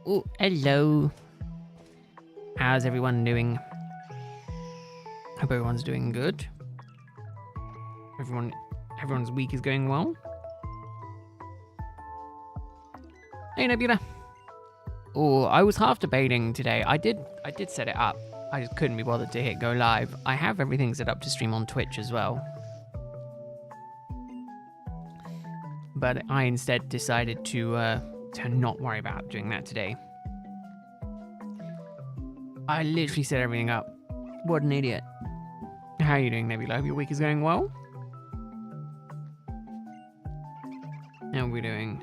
Oh, hello. How's everyone doing? Hope everyone's doing good. Everyone's week is going well. Hey, Nebula. Oh, I was half debating today. I did set it up. I just couldn't be bothered to hit go live. I have everything set up to stream on Twitch as well. But I instead decided to not worry about doing that today. I literally set everything up. What an idiot. How are you doing, Nebula? Hope your week is going well. How are we doing?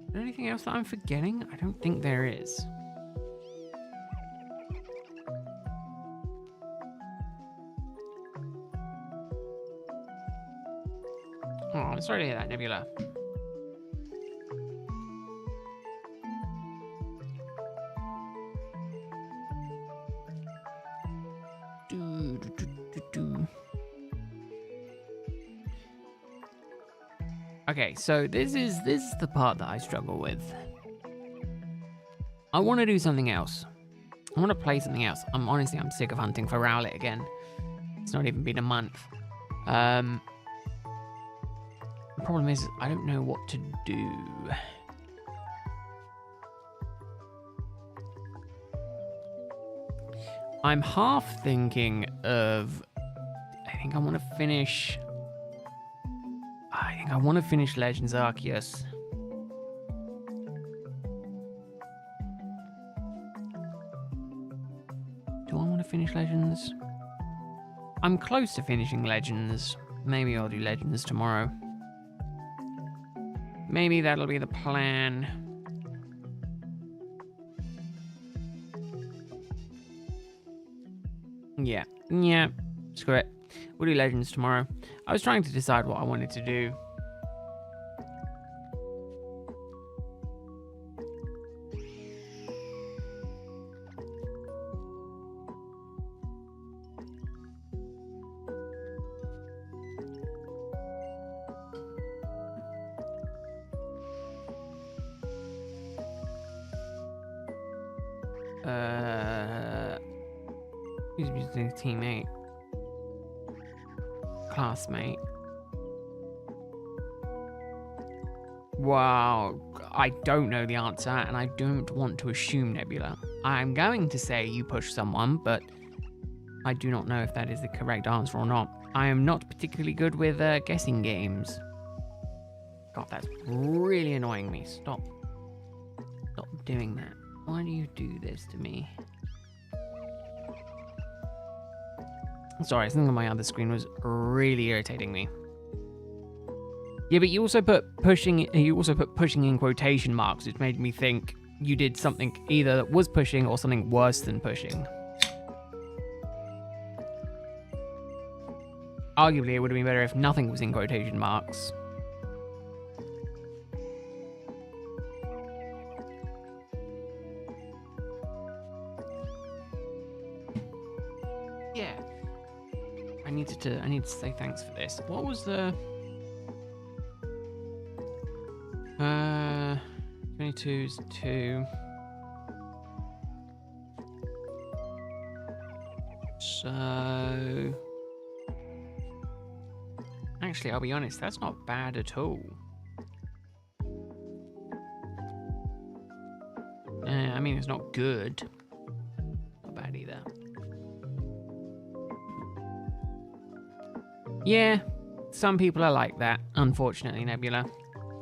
Is there anything else that I'm forgetting? I don't think there is. Oh, I'm sorry to hear that, Nebula. Okay, so this is the part that I struggle with. I want to do something else. I want to play something else. I'm sick of hunting for Rowlet again. It's not even been a month. The problem is I don't know what to do. I'm half thinking of... I think I want to finish Legends Arceus. Do I want to finish Legends? I'm close to finishing Legends. Maybe I'll do Legends tomorrow. Maybe that'll be the plan. Yeah, screw it. We'll do Legends tomorrow. I was trying to decide what I wanted to do. Who's using a teammate? Classmate. Wow, I don't know the answer, and I don't want to assume, Nebula. I'm going to say you push someone, but I do not know if that is the correct answer or not. I am not particularly good with guessing games. God, that's really annoying me. Stop doing that. Why do you do this to me? Sorry, something on my other screen was really irritating me. Yeah, but you also put pushing in quotation marks, which made me think you did something either that was pushing or something worse than pushing. Arguably, it would have been better if nothing was in quotation marks. Yeah. I need to say thanks for this. What was the 22's 2. So actually, I'll be honest, that's not bad at all. I mean, it's not good. Not bad either. Yeah, some people are like that, unfortunately, Nebula.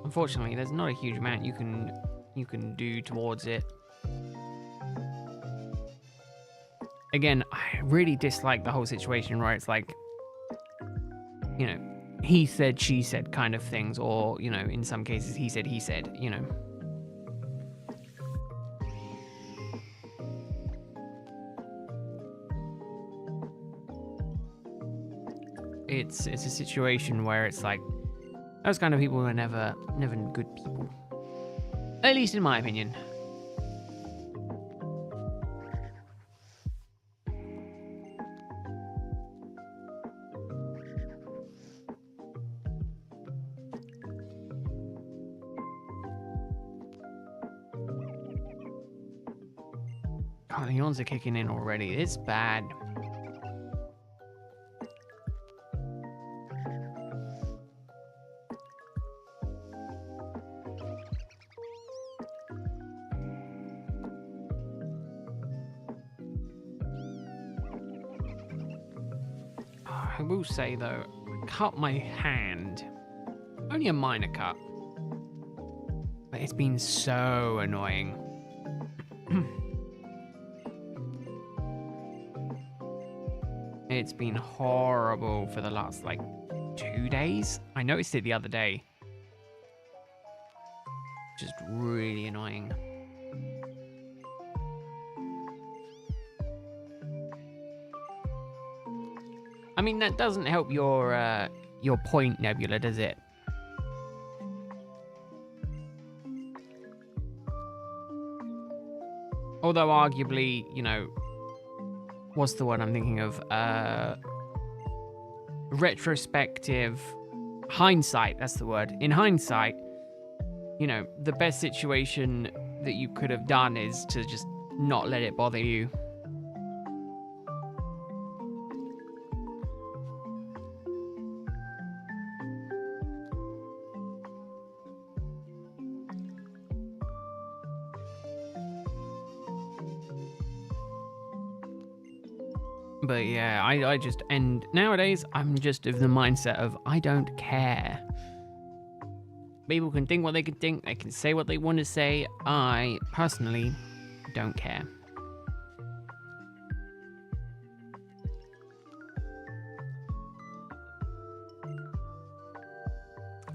Unfortunately, there's not a huge amount you can do towards it. Again, I really dislike the whole situation where it's like, you know, he said, she said kind of things, or, you know, in some cases, he said, you know. It's a situation where it's like, those kind of people are never good people. At least in my opinion. God, the yawns are kicking in already. It's bad. I will say, though, I cut my hand. Only a minor cut. But it's been so annoying. It's been horrible for the last, like, 2 days. I noticed it the other day. Just really annoying. I mean, that doesn't help your point, Nebula, does it? Although, arguably, you know, what's the word I'm thinking of? Retrospective hindsight, that's the word. In hindsight, you know, the best situation that you could have done is to just not let it bother you. But yeah, I just, and nowadays I'm just of the mindset of I don't care. People can think what they can think, they can say what they want to say. I personally don't care.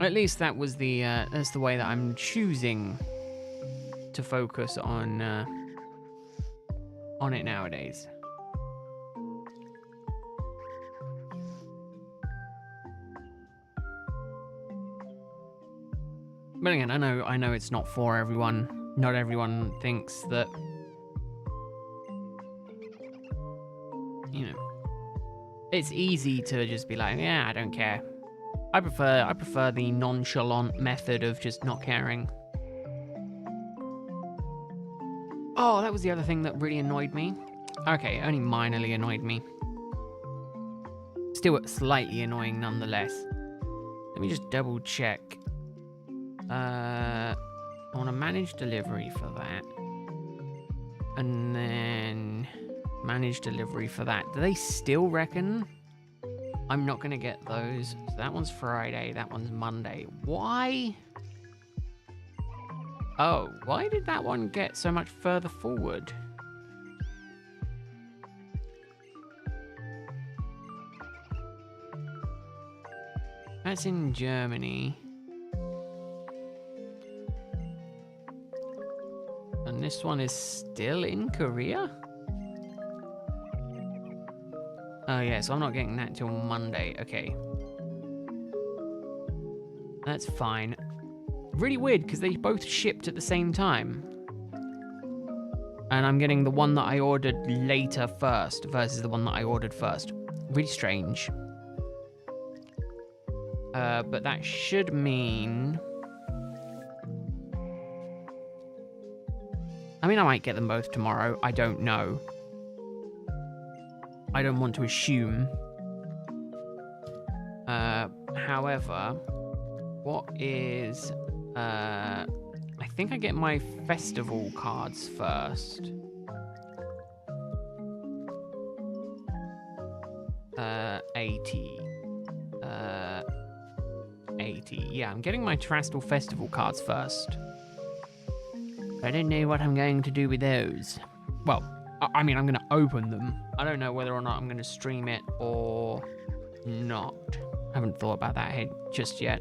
At least that was that's the way that I'm choosing to focus on it nowadays. But again, I know it's not for everyone. Not everyone thinks that, you know, it's easy to just be like, yeah, I don't care. I prefer the nonchalant method of just not caring. Oh, that was the other thing that really annoyed me. Okay, only minorly annoyed me. Still slightly annoying nonetheless. Let me just double check. I want to manage delivery for that. And then manage delivery for that. Do they still reckon I'm not going to get those? So that one's Friday, that one's Monday. Why? Oh, why did that one get so much further forward? That's in Germany. And this one is still in Korea? Oh yeah, so I'm not getting that till Monday. Okay. That's fine. Really weird, because they both shipped at the same time. And I'm getting the one that I ordered later first versus the one that I ordered first. Really strange. But that should mean... I mean, I might get them both tomorrow. I don't know. I don't want to assume. However, what is... I think I get my festival cards first. 80. 80. Yeah, I'm getting my Trastal Festival cards first. I don't know what I'm going to do with those. Well, I mean, I'm going to open them. I don't know whether or not I'm going to stream it or not. I haven't thought about that just yet.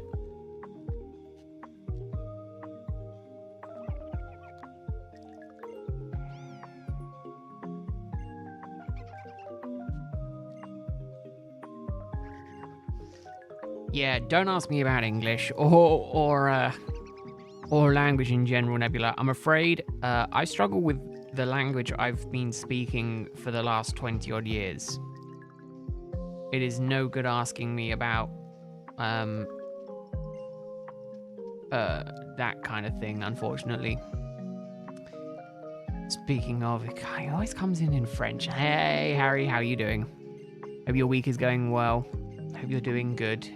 Yeah, don't ask me about English or language in general, Nebula. I'm afraid I struggle with the language I've been speaking for the last 20 odd years. It is no good asking me about that kind of thing, unfortunately. Speaking of, it always comes in French. Hey, Harry, how are you doing? Hope your week is going well. Hope you're doing good.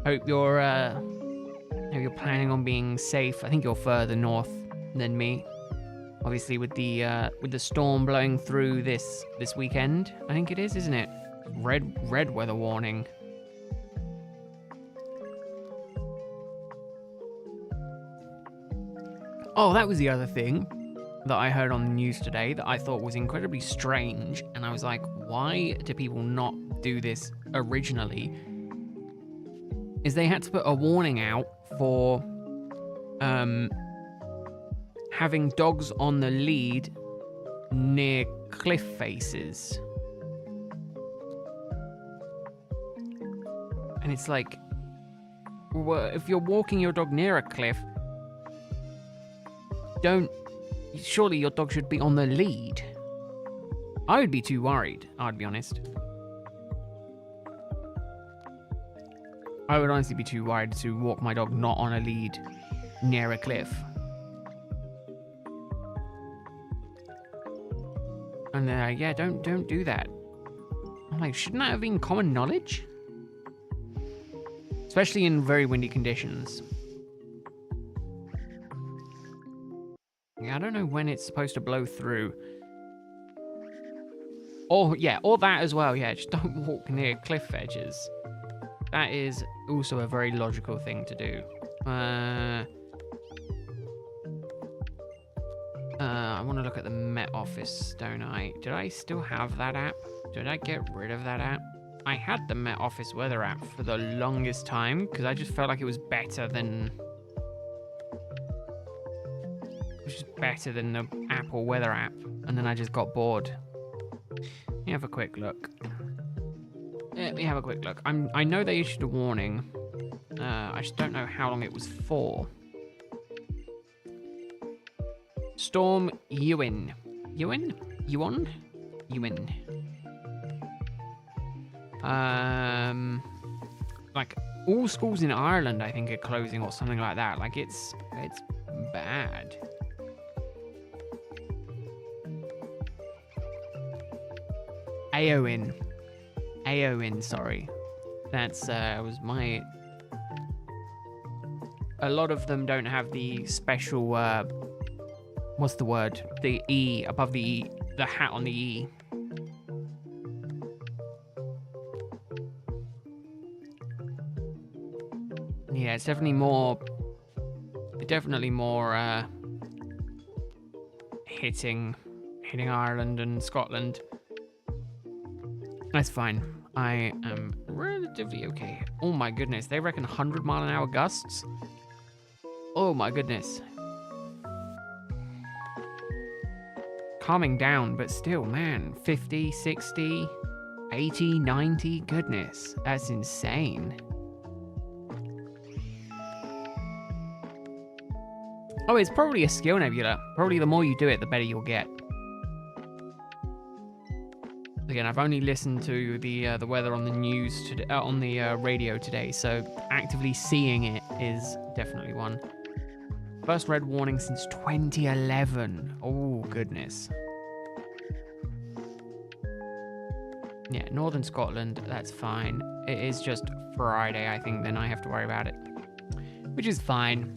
Hope you're planning on being safe. I think you're further north than me. Obviously, with the storm blowing through this weekend, I think it is, isn't it? Red weather warning. Oh, that was the other thing that I heard on the news today that I thought was incredibly strange, and I was like, why do people not do this originally? Is they had to put a warning out for having dogs on the lead near cliff faces. And it's like, well, if you're walking your dog near a cliff, surely your dog should be on the lead. I would be too worried, I'd be honest. I would honestly be too worried to walk my dog not on a lead near a cliff. And yeah, don't do that. I'm like, shouldn't that have been common knowledge? Especially in very windy conditions. Yeah, I don't know when it's supposed to blow through. Or that as well. Yeah, just don't walk near cliff edges. That is also a very logical thing to do. I want to look at the Met Office, don't I? Did I still have that app? Did I get rid of that app? I had the Met Office weather app for the longest time because I just felt like it was better than... the Apple weather app. And then I just got bored. Let me have a quick look. I know they issued a warning. I just don't know how long it was for. Storm Ewan. Ewan? Like all schools in Ireland, I think, are closing or something like that. Like it's bad. Aowen, sorry. That's was my... A lot of them don't have the special, what's the word? The E, above the E, the hat on the E. Yeah, it's definitely more hitting Ireland and Scotland. That's fine. I am relatively okay. Oh my goodness, they reckon 100-mile-an-hour gusts? Oh my goodness. Calming down, but still, man, 50, 60, 80, 90, goodness, that's insane. Oh, it's probably a skill nebula. Probably the more you do it, the better you'll get. Again, I've only listened to the weather on the news today, on the radio today, so actively seeing it is definitely one. First red warning since 2011. Oh goodness. Yeah, Northern Scotland, that's fine. It is just Friday, I think, then I have to worry about it, which is fine.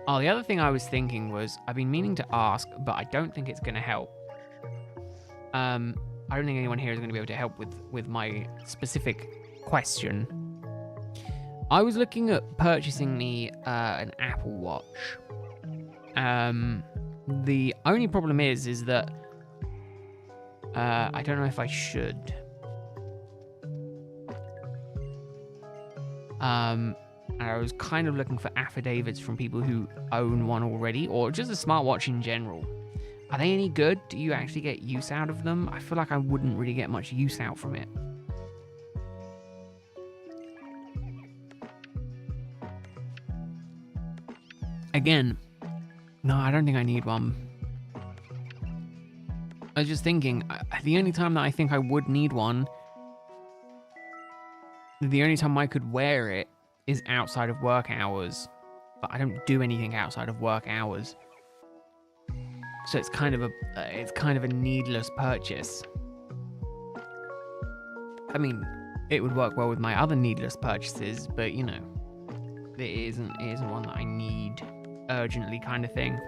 Oh, the other thing I was thinking was, I've been meaning to ask, but I don't think it's going to help. I don't think anyone here is going to be able to help with my specific question. I was looking at purchasing me an Apple Watch. The only problem is that I don't know if I should. And I was kind of looking for affidavits from people who own one already, or just a smartwatch in general. Are they any good? Do you actually get use out of them? I feel like I wouldn't really get much use out from it. Again, no, I don't think I need one. I was just thinking, the only time that I think I would need one, the only time I could wear it is outside of work hours. but I don't do anything outside of work hours. So it's kind of a needless purchase. I mean, it would work well with my other needless purchases, but you know, it isn't one that I need urgently, kind of thing.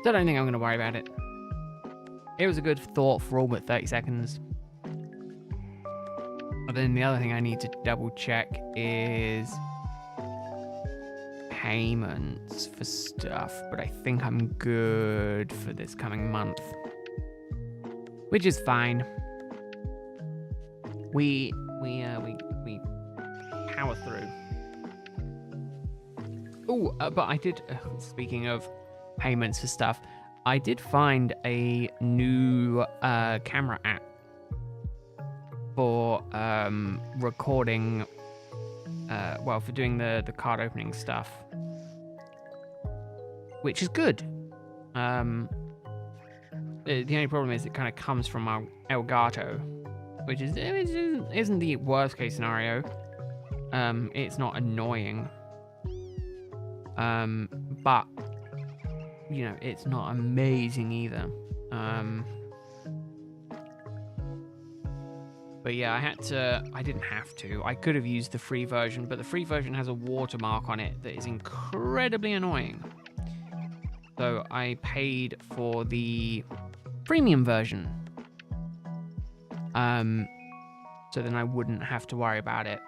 So I don't think I'm going to worry about it. It was a good thought for all but 30 seconds. But then the other thing I need to double check is payments for stuff, but I think I'm good for this coming month, which is fine. We power through. Oh, but I did. Speaking of payments for stuff, I did find a new camera app for recording. Well, for doing the card opening stuff, which is good. The only problem is it kind of comes from our Elgato, which isn't the worst case scenario. It's not annoying, but you know, it's not amazing either. But yeah, I didn't have to. I could have used the free version, but the free version has a watermark on it that is incredibly annoying. So I paid for the premium version. So then I wouldn't have to worry about it.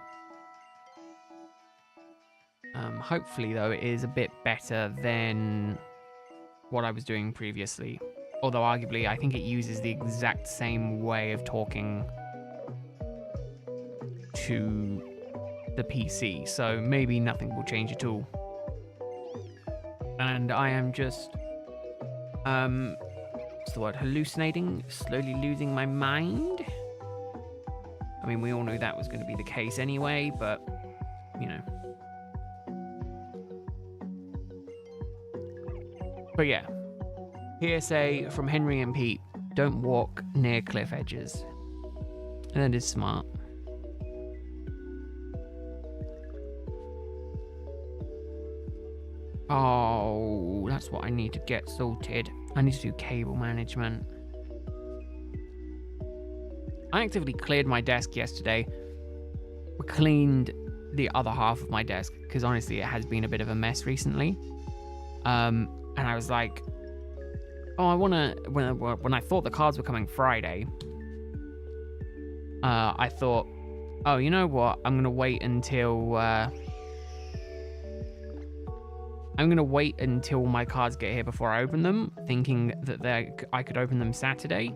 Hopefully, though, it is a bit better than what I was doing previously. Although, arguably, I think it uses the exact same way of talking to the PC, so maybe nothing will change at all. And I am just, what's the word, hallucinating, slowly losing my mind. I mean, we all knew that was going to be the case anyway, but, you know. But yeah, PSA from Henry and Pete, don't walk near cliff edges. And that is smart. Oh, that's what I need to get sorted. I need to do cable management. I actively cleared my desk yesterday. We cleaned the other half of my desk because honestly it has been a bit of a mess recently. And I was like, oh, I want to, when I thought the cards were coming Friday, I thought, oh, you know what? I'm going to wait until my cards get here before I open them, thinking that I could open them Saturday.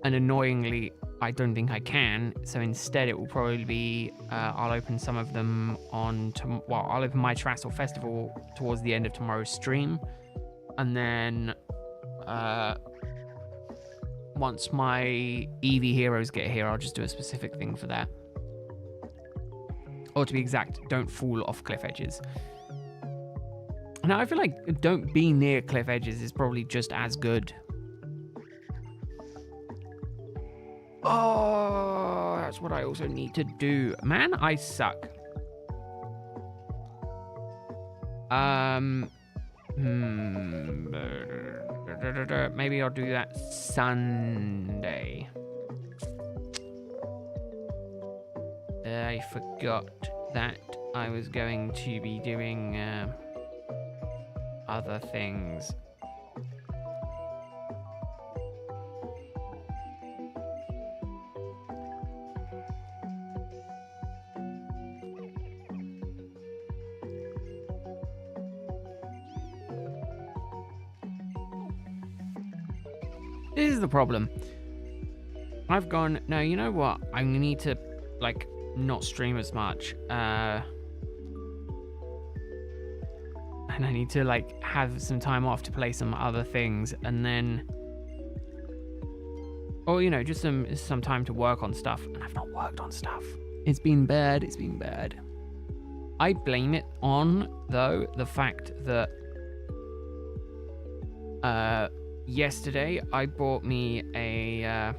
And annoyingly, I don't think I can. So instead, it will probably be I'll open some of them I'll open my Terrassal Festival towards the end of tomorrow's stream, and then once my Eevee heroes get here, I'll just do a specific thing for that. Or to be exact, don't fall off cliff edges. Now, I feel like don't be near cliff edges is probably just as good. Oh, that's what I also need to do. Man, I suck. Maybe I'll do that Sunday. I forgot that I was going to be doing other things. This is the problem. I've gone, no, you know what? I'm gonna need to, like, not stream as much. And I need to, like, have some time off to play some other things. And then, or, you know, just some time to work on stuff. And I've not worked on stuff. It's been bad. It's been bad. I blame it on, though, the fact that yesterday I bought me a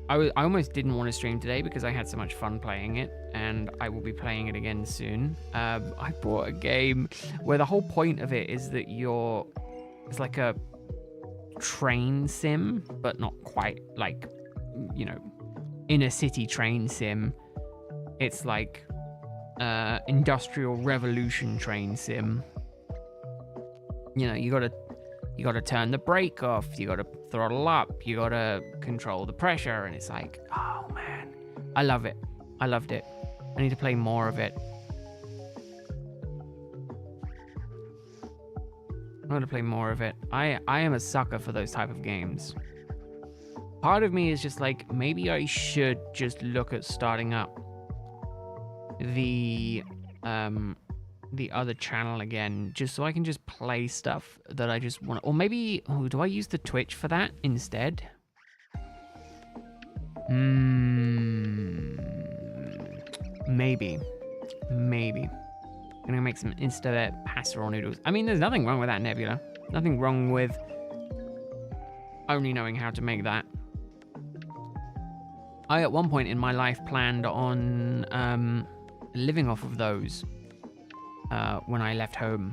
I almost didn't want to stream today because I had so much fun playing it, and I will be playing it again soon. I bought a game where the whole point of it is that it's like a train sim, but not quite like, you know, inner city train sim. It's like industrial revolution train sim. You know, you gotta turn the brake off, you gotta throttle up, you gotta control the pressure, and it's like, oh man, I love it. I loved it. I need to play more of it. I want to play more of it. I am a sucker for those type of games. Part of me is just like, maybe I should just look at starting up the other channel again, just so I can just play stuff that I just want. Or maybe, do I use the Twitch for that instead? Maybe. I'm gonna make some Insta pasta noodles. I mean, there's nothing wrong with that, Nebula. Nothing wrong with only knowing how to make that. I, at one point in my life, planned on living off of those when I left home.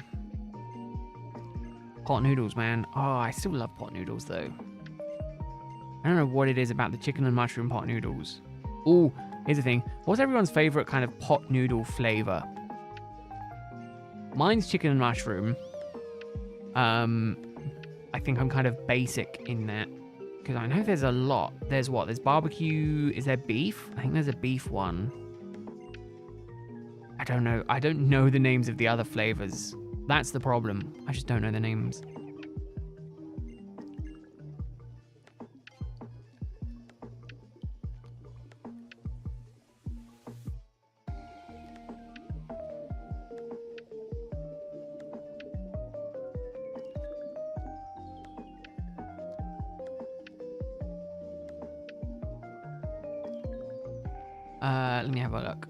Pot noodles, man. Oh, I still love pot noodles, though. I don't know what it is about the chicken and mushroom pot noodles. Oh, here's the thing. What's everyone's favorite kind of pot noodle flavor? Mine's chicken and mushroom. I think I'm kind of basic in that, because I know there's a lot. There's what? There's barbecue. Is there beef? I think there's a beef one. I don't know. I don't know the names of the other flavors. That's the problem. I just don't know the names. Let me have a look.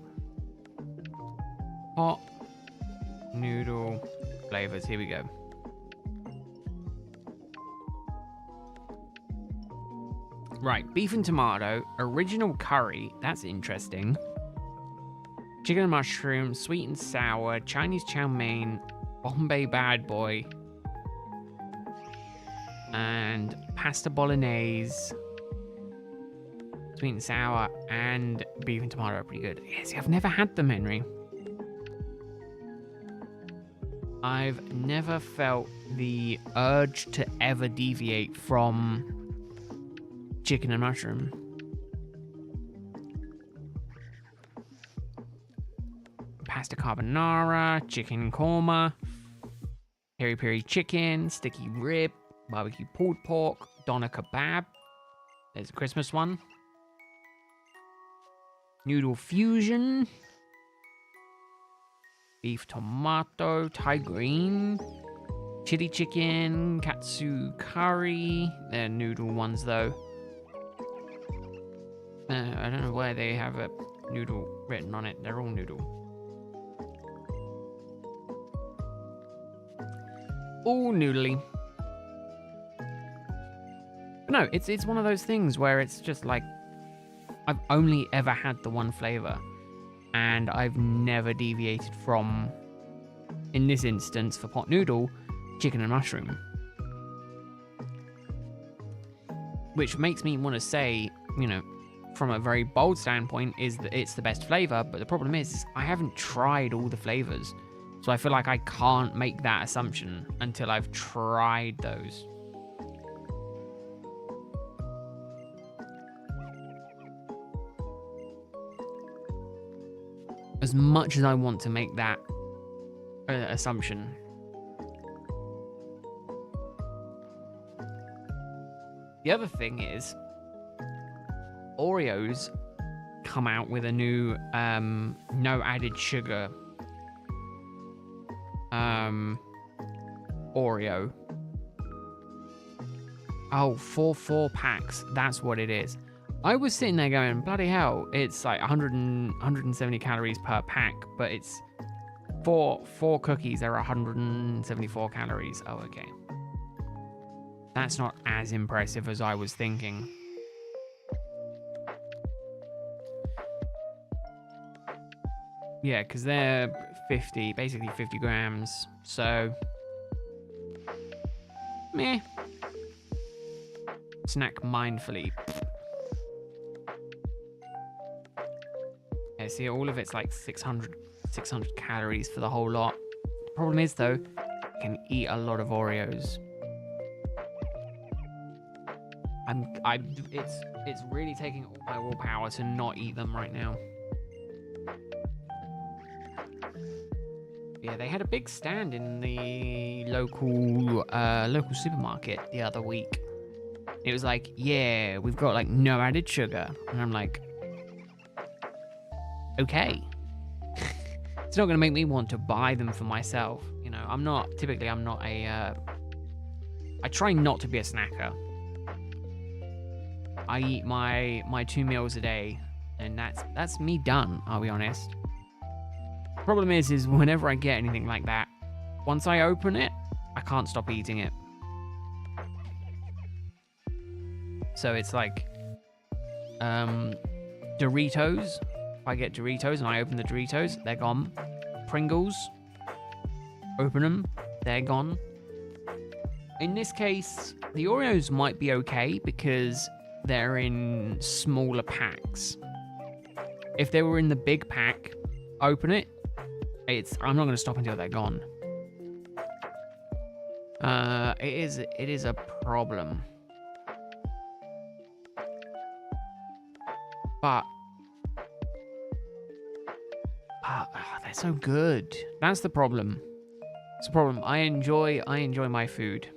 Pot noodle flavors. Here we go. Right, beef and tomato, original curry. That's interesting. Chicken and mushroom, sweet and sour, Chinese chow mein, Bombay bad boy, and pasta bolognese. Sweet and sour and beef and tomato are pretty good. Yeah, see, I've never had them, Henry. I've never felt the urge to ever deviate from chicken and mushroom. Pasta carbonara, chicken korma, peri peri chicken, sticky rib, barbecue pulled pork, doner kebab. There's a Christmas one. Noodle fusion, beef tomato, Thai green, chili chicken, katsu curry. They're noodle ones though. I don't know why they have a noodle written on it. They're all noodle. All noodly. But no, it's one of those things where it's just like, I've only ever had the one flavor, and I've never deviated from, in this instance for pot noodle, chicken and mushroom. Which makes me want to say, you know, from a very bold standpoint, is that it's the best flavor, but the problem is I haven't tried all the flavors. So I feel like I can't make that assumption until I've tried those. As much as I want to make that assumption. The other thing is, Oreos come out with a new no added sugar Oreo. Oh, 4 packs. That's what it is. I was sitting there going, bloody hell, it's like 170 calories per pack, but it's four cookies, there are 174 calories. Oh, okay. That's not as impressive as I was thinking. Yeah, because they're 50, basically 50 grams. So, meh. Snack mindfully. Yeah, see, all of it's like 600 calories for the whole lot. The problem is, though, I can eat a lot of Oreos. It's really taking all my willpower to not eat them right now. Yeah, they had a big stand in the local supermarket the other week. It was like, yeah, we've got like no added sugar, and I'm like, okay. It's not gonna make me want to buy them for myself. You know, I'm not a. I try not to be a snacker. I eat my 2 meals a day, and that's me done. I'll be honest. Problem is whenever I get anything like that, once I open it, I can't stop eating it. So it's like Doritos. If I get Doritos and I open the Doritos, they're gone. Pringles, open them, they're gone. In this case, the Oreos might be okay because they're in smaller packs. If they were in the big pack, open it. I'm not going to stop until they're gone. It is a problem. But they're so good. That's the problem. It's a problem. I enjoy my food.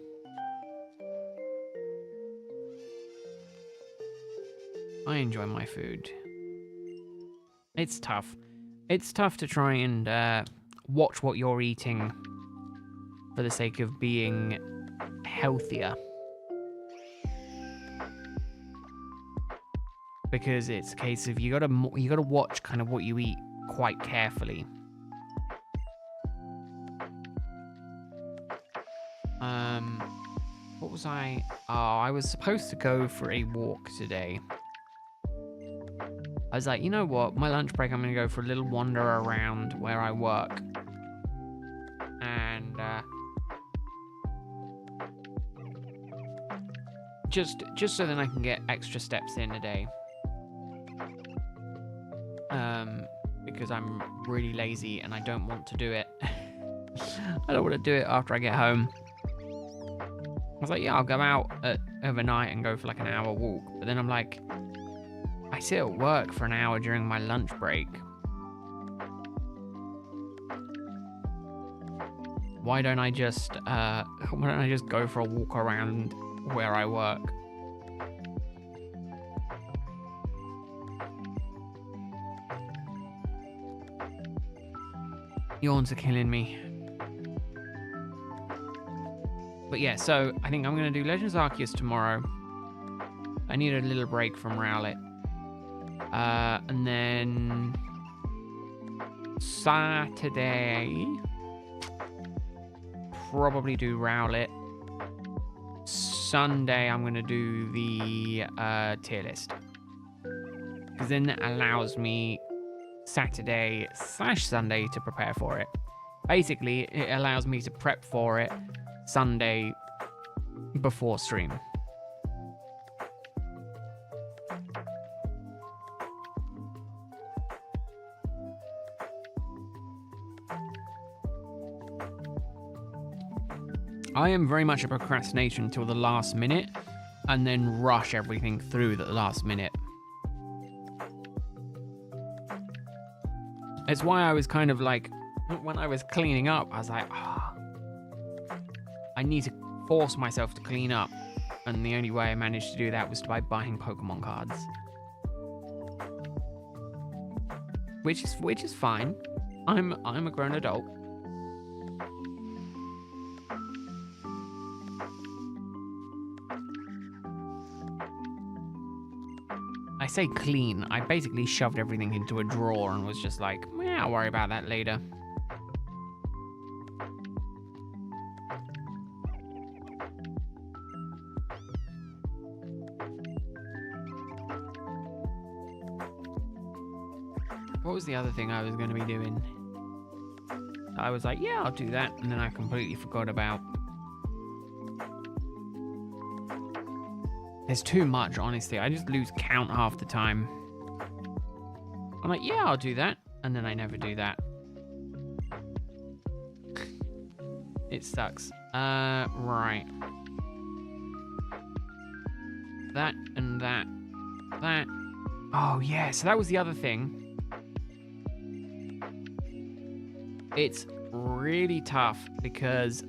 I enjoy my food. It's tough. It's tough to try and watch what you're eating for the sake of being healthier. Because it's a case of you gotta watch kind of what you eat quite carefully. What was I? Oh, I was supposed to go for a walk today. I was like, you know what? My lunch break, I'm gonna go for a little wander around where I work, and just so then I can get extra steps in a day. Because I'm really lazy and I don't want to do it. I don't want to do it after I get home. I was like, yeah, I'll go out overnight and go for like an hour walk. But then I'm like, I sit at work for an hour during my lunch break. Why don't I just go for a walk around where I work? Yawns are killing me. But yeah, so I think I'm going to do Legends Arceus tomorrow. I need a little break from Rowlet. And then Saturday, probably do Rowlet. Sunday, I'm going to do the tier list. Because then that allows me Saturday/Sunday to prepare for it. Basically, it allows me to prep for it Sunday before stream. I am very much a procrastinator until the last minute and then rush everything through the last minute. It's why I was kind of like, when I was cleaning up, I was like, I need to force myself to clean up. And the only way I managed to do that was by buying Pokemon cards. Which is fine. I'm a grown adult. I say clean. I basically shoved everything into a drawer and was just like, I'll worry about that later. What was the other thing I was going to be doing? I was like, yeah, I'll do that. And then I completely forgot about. There's too much, honestly. I just lose count half the time. I'm like, yeah, I'll do that. And then I never do that. It sucks. Right. That and that. That. Oh, yeah. So that was the other thing. It's really tough because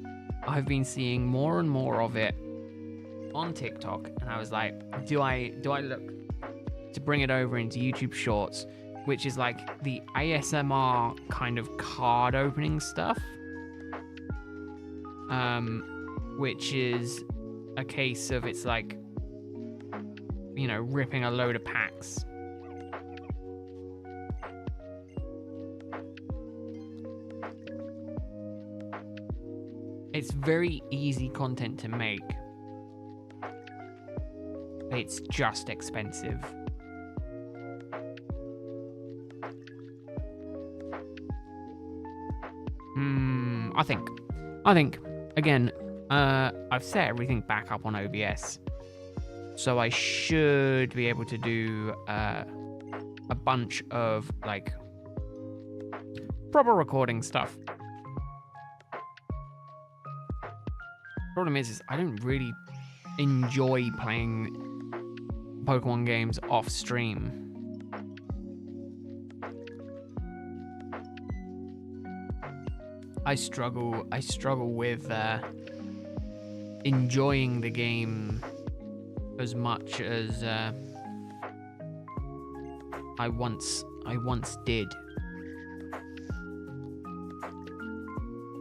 I've been seeing more and more of it on TikTok, and I was like, do I look to bring it over into YouTube Shorts, which is like the ASMR kind of card opening stuff, which is a case of it's like, you know, ripping a load of packs. It's very easy content to make. It's just expensive. I think, again, I've set everything back up on OBS. So I should be able to do a bunch of, like, proper recording stuff. Problem is I don't really enjoy playing Pokemon games off stream. I struggle with enjoying the game as much as I once did.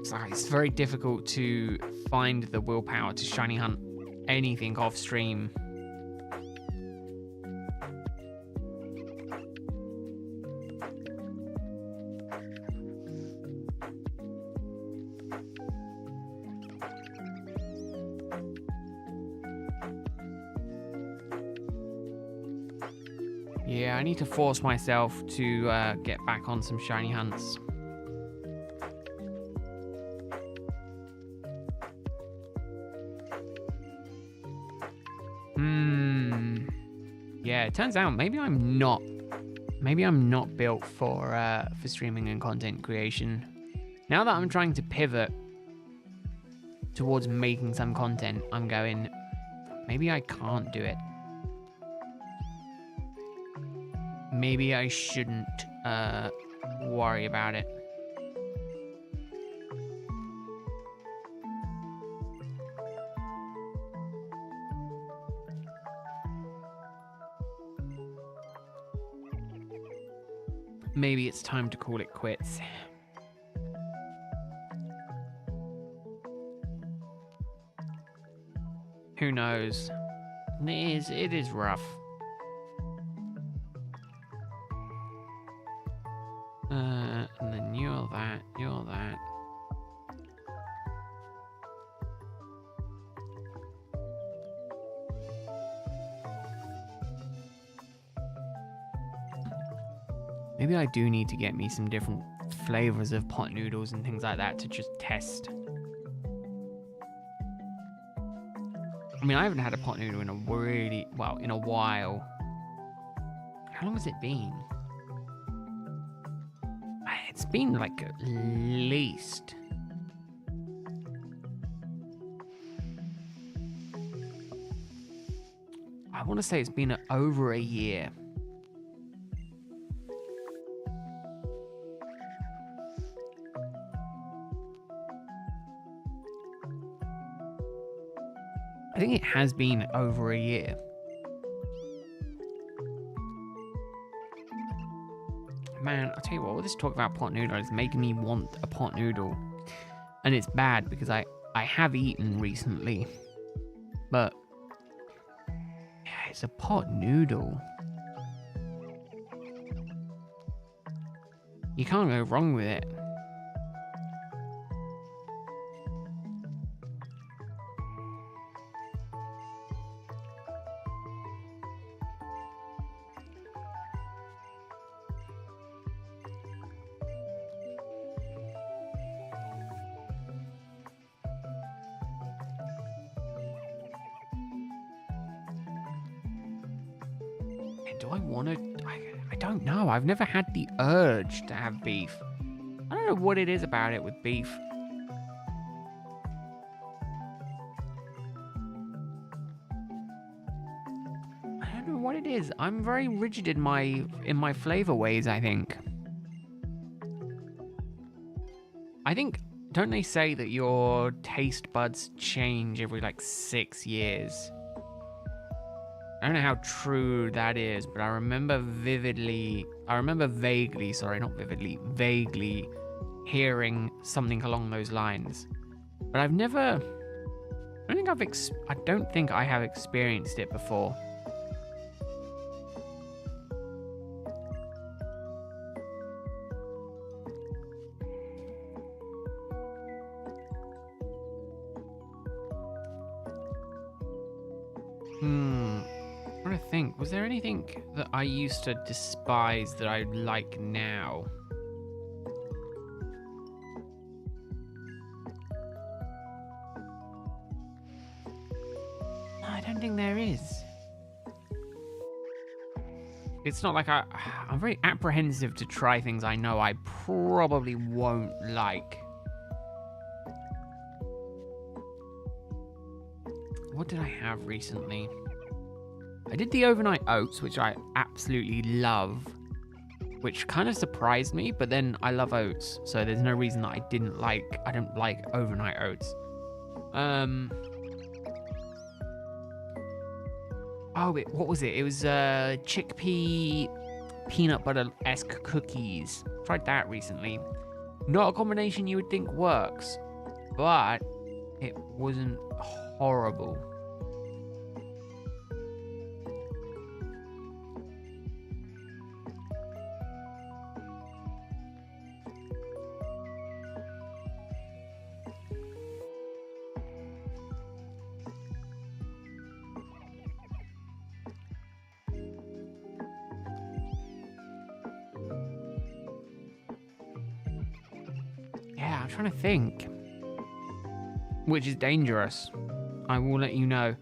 So it's very difficult to find the willpower to shiny hunt anything off stream. Yeah, I need to force myself to get back on some shiny hunts. Yeah, it turns out maybe I'm not built for streaming and content creation. Now that I'm trying to pivot towards making some content, I'm going, maybe I can't do it. Maybe I shouldn't worry about it. Maybe it's time to call it quits. Who knows? It is rough. And then you're that. Maybe I do need to get me some different flavors of pot noodles and things like that to just test. I mean, I haven't had a pot noodle in a while. How long has it been? It's been like at least... I want to say it's been over a year. I think it has been over a year. Man, I'll tell you what, all this talk about pot noodle is making me want a pot noodle. And it's bad because I have eaten recently. But yeah, it's a pot noodle. You can't go wrong with it. do I want to? I don't know. I've never had the urge to have beef. I don't know what it is about it with beef. I don't know what it is. I'm very rigid in my flavor ways, I think. Don't they say that your taste buds change every like 6 years? I don't know how true that is, but I remember vaguely, hearing something along those lines. But I don't think I have experienced it before. I'm trying to think. Was there anything that I used to despise that I like now? No, I don't think there is. It's not like I'm very apprehensive to try things I know I probably won't like. What did I have recently? I did the overnight oats, which I absolutely love, which kind of surprised me, but then I love oats, so there's no reason that I don't like overnight oats. What was it? It was chickpea peanut butter-esque cookies. Tried that recently. Not a combination you would think works, but it wasn't horrible. Yeah, I'm trying to think. Which is dangerous. I will let you know.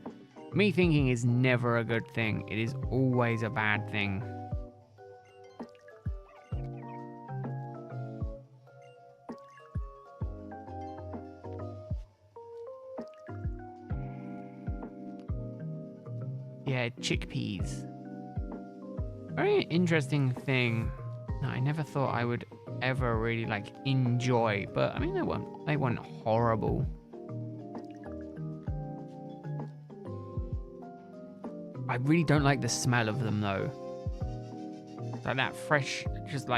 Me thinking is never a good thing. It is always a bad thing. Yeah, chickpeas. Very interesting thing. No, I never thought I would ever really enjoy, but I mean they weren't horrible. I really don't like the smell of them though. Like that fresh, just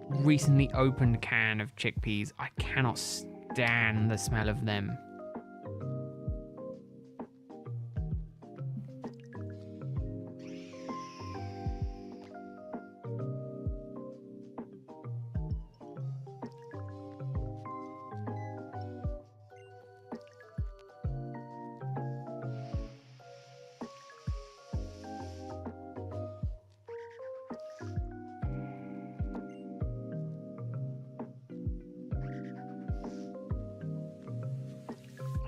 recently opened can of chickpeas. I cannot stand the smell of them.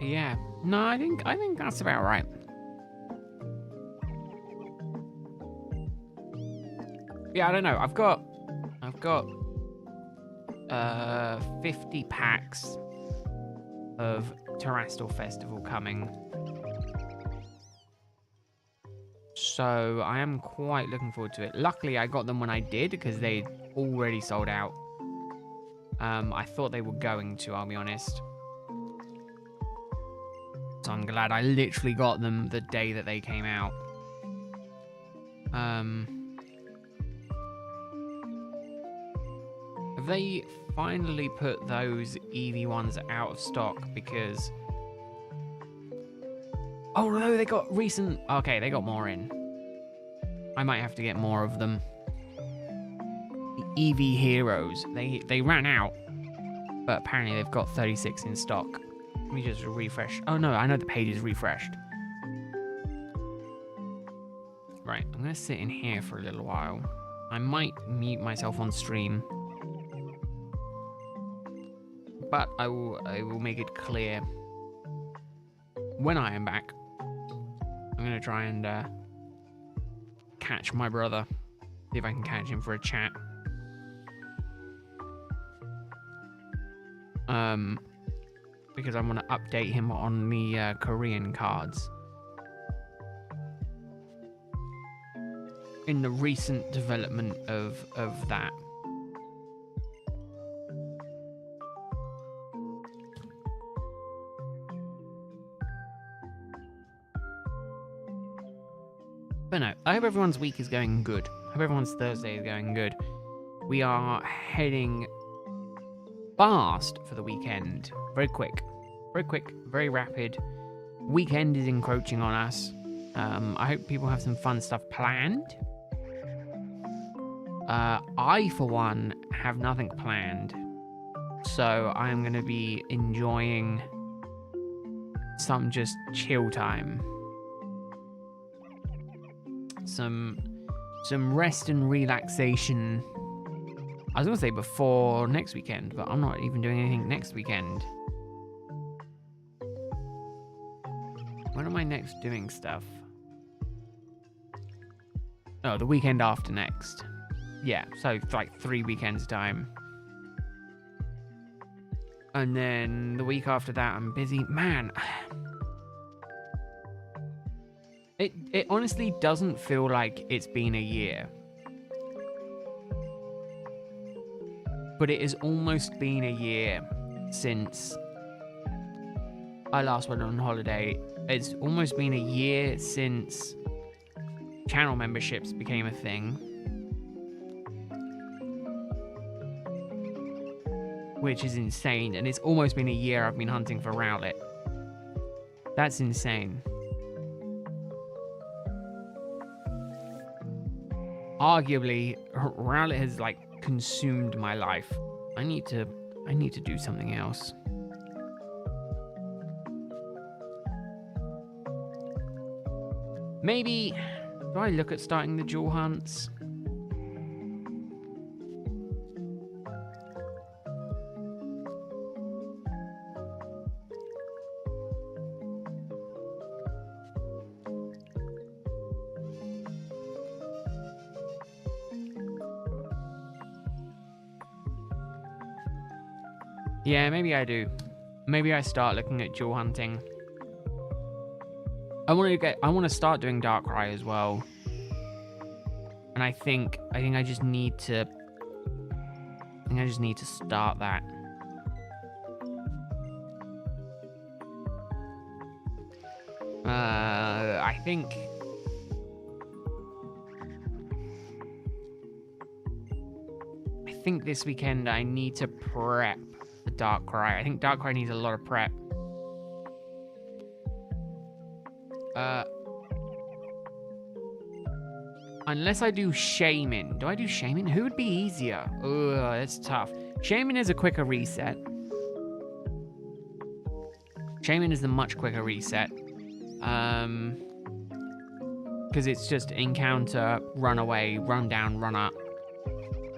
Yeah. No, I think that's about right. Yeah, I don't know. I've got 50 packs of Terrestrial Festival coming. So I am quite looking forward to it. Luckily, I got them when I did because they'd already sold out. I thought they were going to, I'll be honest. So I'm glad I literally got them the day that they came out. Have they finally put those Eevee ones out of stock? Because... oh no, they got recent... okay, they got more in. I might have to get more of them. The Eevee Heroes. They ran out. But apparently they've got 36 in stock. Let me just refresh. Oh no, I know the page is refreshed. Right, I'm going to sit in here for a little while. I might mute myself on stream. But I will make it clear when I am back. I'm going to try and catch my brother. See if I can catch him for a chat. Because I want to update him on the Korean cards. In the recent development of that. But no, I hope everyone's week is going good. I hope everyone's Thursday is going good. We are heading fast for the weekend. Very quick, very rapid. Weekend is encroaching on us. I hope people have some fun stuff planned. I, for one, have nothing planned. So I am going to be enjoying some just chill time. Some rest and relaxation. I was going to say before next weekend, but I'm not even doing anything next weekend. When am I next doing stuff? Oh, the weekend after next. Yeah, so like 3 weekends time. And then the week after that, I'm busy. Man, it honestly doesn't feel like it's been a year. But it has almost been a year since I last went on holiday. It's almost been a year since channel memberships became a thing. Which is insane. And it's almost been a year I've been hunting for Rowlet. That's insane. Arguably, Rowlet has like consumed my life. I need to do something else. Maybe do I look at starting the dual hunts? Yeah, maybe I do. Maybe I start looking at dual hunting. I want to start doing Darkrai as well. And I think I just need to start that. I think this weekend I need to prep for Darkrai. I think Darkrai needs a lot of prep. Unless I do Shaman. Do I do Shaman? Who would be easier? Ugh, that's tough. Shaman is a quicker reset. Shaman is the much quicker reset. Because it's just encounter, run away, run down, run up.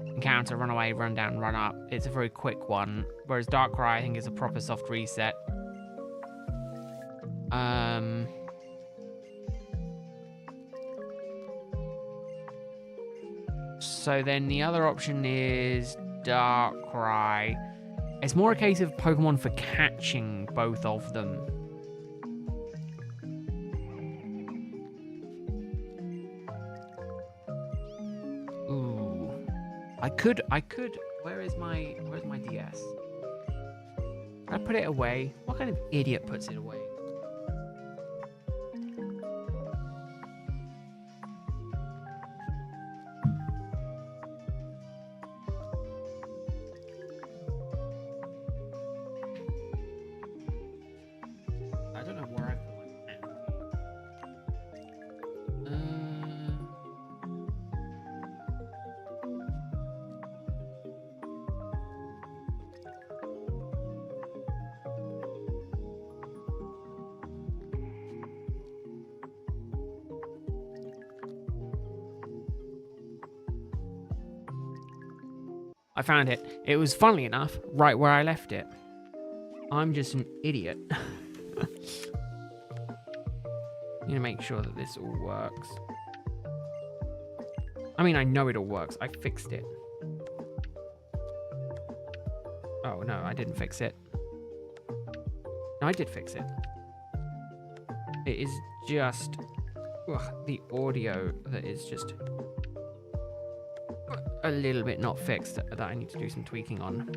Encounter, run away, run down, run up. It's a very quick one. Whereas Darkrai, I think, is a proper soft reset. So then the other option is Darkrai. It's more a case of Pokemon for catching both of them. Ooh. I could, where's my DS? Can I put it away? What kind of idiot puts it away? I found it. It was, funnily enough, right where I left it. I'm just an idiot. Need to make sure that this all works. I mean, I know it all works. I fixed it. Oh, no, I didn't fix it. No, I did fix it. It is just the audio that is just a little bit not fixed that I need to do some tweaking on.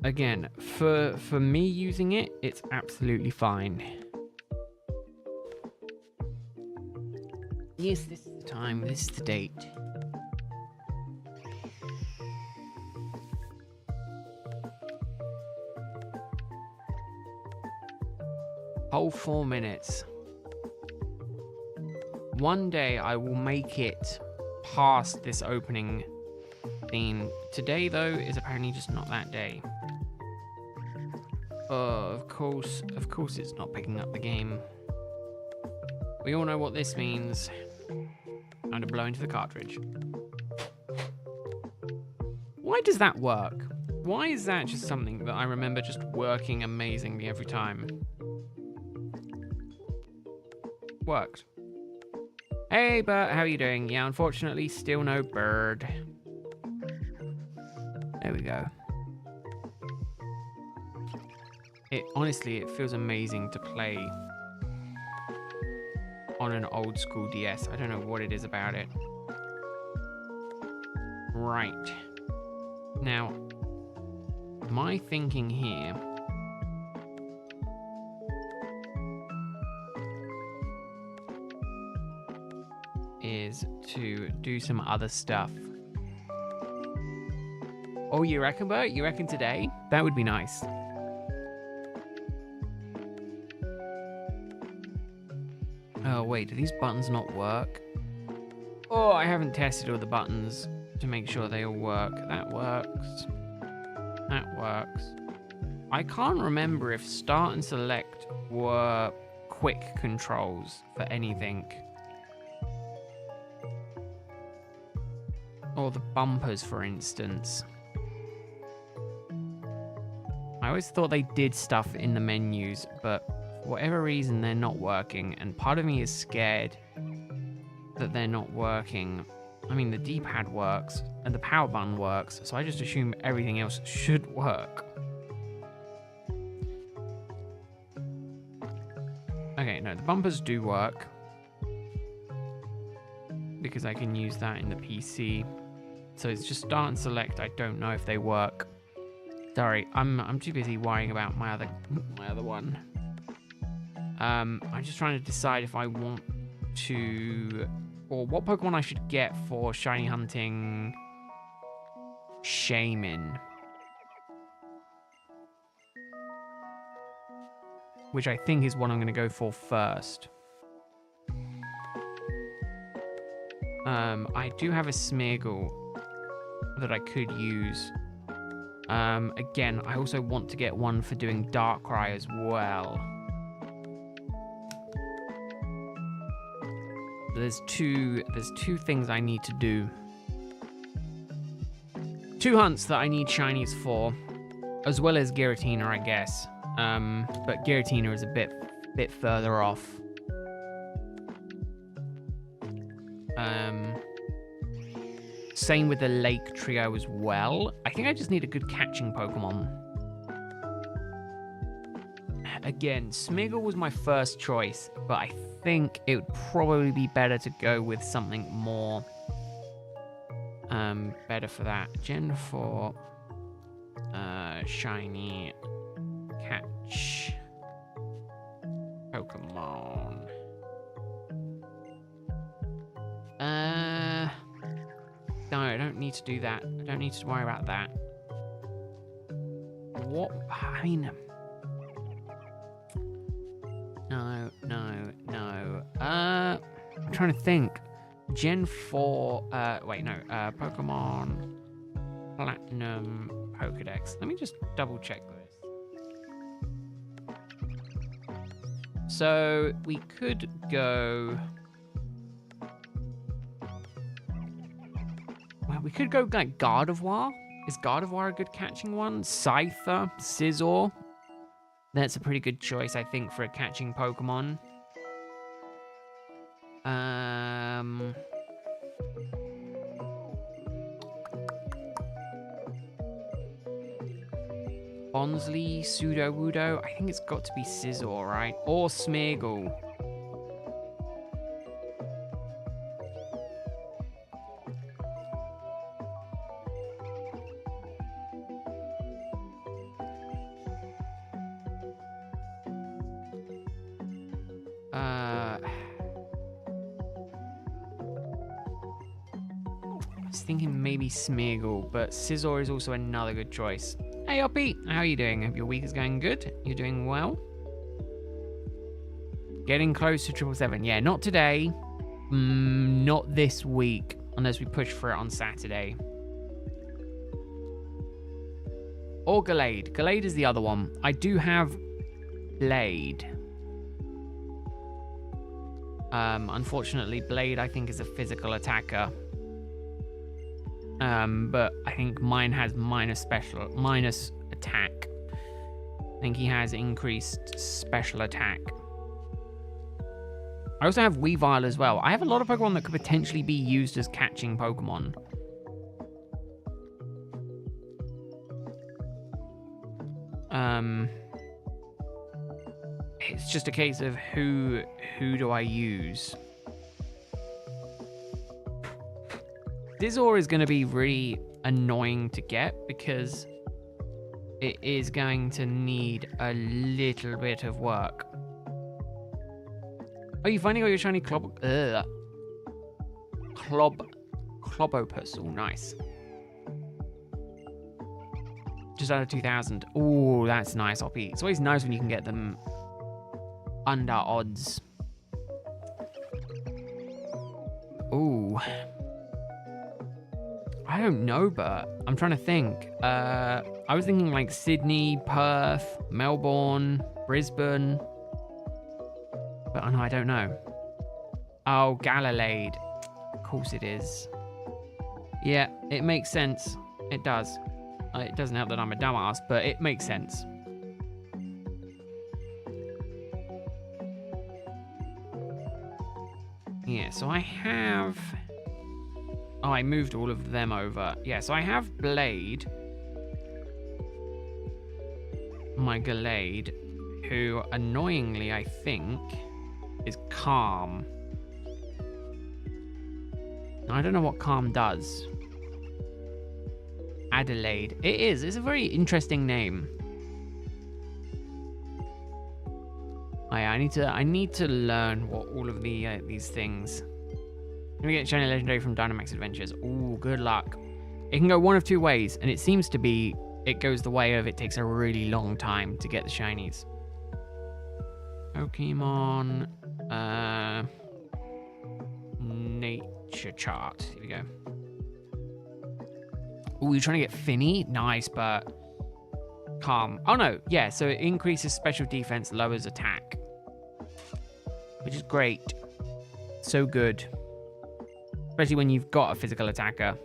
Again, for me using it, it's absolutely fine. Yes, this is the time, this is the date. Whole 4 minutes. One day I will make it past this opening scene. Today, though, is apparently just not that day. Of course it's not picking up the game. We all know what this means. Time to blow into the cartridge. Why does that work? Why is that just something that I remember just working amazingly every time? Worked. Hey, Bert, how are you doing? Yeah, unfortunately, still no bird. There we go. Honestly, it feels amazing to play on an old school DS. I don't know what it is about it. Right. Now, my thinking here is to do some other stuff. Oh, you reckon, Bert? You reckon today? That would be nice. Oh, wait, do these buttons not work? Oh, I haven't tested all the buttons to make sure they all work. That works. That works. I can't remember if start and select were quick controls for anything. Or the bumpers, for instance. I always thought they did stuff in the menus, but for whatever reason, they're not working. And part of me is scared that they're not working. I mean, the D-pad works and the power button works, so I just assume everything else should work. Okay, no, the bumpers do work, because I can use that in the PC. So it's just start and select. I don't know if they work. Sorry, I'm too busy worrying about my other one. I'm just trying to decide if I want to, or what Pokemon I should get for shiny hunting Shaman, which I think is what I'm going to go for first. I do have a Smeargle that I could use. Again, I also want to get one for doing Darkrai as well. There's two things I need to do. 2 hunts that I need shinies for, as well as Giratina, I guess. But Giratina is a bit further off. Same with the Lake Trio as well. I think I just need a good catching Pokemon. Again, Smeargle was my first choice, but I think it would probably be better to go with something more better for that. Gen 4 shiny catch Pokemon. No, I don't need to do that. I don't need to worry about that. What? I mean, no. I'm trying to think. Gen 4. Wait, no. Pokemon Platinum Pokedex. Let me just double check this. So we could go. Well, we could go like Gardevoir. Is Gardevoir a good catching one? Scyther, Scizor. That's a pretty good choice, I think, for a catching Pokemon. Bonsley, Sudowoodo. I think it's got to be Scizor, right? Or Smeargle. I was thinking maybe Smeargle, but Scizor is also another good choice. Hey, Oppie, how are you doing? Hope your week is going good. You're doing well. Getting close to 777. Yeah, not today. Not this week, unless we push for it on Saturday. Or Gallade. Gallade is the other one. I do have Blade. Unfortunately, Blade, I think, is a physical attacker. But I think mine has minus attack. I think he has increased special attack. I also have Weavile as well. I have a lot of Pokemon that could potentially be used as catching Pokemon. It's just a case of who do I use? Scizor is going to be really annoying to get because it is going to need a little bit of work. Oh, you finally got your shiny Clobopus. Oh, nice. Just out of 2,000. Oh, that's nice, Oppie. It's always nice when you can get them under odds. Ooh. I don't know, but I'm trying to think. I was thinking like Sydney, Perth, Melbourne, Brisbane. But no, I don't know. Oh, Galilade. Of course it is. Yeah, it makes sense. It does. It doesn't help that I'm a dumbass, but it makes sense. Yeah, so I have... Oh, I moved all of them over. Yeah, so I have Blade. My Gallade, who annoyingly, I think, is Calm. I don't know what Calm does. Adelaide. It is. It's a very interesting name. I need to learn what all of these things. Let me get Shiny Legendary from Dynamax Adventures. Ooh, good luck. It can go one of two ways, and it seems to be it goes the way of it takes a really long time to get the shinies. Pokemon nature chart. Here we go. Ooh, you're trying to get Finny? Nice, but Calm. Oh no, yeah, so it increases special defense, lowers attack. Which is great. So good. Especially when you've got a physical attacker.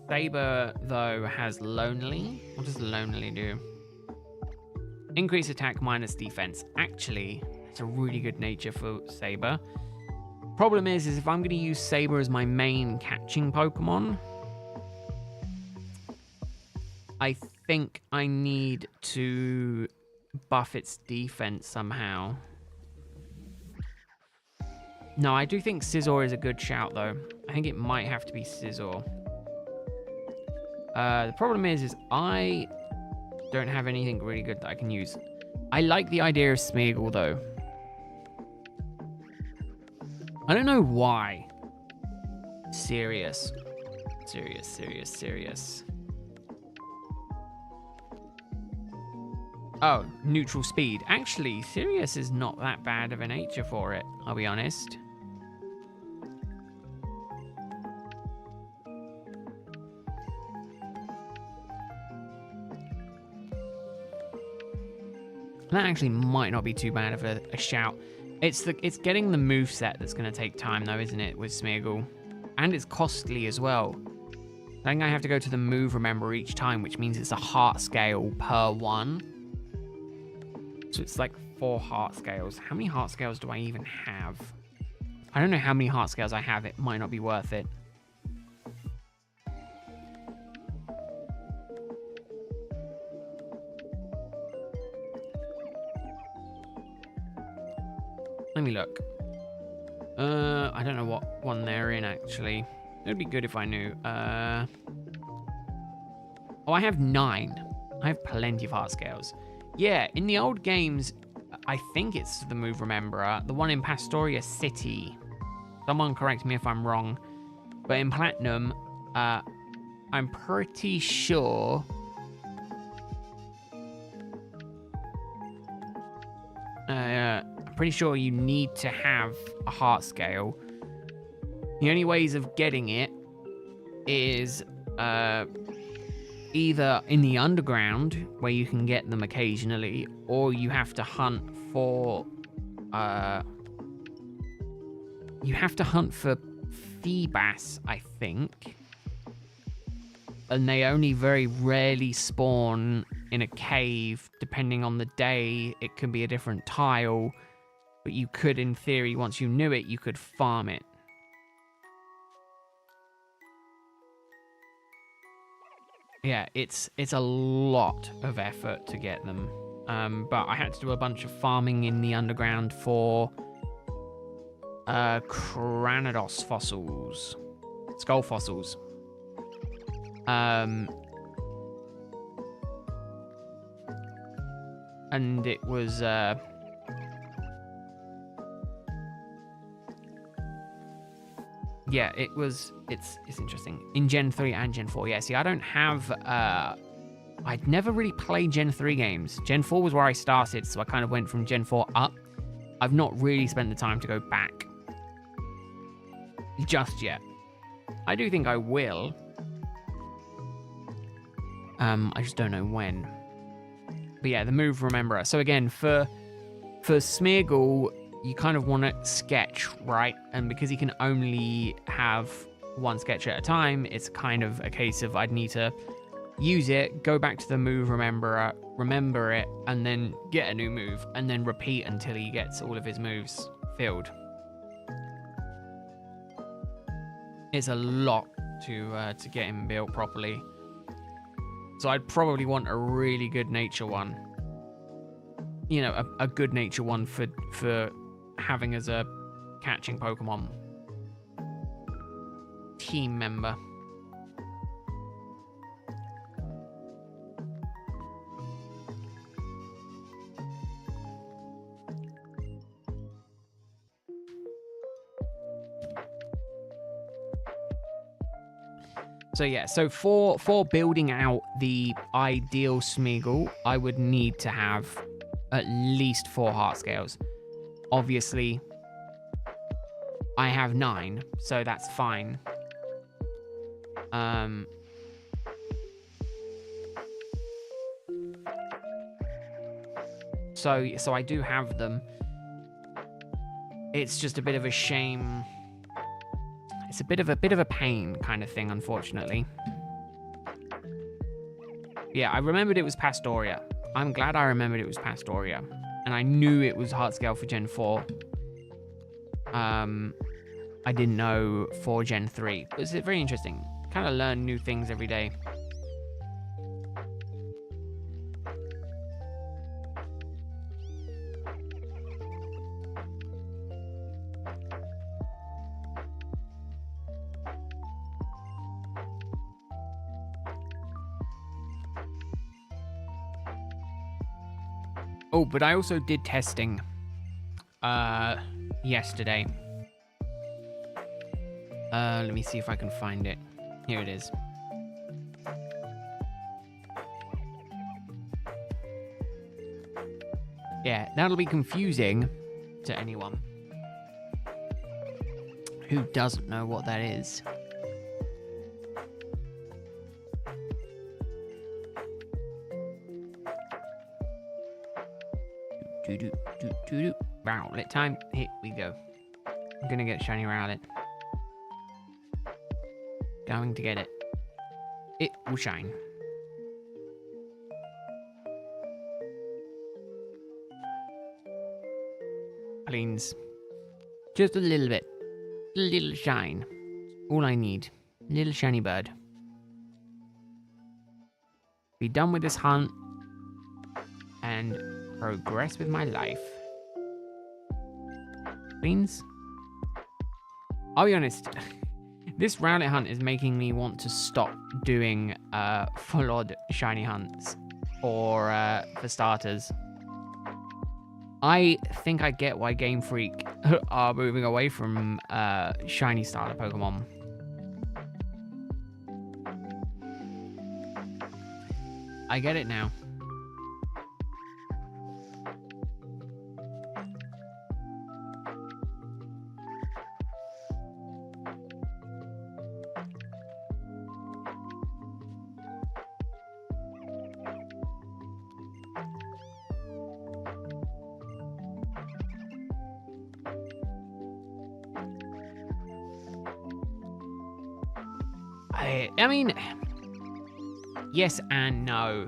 Saber, though, has Lonely. What does Lonely do? Increase attack minus defense. Actually, it's a really good nature for Saber. Problem is if I'm going to use Saber as my main catching Pokemon, I think I need to buff its defense somehow. No, I do think Scizor is a good shout, though. I think it might have to be Scizor. The problem is I don't have anything really good that I can use. I like the idea of Smeargle, though. I don't know why. Serious. Oh, neutral speed. Actually, Sirius is not that bad of a nature for it, I'll be honest. That actually might not be too bad of a shout. It's getting the moveset that's going to take time, though, isn't it, with Smeargle? And it's costly as well. I think I have to go to the move remember each time, which means it's a heart scale per one. So it's like 4 heart scales. How many heart scales do I even have? I don't know how many heart scales I have. It might not be worth it. Let me look. I don't know what one they're in, actually. It would be good if I knew. Oh, I have 9. I have plenty of heart scales. Yeah, in the old games, I think it's the move rememberer. The one in Pastoria City. Someone correct me if I'm wrong. But in Platinum, I'm pretty sure... I'm pretty sure you need to have a heart scale. The only ways of getting it is either in the underground, where you can get them occasionally, or you have to hunt for Feebas, I think. And they only very rarely spawn in a cave. Depending on the day, it can be a different tile. But you could, in theory, once you knew it, you could farm it. Yeah, it's a lot of effort to get them. But I had to do a bunch of farming in the underground for Cranidos fossils. Skull fossils. And it was yeah, it's interesting. In Gen 3 and Gen 4. Yeah, see, I don't have I'd never really played Gen 3 games. Gen 4 was where I started, so I kind of went from Gen 4 up. I've not really spent the time to go back just yet. I do think I will. I just don't know when. But yeah, the move rememberer. So again, for Smeargle, you kind of want to sketch, right? And because he can only have one sketch at a time, it's kind of a case of I'd need to use it, go back to the move remember it, and then get a new move, and then repeat until he gets all of his moves filled. It's a lot to get him built properly. So I'd probably want a really good nature one. You know, a good nature one for having as a catching Pokemon team member. So yeah, so for building out the ideal Smeargle, I would need to have at least 4 heart scales. Obviously, I have 9, so that's fine. So I do have them. It's just a bit of a shame. It's a bit of a pain kind of thing, unfortunately. Yeah, I remembered it was Pastoria. I'm glad I remembered it was Pastoria. And I knew it was heart scale for Gen 4. I didn't know for Gen 3. It's very interesting. Kind of learn new things every day. Oh, but I also did testing yesterday. Let me see if I can find it. Here it is. Yeah, that'll be confusing to anyone who doesn't know what that is. Rowlet time. Here we go. I'm gonna get shiny Rowlet. Going to get it. it will shine. Please. Just a little bit. A little shine. All I need. Little shiny bird. Be done with this hunt and progress with my life. Beans? I'll be honest. This Rowlet hunt is making me want to stop doing full-on shiny hunts. Or, for starters, I think I get why Game Freak are moving away from shiny starter Pokemon. I get it now. I mean, yes and no.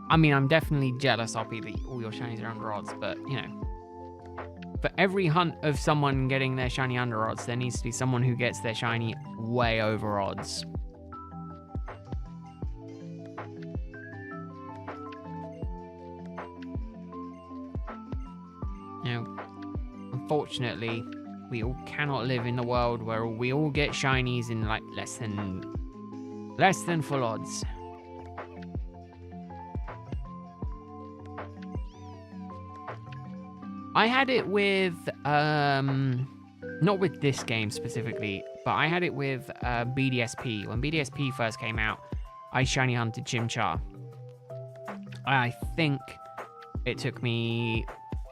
I mean, I'm definitely jealous, Oppie, that all your shinies are under odds, but, you know. For every hunt of someone getting their shiny under odds, there needs to be someone who gets their shiny way over odds. Now, unfortunately, we all cannot live in the world where we all get shinies in like less than full odds. I had it with not with this game specifically, but I had it with BDSP. When BDSP first came out, I shiny hunted Chimchar. I think it took me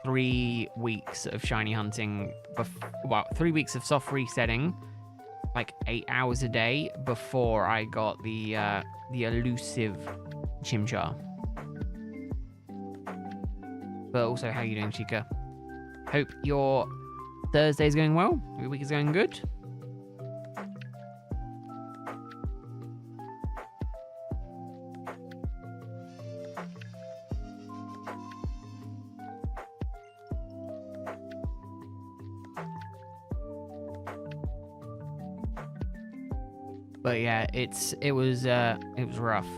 3 weeks of shiny hunting, well, 3 weeks of soft resetting, like 8 hours a day before I got the elusive Chimchar. But also, how you doing, Chica? Hope your Thursday's going well. Your week is going good. But yeah, it was rough.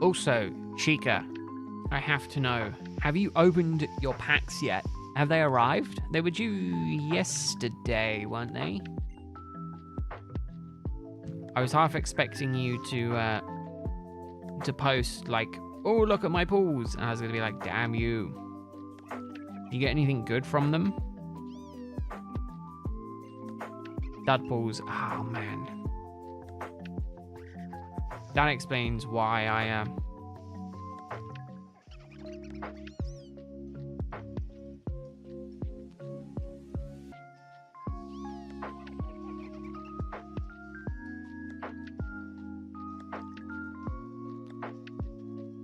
Also, Chica, I have to know, have you opened your packs yet? Have they arrived? They were due yesterday, weren't they? I was half expecting you to post like, oh, look at my pools. And I was going to be like, damn you. Do you get anything good from them? Dud pools. Oh, man. That explains why I...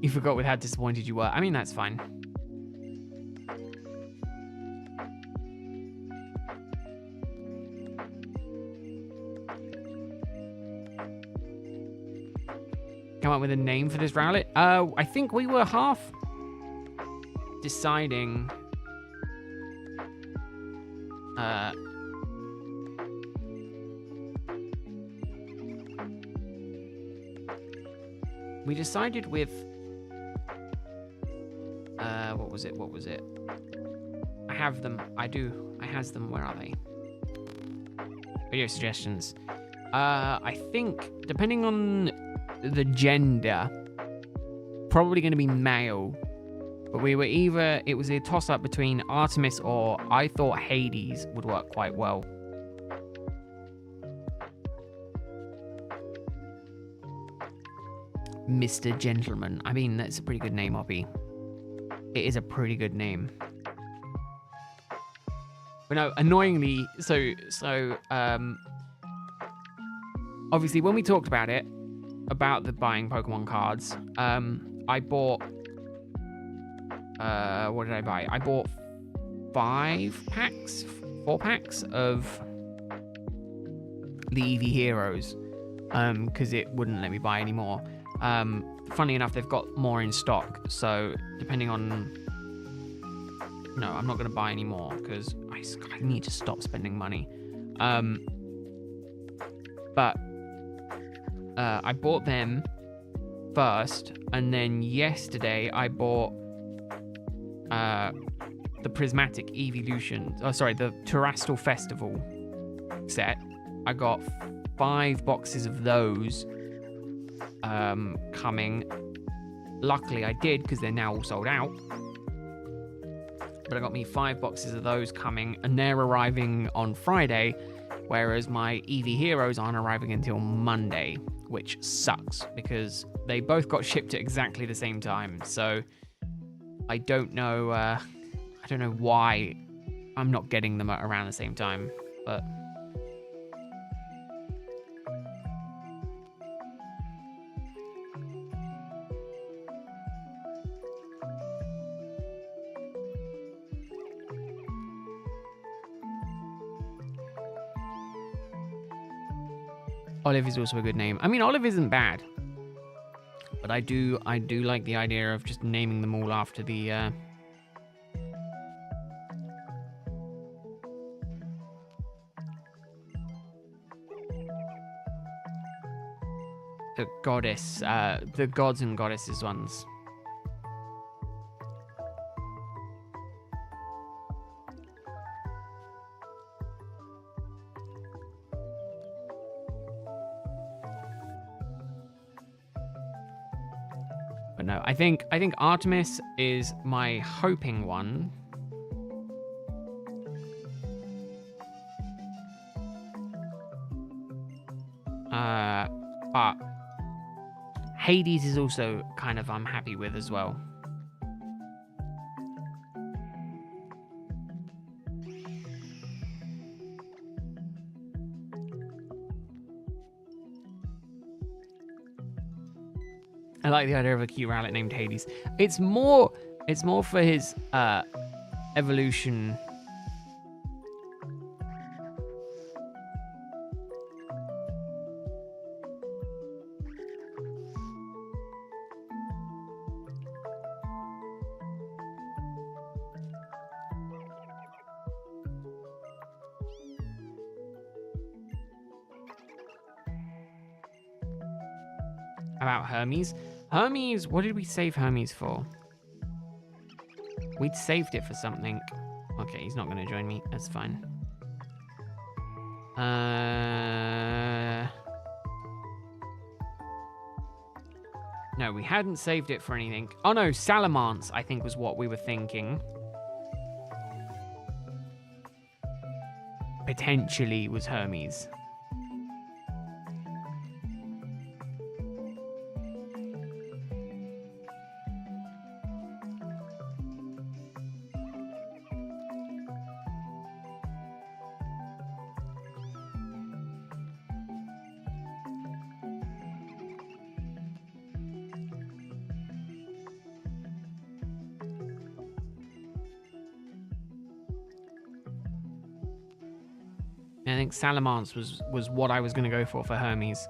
You forgot with how disappointed you were. I mean, that's fine. Come up with a name for this Rowlet? I think we were half deciding... we decided with... What was it? I have them. I do. I has them. Where are they? Video suggestions. I think, depending on the gender, probably going to be male. But we were either... It was a toss-up between Artemis or I thought Hades would work quite well. Mr. Gentleman. I mean, that's a pretty good name, Oppie. It is a pretty good name. But no, annoyingly, obviously when we talked about it, about the buying Pokemon cards, I bought what did I buy? I bought 4 packs of the EV Heroes, because it wouldn't let me buy any more. Funny enough, they've got more in stock, so depending on... No, I'm not going to buy any more, because I need to stop spending money. But I bought them first, and then yesterday I bought the Prismatic Evolution, the Terrestrial Festival set. I got 5 boxes of those coming. Luckily I did, because they're now all sold out. But I got me 5 boxes of those coming, and they're arriving on Friday, whereas my EV Heroes aren't arriving until Monday, which sucks, because they both got shipped at exactly the same time. So I don't know why I'm not getting them at around the same time, but Olive is also a good name. I mean, Olive isn't bad, but I do like the idea of just naming them all after the goddess, the gods and goddesses ones. But no, I think Artemis is my hoping one. But Hades is also kind of I'm happy with as well. I like the idea of a cute Rowlet named Hades. It's more for his evolution. About Hermes. Hermes, what did we save Hermes for? We'd saved it for something. Okay, he's not going to join me. That's fine. No, we hadn't saved it for anything. Oh no, Salamance, I think was what we were thinking. Potentially was Hermes. I think Salamance was what I was going to go for Hermes.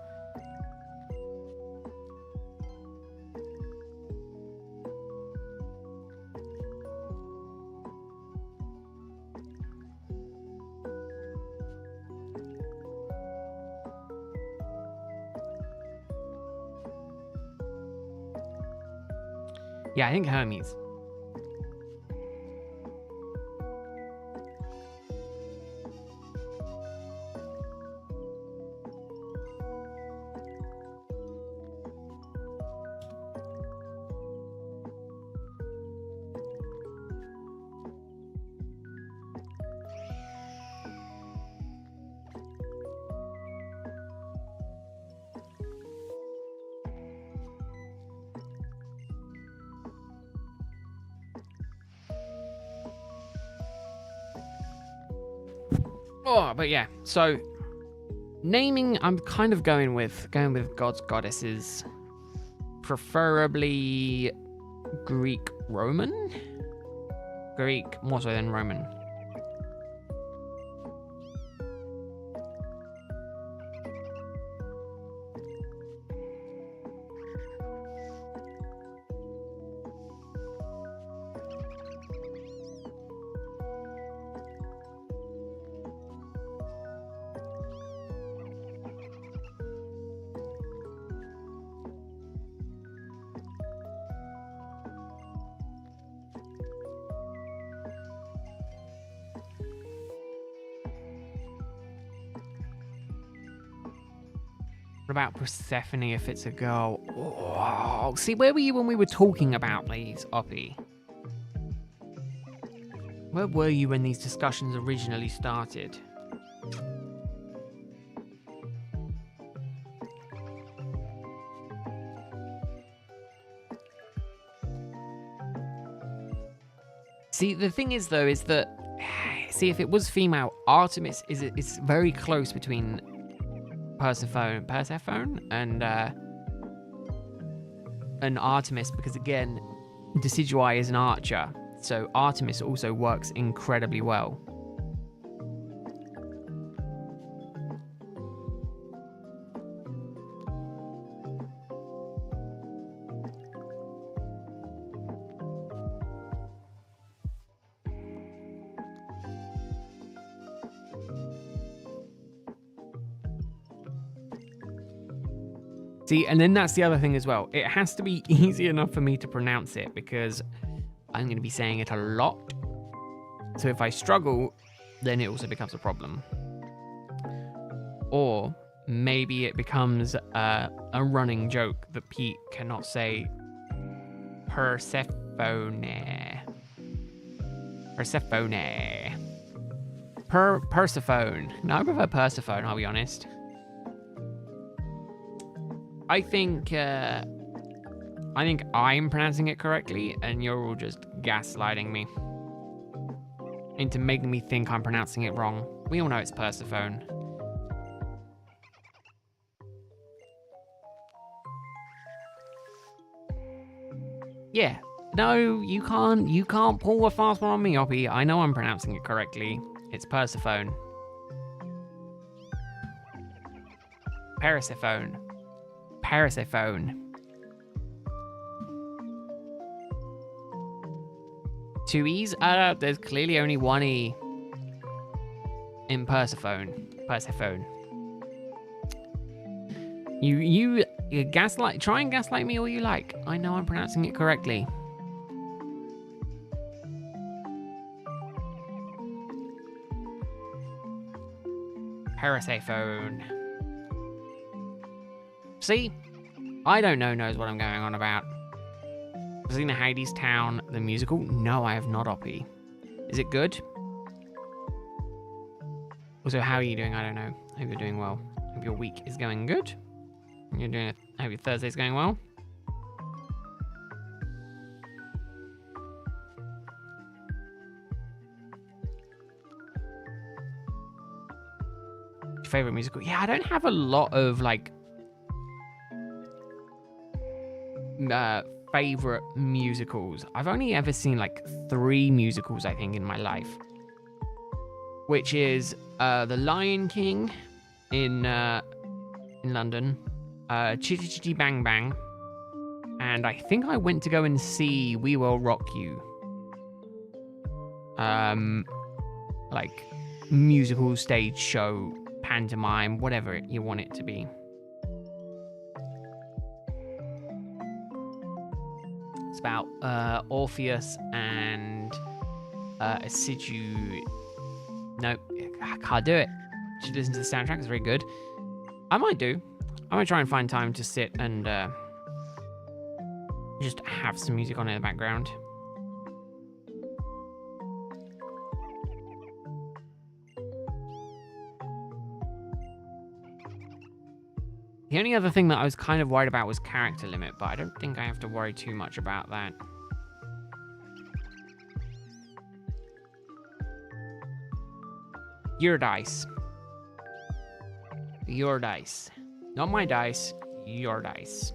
Yeah, I think Hermes. Oh, but yeah, so naming, I'm kind of going with gods, goddesses, preferably Greek Roman. Greek, more so than Roman. What about Persephone if it's a girl? Oh, see, where were you when we were talking about these, Oppie? Where were you when these discussions originally started? See, the thing is, though, is that... See, if it was female, Artemis is very close between Persephone and Artemis, because again, Decidueye is an archer, so Artemis also works incredibly well. See, and then that's the other thing as well. It has to be easy enough for me to pronounce it, because I'm going to be saying it a lot. So if I struggle, then it also becomes a problem. Or maybe it becomes a running joke that Pete cannot say Persephone. Persephone. Persephone. No, I prefer Persephone, I'll be honest. I think I'm pronouncing it correctly, and you're all just gaslighting me into making me think I'm pronouncing it wrong. We all know it's Persephone. Yeah. No, you can't pull a fast one on me, Oppie. I know I'm pronouncing it correctly. It's Persephone. Persephone. Persephone. Two E's? There's clearly only one E in Persephone. Persephone. You gaslight. Try and gaslight me all you like. I know I'm pronouncing it correctly. Persephone. See? I don't knows what I'm going on about. Have you seen the Hades Town, the musical? No, I have not, Oppie. Is it good? Also, how are you doing? I don't know. Hope you're doing well. Hope your week is going good. You're doing it. Hope your Thursday's going well. Your favorite musical? Yeah, I don't have a lot of like favorite musicals. I've only ever seen like 3 musicals, I think, in my life, which is The Lion King in London, Chitty Chitty Bang Bang, and I think I went to go and see We Will Rock You. Like musical, stage show, pantomime, whatever you want it to be. It's about Orpheus and Assidu. Nope, I can't do it. Should listen to the soundtrack, it's very good. I might try and find time to sit and just have some music on in the background. The only other thing that I was kind of worried about was character limit, but I don't think I have to worry too much about that. Your dice. Your dice. Not my dice, your dice.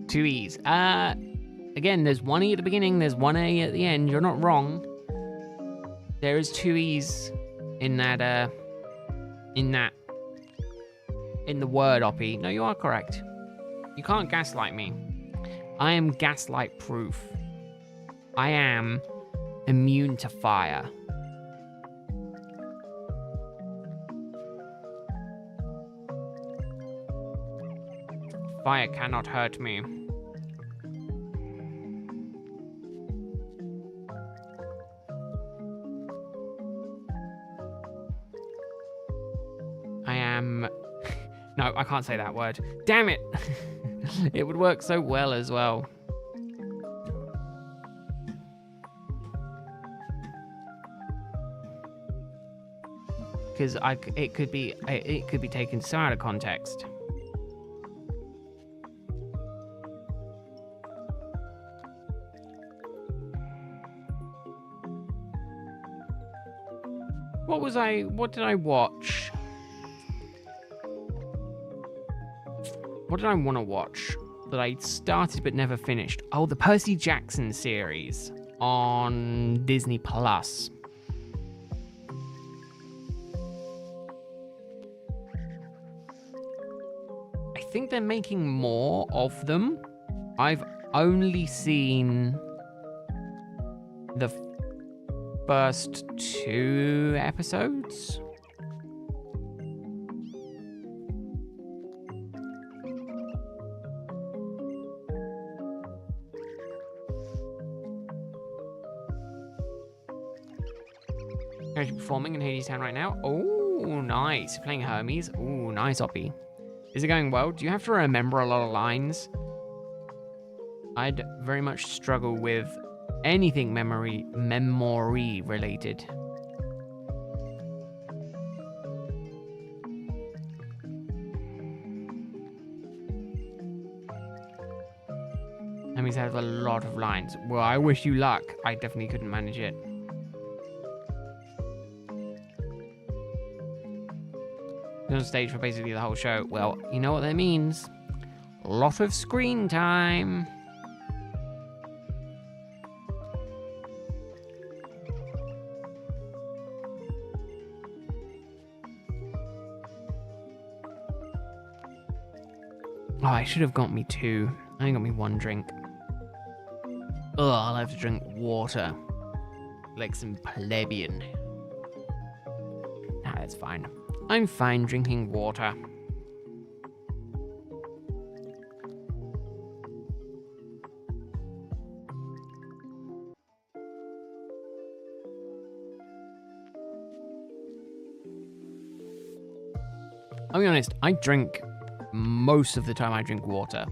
Two E's. Again, there's one E at the beginning, there's one A at the end. You're not wrong. There is two E's in that, in the word, Oppie. No, you are correct. You can't gaslight me. I am gaslight proof. I am immune to fire. Fire cannot hurt me. I am... No, I can't say that word. Damn it! It would work so well as well. Because it could be taken so out of context. What did I watch? What did I want to watch that I started but never finished? Oh, the Percy Jackson series on Disney Plus. I think they're making more of them. I've only seen the first 2 episodes. Currently performing in Hades Town right now. Oh, nice. Playing Hermes. Oh, nice, Oppie. Is it going well? Do you have to remember a lot of lines? I'd very much struggle with anything memory related. Hermes has a lot of lines. Well, I wish you luck. I definitely couldn't manage it. On stage for basically the whole show. Well, you know what that means. A lot of screen time. Oh, I should have got me 2. I only got me 1 drink. Ugh, I'll have to drink water. Like some plebeian. Nah, that's fine. I'm fine drinking water. I'll be honest, I drink most of the time I drink water.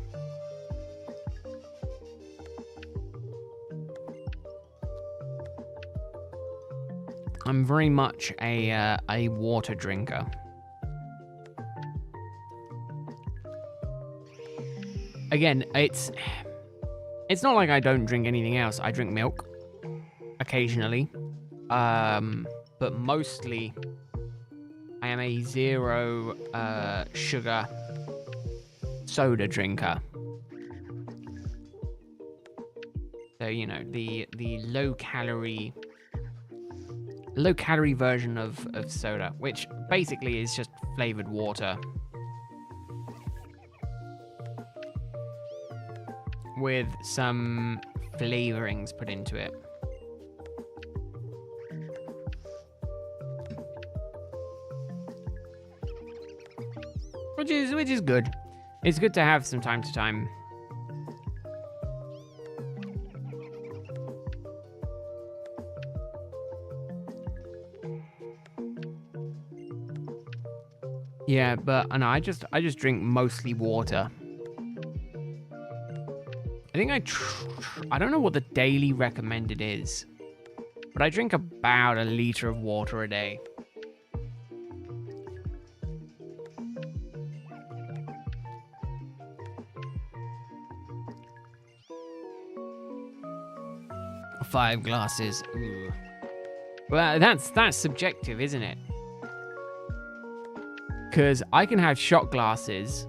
I'm very much a water drinker. Again, it's not like I don't drink anything else. I drink milk occasionally, but mostly I am a 0 sugar soda drinker. So, you know, the low calorie version of soda, which basically is just flavored water with some flavorings put into it. Which is good. It's good to have from time to time. Yeah, but no, I just drink mostly water. I think I don't know what the daily recommended is, but I drink about 1 liter of water a day. Five glasses. Ooh. Well, that's subjective, isn't it? Because I can have shot glasses.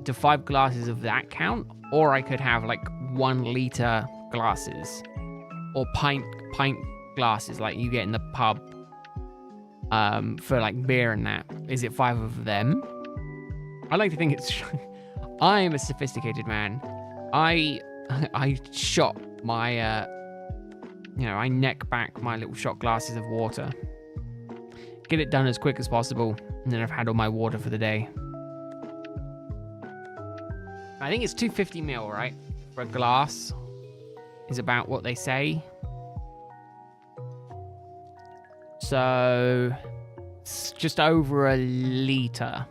Do 5 glasses of that count? or I could have like 1 liter glasses or pint glasses like you get in the pub for like beer and that. Is it 5 of them? I like to think it's I am a sophisticated man. I shot my I neck back my little shot glasses of water, get it done as quick as possible, and then I've had all my water for the day. I think it's 250 ml, right? For a glass is about what they say. So it's just over 1 liter.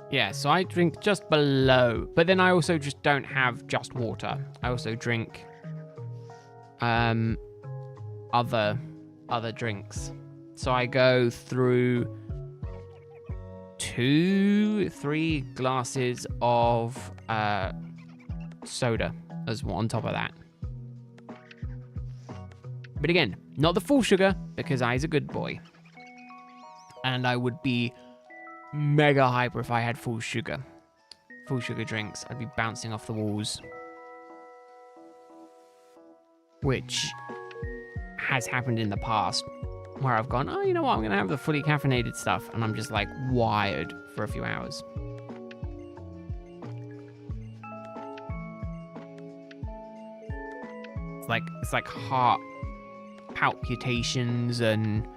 Yeah, so I drink just below, but then I also just don't have just water. I also drink other drinks. So I go through 2-3 glasses of soda as well on top of that. But again, not the full sugar, because I's a good boy. And I would be mega hyper if I had full sugar drinks. I'd be bouncing off the walls, which has happened in the past, where I've gone, oh, you know what, I'm gonna have the fully caffeinated stuff, and I'm just like wired for a few hours. It's like heart palpitations and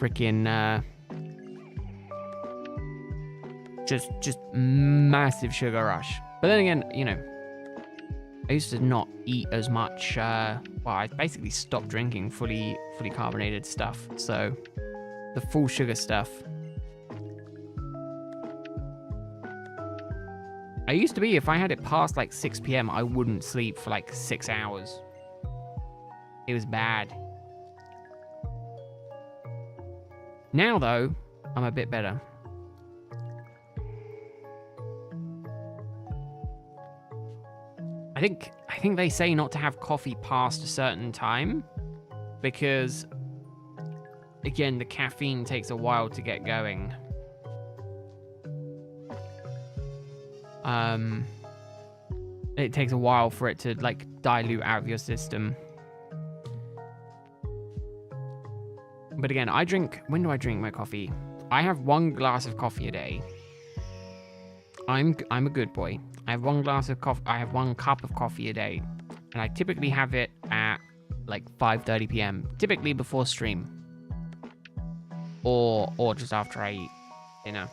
freaking just massive sugar rush. But then again, I used to not eat as much. I basically stopped drinking fully carbonated stuff. So the full sugar stuff. I used to be, if I had it past like 6 p.m, I wouldn't sleep for like 6 hours. It was bad. Now though, I'm a bit better. I think they say not to have coffee past a certain time because, again, the caffeine takes a while to get going. It takes a while for it to like dilute out of your system. But again, when do I drink my coffee? I have 1 glass of coffee a day. I'm a good boy. I have 1 glass of coffee. I have 1 cup of coffee a day, and I typically have it at like 5:30 p.m. Typically before stream, or just after I eat dinner.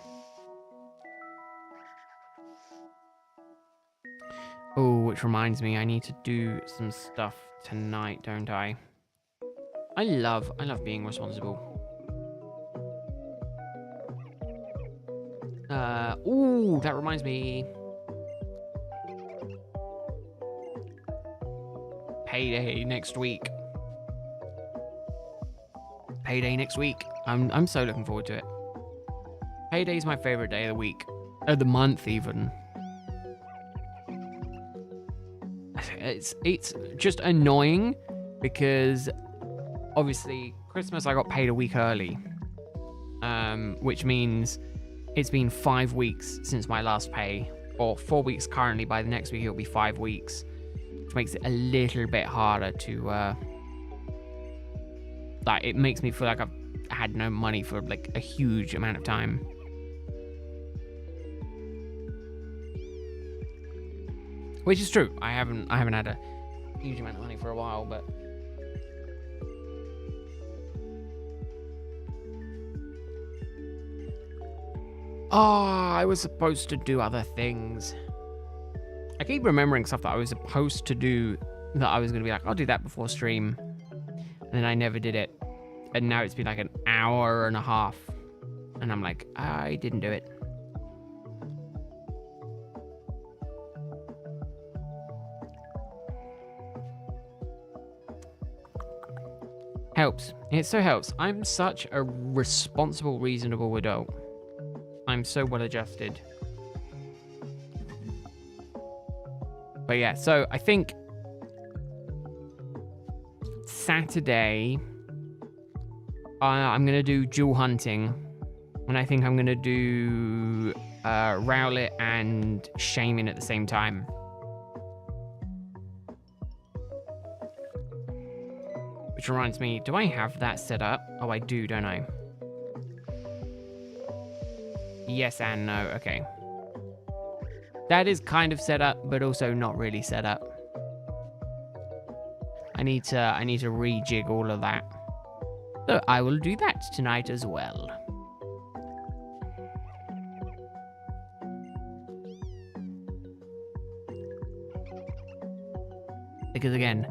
Oh, which reminds me, I need to do some stuff tonight, don't I? I love being responsible. Ooh, that reminds me. Payday next week. I'm so looking forward to it. Payday is my favorite day of the week, of the month even. It's just annoying because obviously Christmas I got paid a week early, which means it's been 5 weeks since my last pay, or 4 weeks currently. By the next week it'll be 5 weeks, which makes it a little bit harder to like, it makes me feel like I've had no money for like a huge amount of time. Which is true. I haven't had a huge amount of money for a while, but I was supposed to do other things. I keep remembering stuff that I was supposed to do, that I was going to be like, I'll do that before stream. And then I never did it. And now it's been like an hour and a half. And I'm like, I didn't do it. Helps. It so helps. I'm such a responsible, reasonable adult. I'm so well adjusted. But yeah, so I think Saturday, I'm going to do dual hunting. And I think I'm going to do Rowlet and Shaman at the same time. Which reminds me, do I have that set up? Oh, I do, don't I? Yes and no, okay. That is kind of set up, but also not really set up. I need to rejig all of that. So I will do that tonight as well. Because again,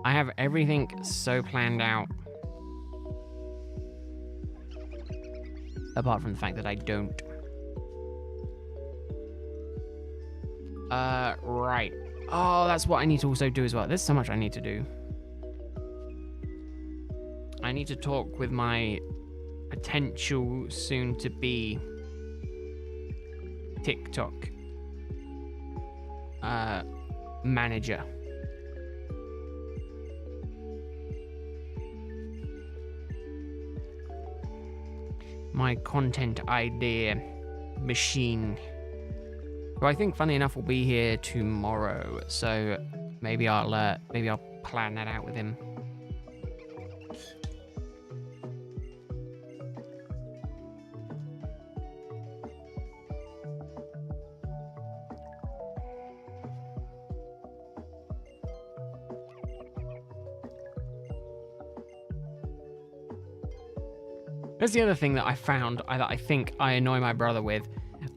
I have everything so planned out. Apart from the fact that I don't. Right. Oh, that's what I need to also do as well. There's so much I need to do. I need to talk with my potential soon-to-be TikTok manager. My content idea machine. Who I think, funny enough, will be here tomorrow. So maybe I'll plan that out with him. That's the other thing that I found that I think I annoy my brother with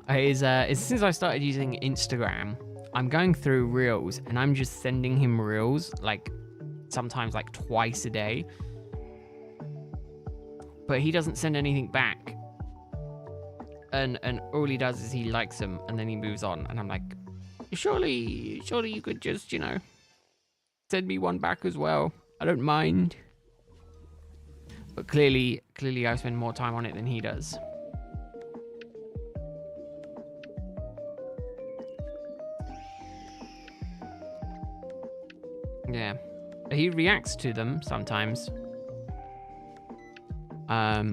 is since I started using Instagram, I'm going through Reels and I'm just sending him Reels like sometimes like twice a day, but he doesn't send anything back, and all he does is he likes them and then he moves on, and I'm like, surely you could just, send me one back as well. I don't mind. But clearly I spend more time on it than he does. Yeah. He reacts to them sometimes. But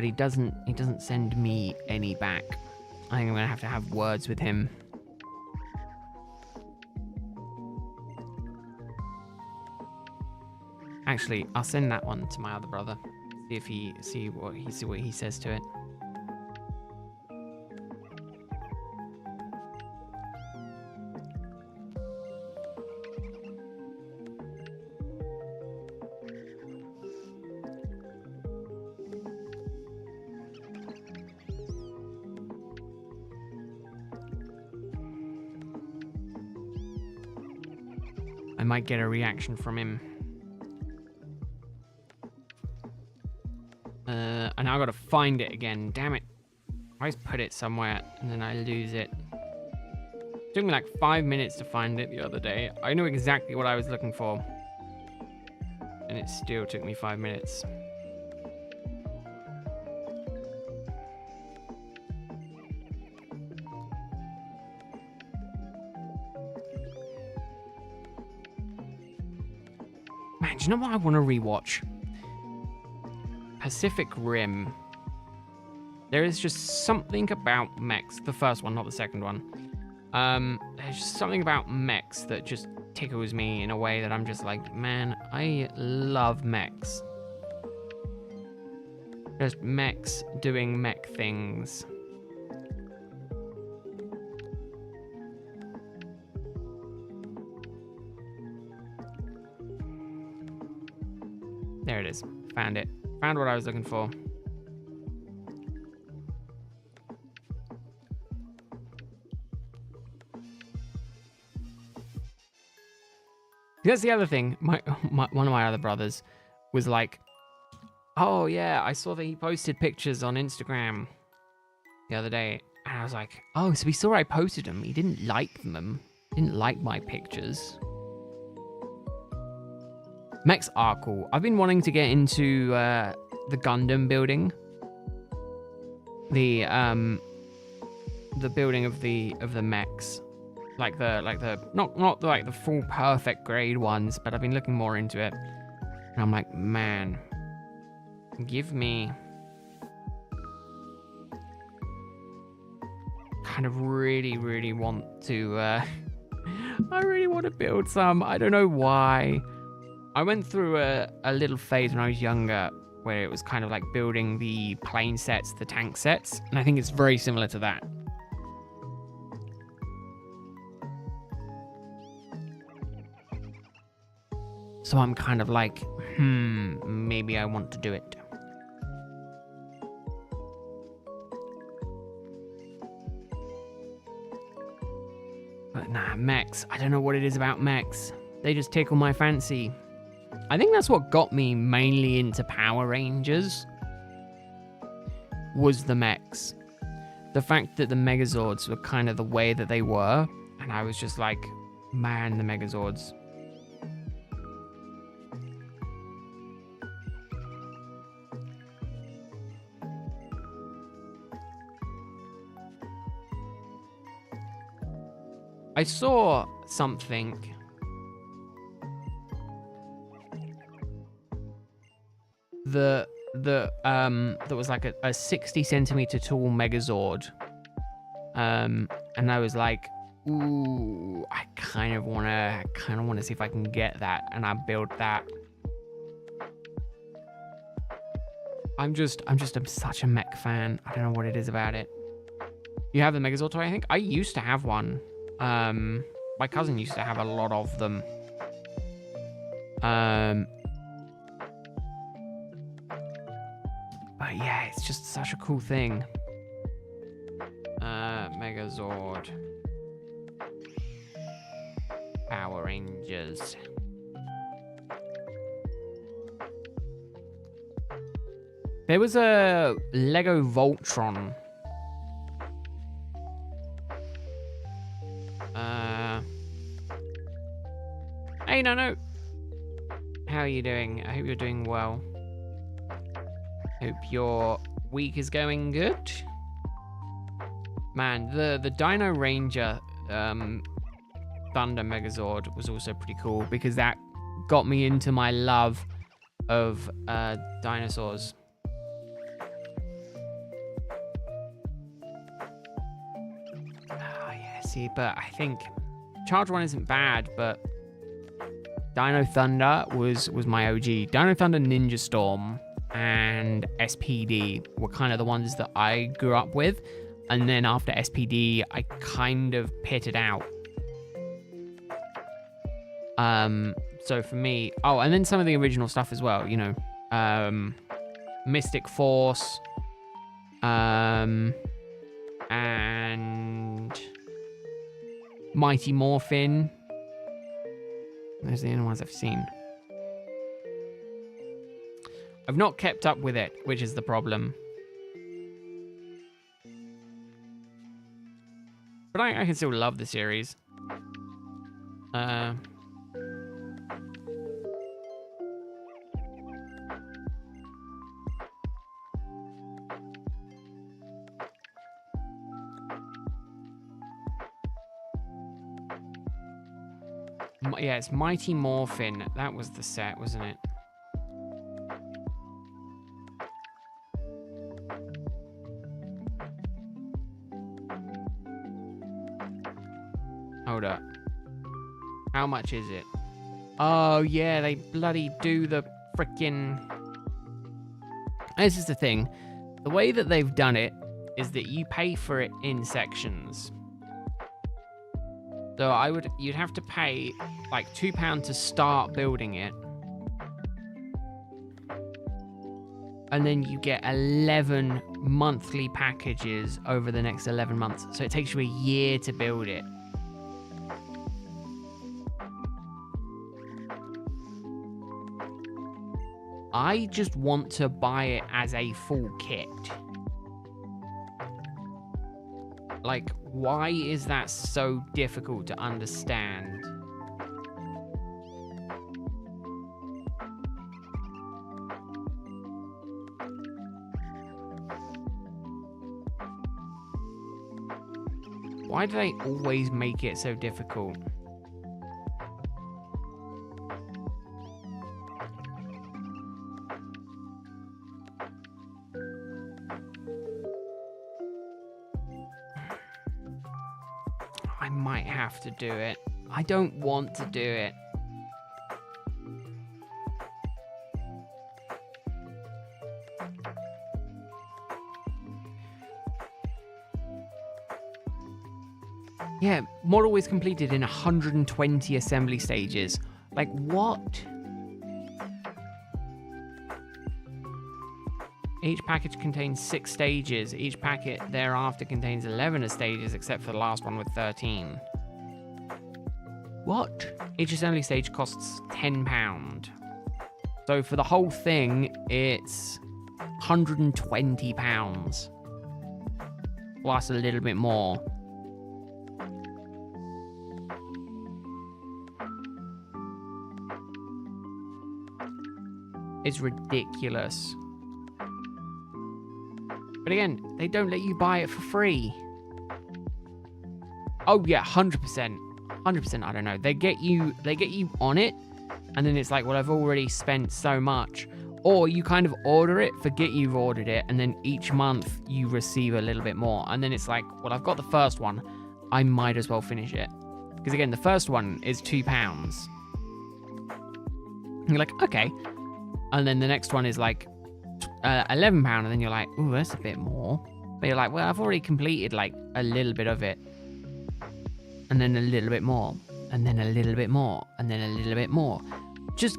he doesn't send me any back. I think I'm gonna have to have words with him. Actually, I'll send that one to my other brother. See what he says to it. I might get a reaction from him. And I gotta find it again. Damn it. I always put it somewhere and then I lose it. It took me like 5 minutes to find it the other day. I knew exactly what I was looking for. And it still took me 5 minutes. Man, do you know what I want to rewatch? Pacific Rim. There is just something about mechs. The first one, not the second one. There's just something about mechs that just tickles me in a way that I'm just like, man, I love mechs. Just mechs doing mech things. There it is. Found it. Found what I was looking for. That's the other thing. One of my other brothers was like, oh yeah, I saw that he posted pictures on Instagram the other day. And I was like, oh, so he saw I posted them. He didn't like them. Didn't like my pictures. Mechs are cool. I've been wanting to get into the Gundam building. The building of the mechs. Not like the full perfect grade ones, but I've been looking more into it. And I'm like, man, give me kind of really want to I really want to build some. I don't know why. I went through a little phase when I was younger where it was kind of like building the plane sets, the tank sets, and I think it's very similar to that. So I'm kind of like, maybe I want to do it. But nah, mechs. I don't know what it is about mechs. They just tickle my fancy. I think that's what got me mainly into Power Rangers. Was the mechs. The fact that the Megazords were kind of the way that they were. And I was just like, man, the Megazords. I saw something that was like a 60 centimeter tall Megazord, and I was like, ooh, I kind of wanna see if I can get that, and I build that. I'm such a mech fan. I don't know what it is about it. You have the Megazord toy, I think. I used to have one. My cousin used to have a lot of them. But yeah, it's just such a cool thing. Megazord. Power Rangers. There was a Lego Voltron. Hey, no. How are you doing? I hope you're doing well. Hope your week is going good. Man, the Dino Ranger Thunder Megazord was also pretty cool because that got me into my love of dinosaurs. Oh, yeah, see, but I think Charge 1 isn't bad, but Dino Thunder was my OG. Dino Thunder, Ninja Storm, and SPD were kind of the ones that I grew up with. And then after SPD, I kind of pitted out. So for me... Oh, and then some of the original stuff as well, you know. Mystic Force. And... Mighty Morphin. Those are the only ones I've seen. I've not kept up with it, which is the problem. But I can still love the series. Yeah, it's Mighty Morphin. That was the set, wasn't it? Hold up. How much is it? Oh, yeah, they bloody do the frickin'... This is the thing. The way that they've done it is that you pay for it in sections. So you'd have to pay like £2 to start building it. And then you get 11 monthly packages over the next 11 months. So it takes you a year to build it. I just want to buy it as a full kit. Like, why is that so difficult to understand? Why do they always make it so difficult? I might have to do it. I don't want to do it. Yeah, model is completed in 120 assembly stages. Like, what? Each package contains 6 stages. Each packet thereafter contains 11 stages, except for the last one with 13. What? Each assembly stage costs £10. So for the whole thing, it's £120. Plus a little bit more. It's ridiculous. But again, they don't let you buy it for free. Oh yeah, 100%. 100%, I don't know. They get you on it, and then it's like, well, I've already spent so much. Or you kind of order it, forget you've ordered it, and then each month you receive a little bit more. And then it's like, well, I've got the first one, I might as well finish it. Because again, the first one is £2. And you're like, okay. And then the next one is like £11, and then you're like, ooh, that's a bit more. But you're like, well, I've already completed like a little bit of it. And then a little bit more. And then a little bit more. And then a little bit more. Just,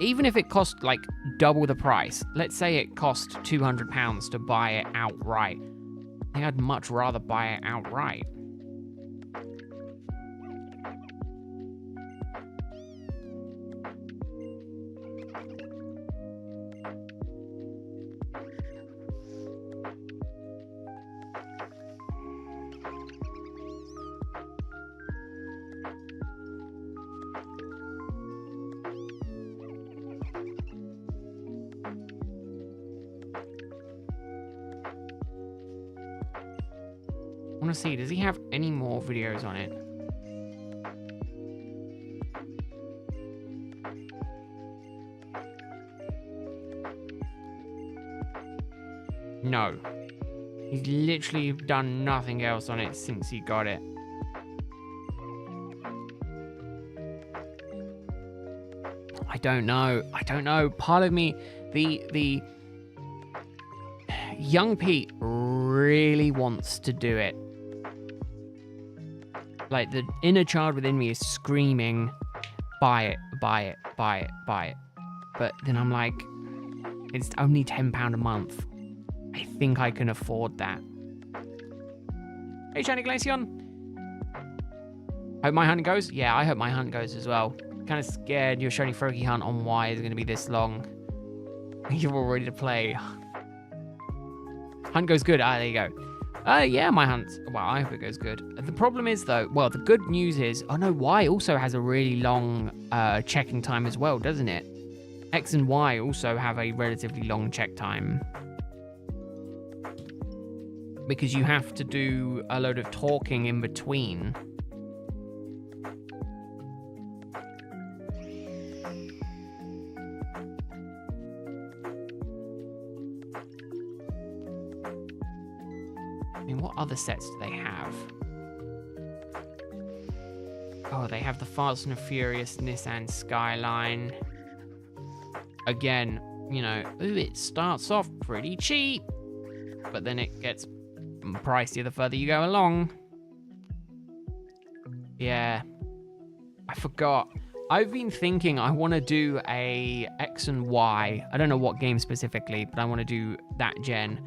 even if it cost like double the price, let's say it cost £200 to buy it outright. I think I'd much rather buy it outright. I want to see, does he have any more videos on it? No. He's literally done nothing else on it since he got it. I don't know. Part of me, the young Pete really wants to do it. Like, the inner child within me is screaming, buy it, buy it, buy it, buy it. But then I'm like, it's only £10 a month. I think I can afford that. Hey, Shiny Glaceon. Hope my hunt goes. Yeah, I hope my hunt goes as well. Kind of scared your Shiny Froakie hunt on why is going to be this long. You're all ready to play. Hunt goes good. Ah, there you go. Yeah, my hunt. Well, I hope it goes good. The problem is, though, well, the good news is, oh no, Y also has a really long checking time as well, doesn't it? X and Y also have a relatively long check time. Because you have to do a load of talking in between. I mean, what other sets do they have? Oh, they have the Fast and Furious Nissan Skyline. Again, you know, ooh, it starts off pretty cheap, but then it gets pricier the further you go along. Yeah, I forgot. I've been thinking I want to do a X and Y. I don't know what game specifically, but I want to do that gen.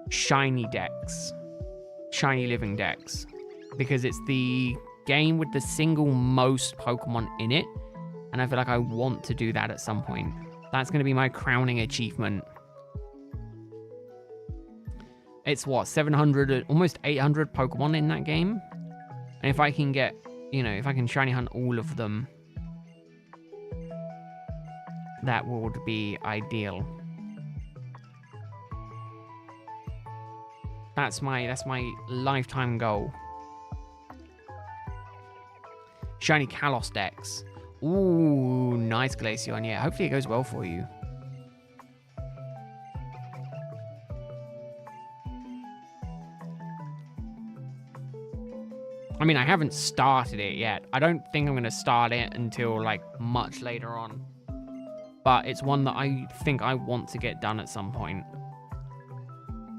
Shiny decks. Shiny living decks. Because it's the game with the single most Pokemon in it. And I feel like I want to do that at some point. That's going to be my crowning achievement. It's what, 700, almost 800 Pokemon in that game? And if I can get, you know, if I can shiny hunt all of them, that would be ideal. That's my lifetime goal. Shiny Kalos Dex. Ooh, nice Glaceon. Yeah, hopefully it goes well for you. I mean, I haven't started it yet. I don't think I'm going to start it until, like, much later on. But it's one that I think I want to get done at some point.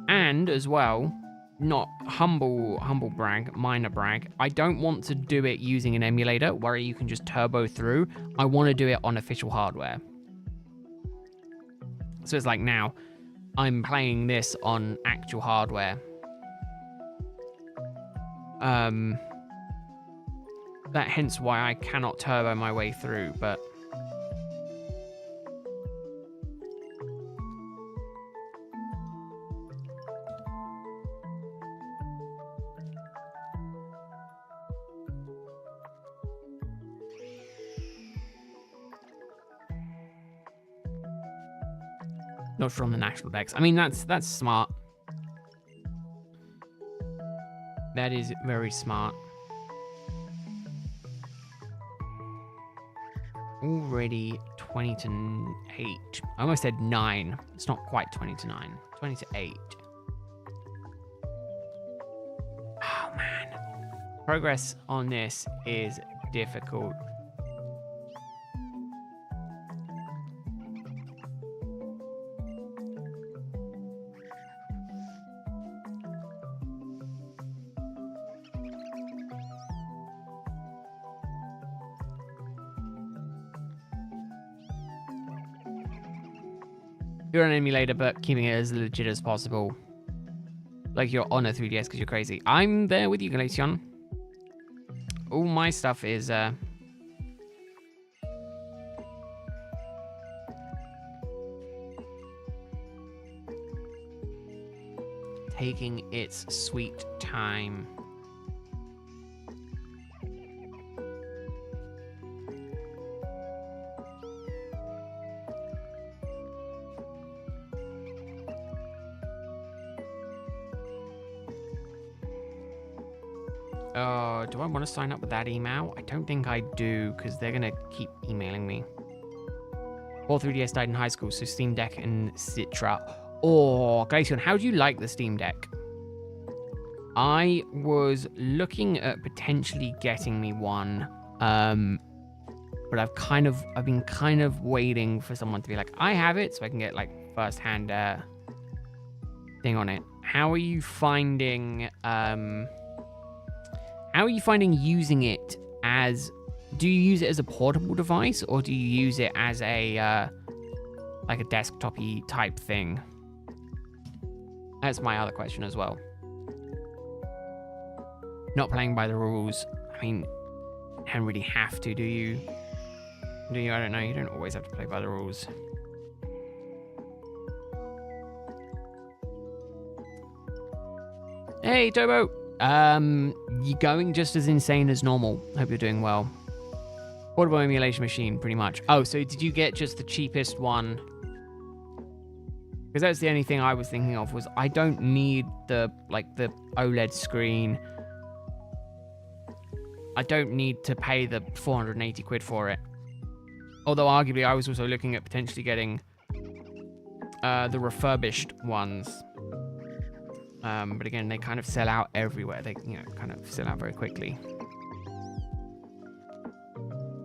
And, as well, not humble brag, minor brag, I don't want to do it using an emulator where you can just turbo through. I want to do it on official hardware. So it's like now, I'm playing this on actual hardware. That hence why I cannot turbo my way through, but not sure on the national decks. I mean, that's smart. That is very smart. Already 20 to 8. I almost said 9. It's not quite 20 to 9. 20 to 8. Oh, man. Progress on this is difficult. You're an emulator, but keeping it as legit as possible. Like you're on a 3DS because you're crazy. I'm there with you, Glaceon. All my stuff is taking its sweet time. Do I want to sign up with that email? I don't think I do, because they're going to keep emailing me. All 3DS died in high school, so Steam Deck and Citra. Oh, Glaceon, how do you like the Steam Deck? I was looking at potentially getting me one, but I've been kind of waiting for someone to be like, I have it, so I can get like first-hand thing on it. How are you finding using it as... Do you use it as a portable device, or do you use it as a like a desktop-y type thing? That's my other question as well. Not playing by the rules. I mean, you don't really have to, do you? Do you? I don't know. You don't always have to play by the rules. Hey, Tobo! You're going just as insane as normal. Hope you're doing well. Portable emulation machine, pretty much. Oh, so did you get just the cheapest one? Because that's the only thing I was thinking of, was I don't need the OLED screen. I don't need to pay the 480 quid for it. Although arguably I was also looking at potentially getting the refurbished ones. But again, they kind of sell out everywhere. They, kind of sell out very quickly.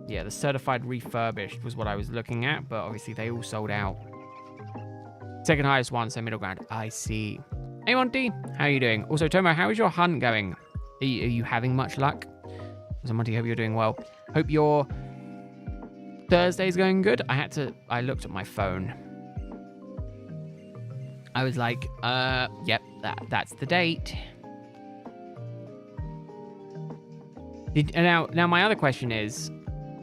Yeah, the certified refurbished was what I was looking at, but obviously they all sold out. Second highest one, so middle ground. I see. Hey, Monty, how are you doing? Also, Tomo, how is your hunt going? Are you having much luck? So, Monty, hope you're doing well. Hope your Thursday's going good. I looked at my phone. I was like, yep, that's the date. Now my other question is,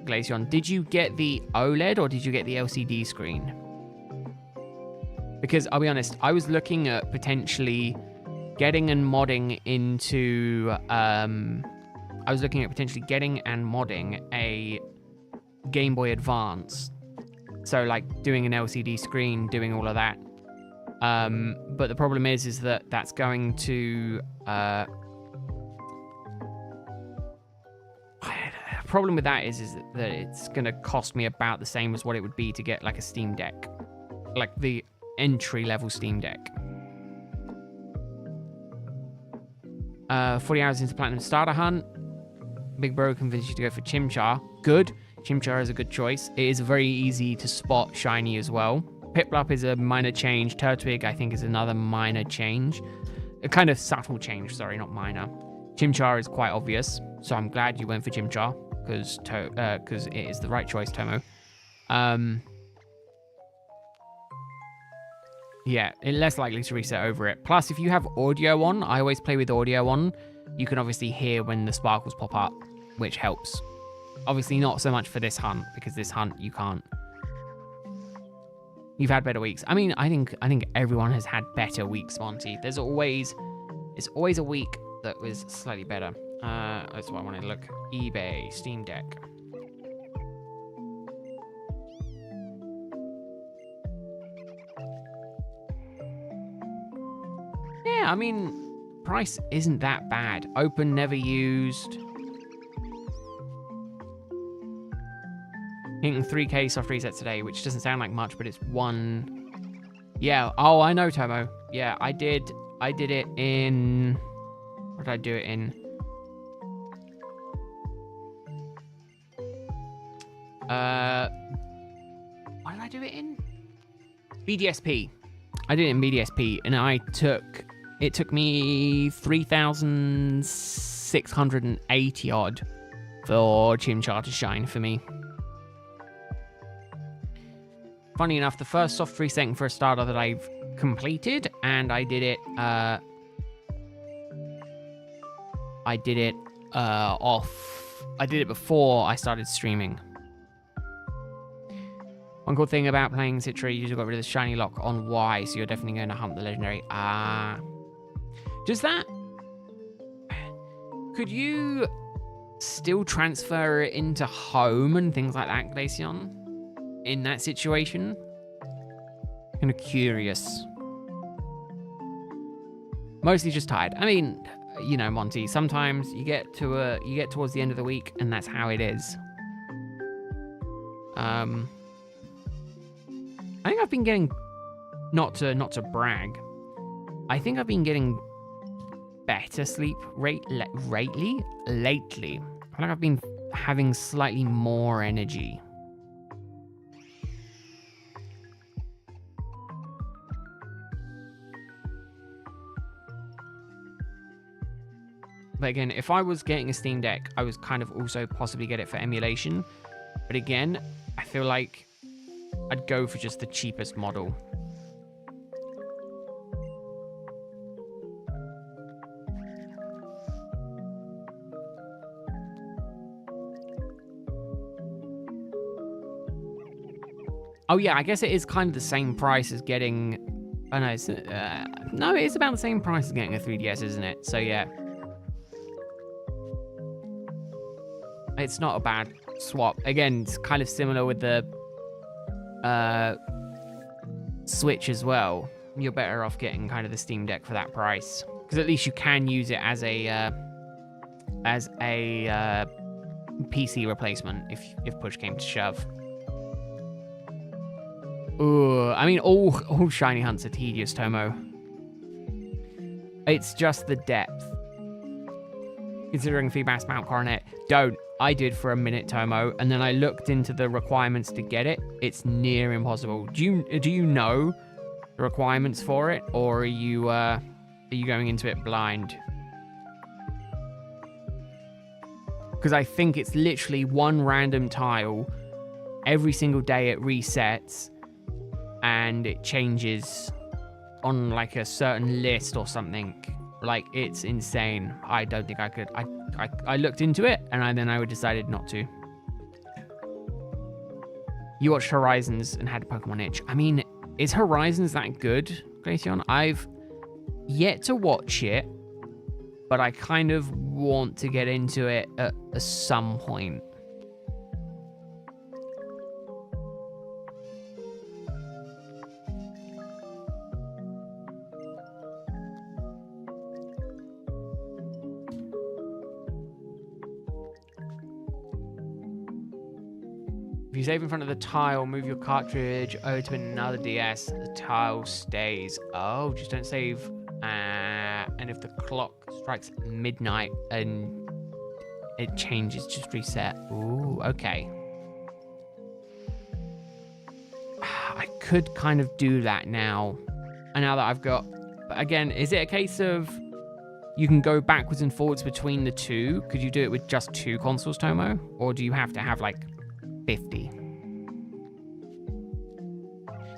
Glaceon, did you get the OLED or did you get the LCD screen? Because I'll be honest, I was looking at potentially getting and modding into, a Game Boy Advance. So like doing an LCD screen, doing all of that. But the problem is that that's going to... problem with that is that it's going to cost me about the same as what it would be to get like a Steam Deck. Like the entry-level Steam Deck. 40 hours into Platinum Starter Hunt. Big Bro convinced you to go for Chimchar. Good. Chimchar is a good choice. It is very easy to spot shiny as well. Piplup is a minor change. Turtwig, I think, is another minor change. A kind of subtle change, sorry, not minor. Chimchar is quite obvious, so I'm glad you went for Chimchar, because it is the right choice, Tomo. Yeah, it's less likely to reset over it. Plus, if you have audio on, I always play with audio on, you can obviously hear when the sparkles pop up, which helps. Obviously not so much for this hunt, because this hunt you can't. You've had better weeks. I mean, I think everyone has had better weeks, Monty. It's always a week that was slightly better. That's why I want to look. eBay, Steam Deck. Yeah, I mean, price isn't that bad. Open, never used. Hitting 3K soft reset today, which doesn't sound like much, but it's one. Yeah. Oh, I know, Tomo. Yeah, I did it in. What did I do it in? What did I do it in? BDSP. I did it in BDSP, and it took me 3,680 odd for Chimchar to shine for me. Funny enough, the first soft resetting for a starter that I've completed, and I did it before I started streaming. One cool thing about playing Citra, you just got rid of the shiny lock on Y, so you're definitely going to hunt the legendary. Does that... Could you still transfer it into home and things like that, Glaceon? In that situation? Kind of curious. Mostly just tired. I mean, you know, Monty, sometimes you get towards the end of the week and that's how it is. I think I've been getting, not to brag, I think I've been getting better sleep lately. I feel like I've been having slightly more energy. But again, if I was getting a Steam Deck, I was kind of also possibly get it for emulation. But again, I feel like I'd go for just the cheapest model. Oh yeah, I guess it is kind of the same price as getting... Oh no, no, it is about the same price as getting a 3DS, isn't it? So yeah. It's not a bad swap. Again, it's kind of similar with the Switch as well. You're better off getting kind of the Steam Deck for that price, because at least you can use it as a PC replacement if push came to shove. Ooh, I mean, all shiny hunts are tedious, Tomo. It's just the depth. Considering Feebas Mount Coronet, don't. I did for a minute, Tomo, and then I looked into the requirements to get it. It's near impossible. Do you know the requirements for it, or are you going into it blind? Because I think it's literally one random tile. Every single day it resets, and it changes on like a certain list or something. Like, it's insane. I don't think I could. I looked into it, and then I decided not to. You watched Horizons and had a Pokemon itch. I mean, is Horizons that good, Glaceon? I've yet to watch it, but I kind of want to get into it at some point. If you save in front of the tile, move your cartridge over to another DS, the tile stays. Oh, just don't save. And if the clock strikes midnight and it changes, just reset. Ooh, okay. I could kind of do that now. And now that I've got... But again, is it a case of you can go backwards and forwards between the two? Could you do it with just 2 consoles, Tomo? Or do you have to have like 50?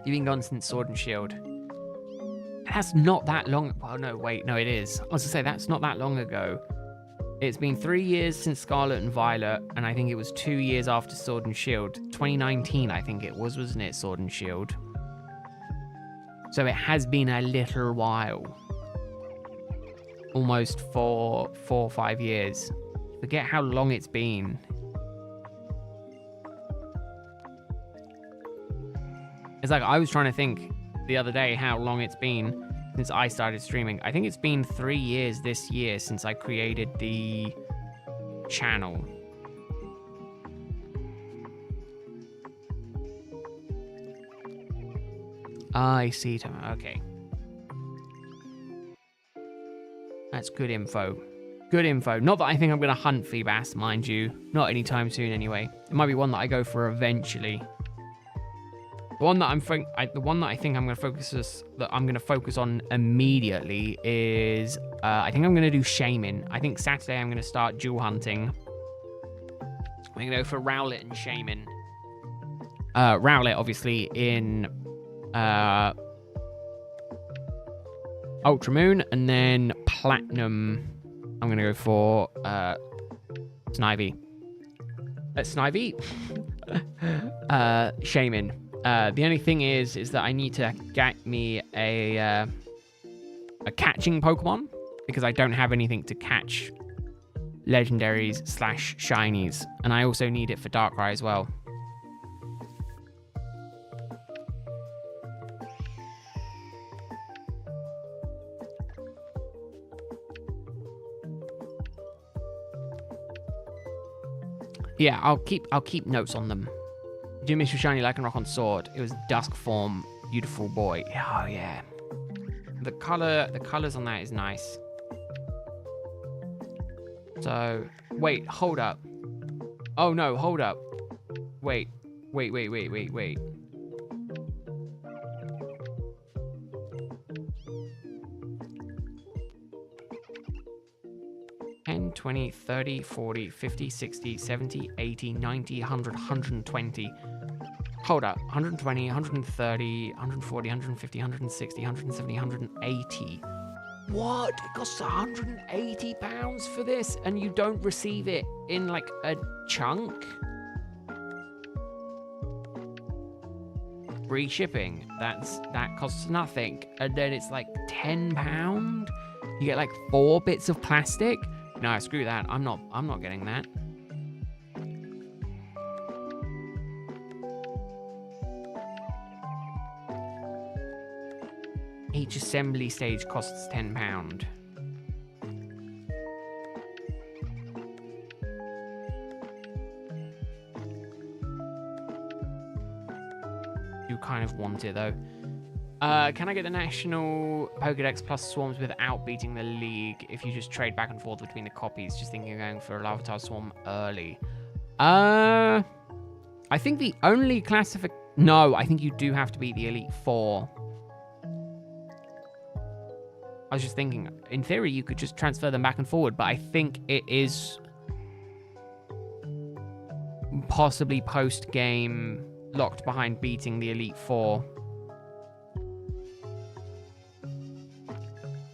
You've been gone since Sword and Shield. That's not that long. Well, no, wait, no, it is. I was gonna say, that's not that long ago. It's been 3 years since Scarlet and Violet, and I think it was 2 years after Sword and Shield. 2019, I think it was, wasn't it, Sword and Shield? So it has been a little while. Almost 4 or 5 years. Forget how long it's been. It's like, I was trying to think the other day how long it's been since I started streaming. I think it's been 3 years this year since I created the channel. I see, Tom. Okay. That's good info. Good info. Not that I think I'm going to hunt Feebas, mind you. Not anytime soon, anyway. It might be one that I go for eventually. The one that I think I'm going to focus on immediately is I think I'm going to do Shaman. I think Saturday I'm going to start dual hunting. I'm going to go for Rowlet and Shaman. Rowlet obviously in Ultra Moon, and then Platinum I'm going to go for Snivy. Snivy? Shaman. The only thing is that I need to get me a catching Pokemon, because I don't have anything to catch legendaries / shinies, and I also need it for Darkrai as well. Yeah, I'll keep notes on them. Do miss your shiny Lycanroc on Sword. It was Dusk form, beautiful boy. Oh yeah. The colors on that is nice. So wait, hold up. Oh no, hold up. Wait. 10, 20, 30, 40, 50, 60, 70, 80, 90, 100, 120. Hold up. 120, 130, 140, 150, 160, 170, 180. What? It costs £180 for this, and you don't receive it in like a chunk? Free shipping. That costs nothing. And then it's like £10. You get like 4 bits of plastic. No, screw that. I'm not getting that. Each assembly stage costs £10. You kind of want it though. Can I get the National Pokedex plus Swarms without beating the League if you just trade back and forth between the copies? Just thinking of going for a Larvitar Swarm early. I think the only No, I think you do have to beat the Elite Four. I was just thinking, in theory, you could just transfer them back and forward, but I think it is possibly post-game locked behind beating the Elite Four.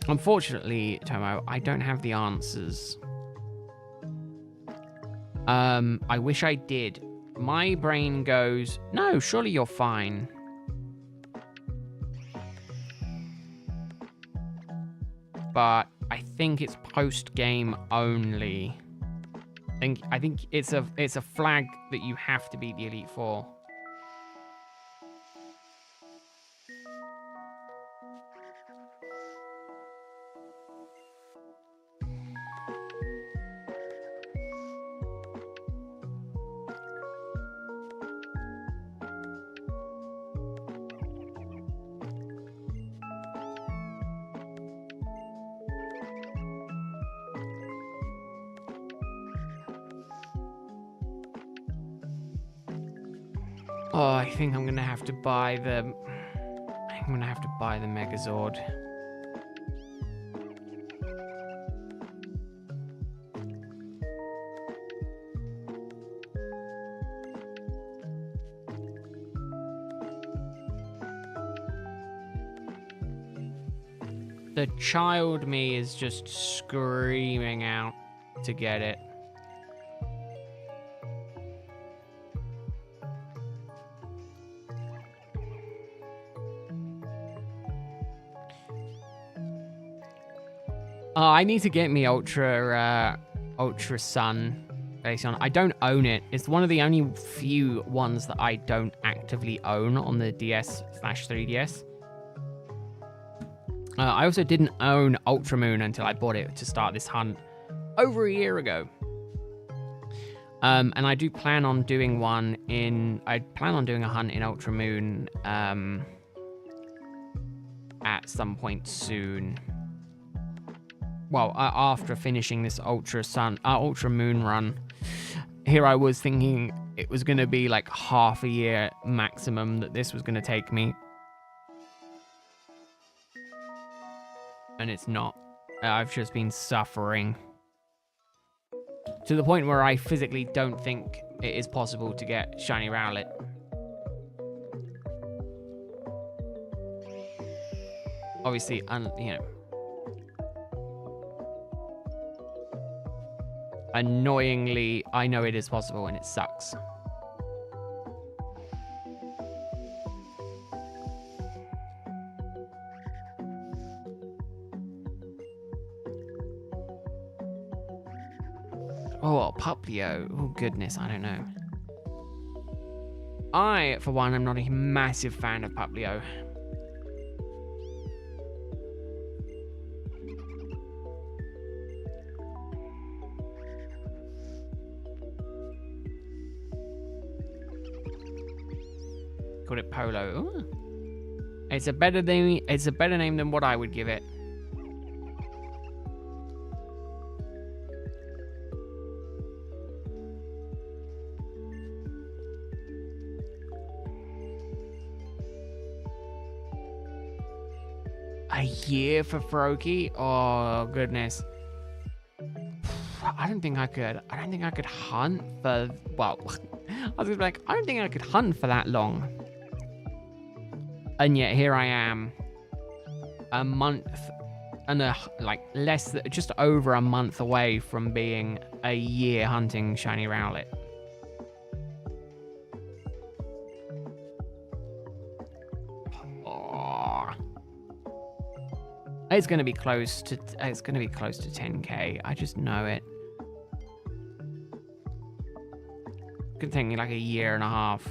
Unfortunately, Tomo, I don't have the answers. I wish I did. My brain goes, no, surely you're fine. But I think it's post-game only. I think it's a flag that you have to beat the Elite Four. Oh, I think I'm gonna have to buy the... I'm gonna have to buy the Megazord. The child me is just screaming out to get it. I need to get me Ultra Sun based on. I don't own it. It's one of the only few ones that I don't actively own on the DS/3DS. I also didn't own Ultra Moon until I bought it to start this hunt over a year ago. And I do plan on doing one in... I plan on doing a hunt in Ultra Moon at some point soon. Well, after finishing this Ultra Moon run. Here I was thinking it was going to be like half a year maximum that this was going to take me. And it's not. I've just been suffering. To the point where I physically don't think it is possible to get Shiny Rowlet. Obviously, you know. Annoyingly, I know it is possible and it sucks. Oh, Puplio. Oh, goodness, I don't know. I, for one, am not a massive fan of Puplio. Called it Polo. Ooh. It's a better name than what I would give it. A year for Froakie? Oh goodness. I don't think I could hunt for, well, I was gonna be like, I don't think I could hunt for that long. And yet here I am, a month and just over a month away from being a year hunting Shiny Rowlet. Oh. It's gonna be close to 10K. I just know it. It's gonna take me like a year and a half.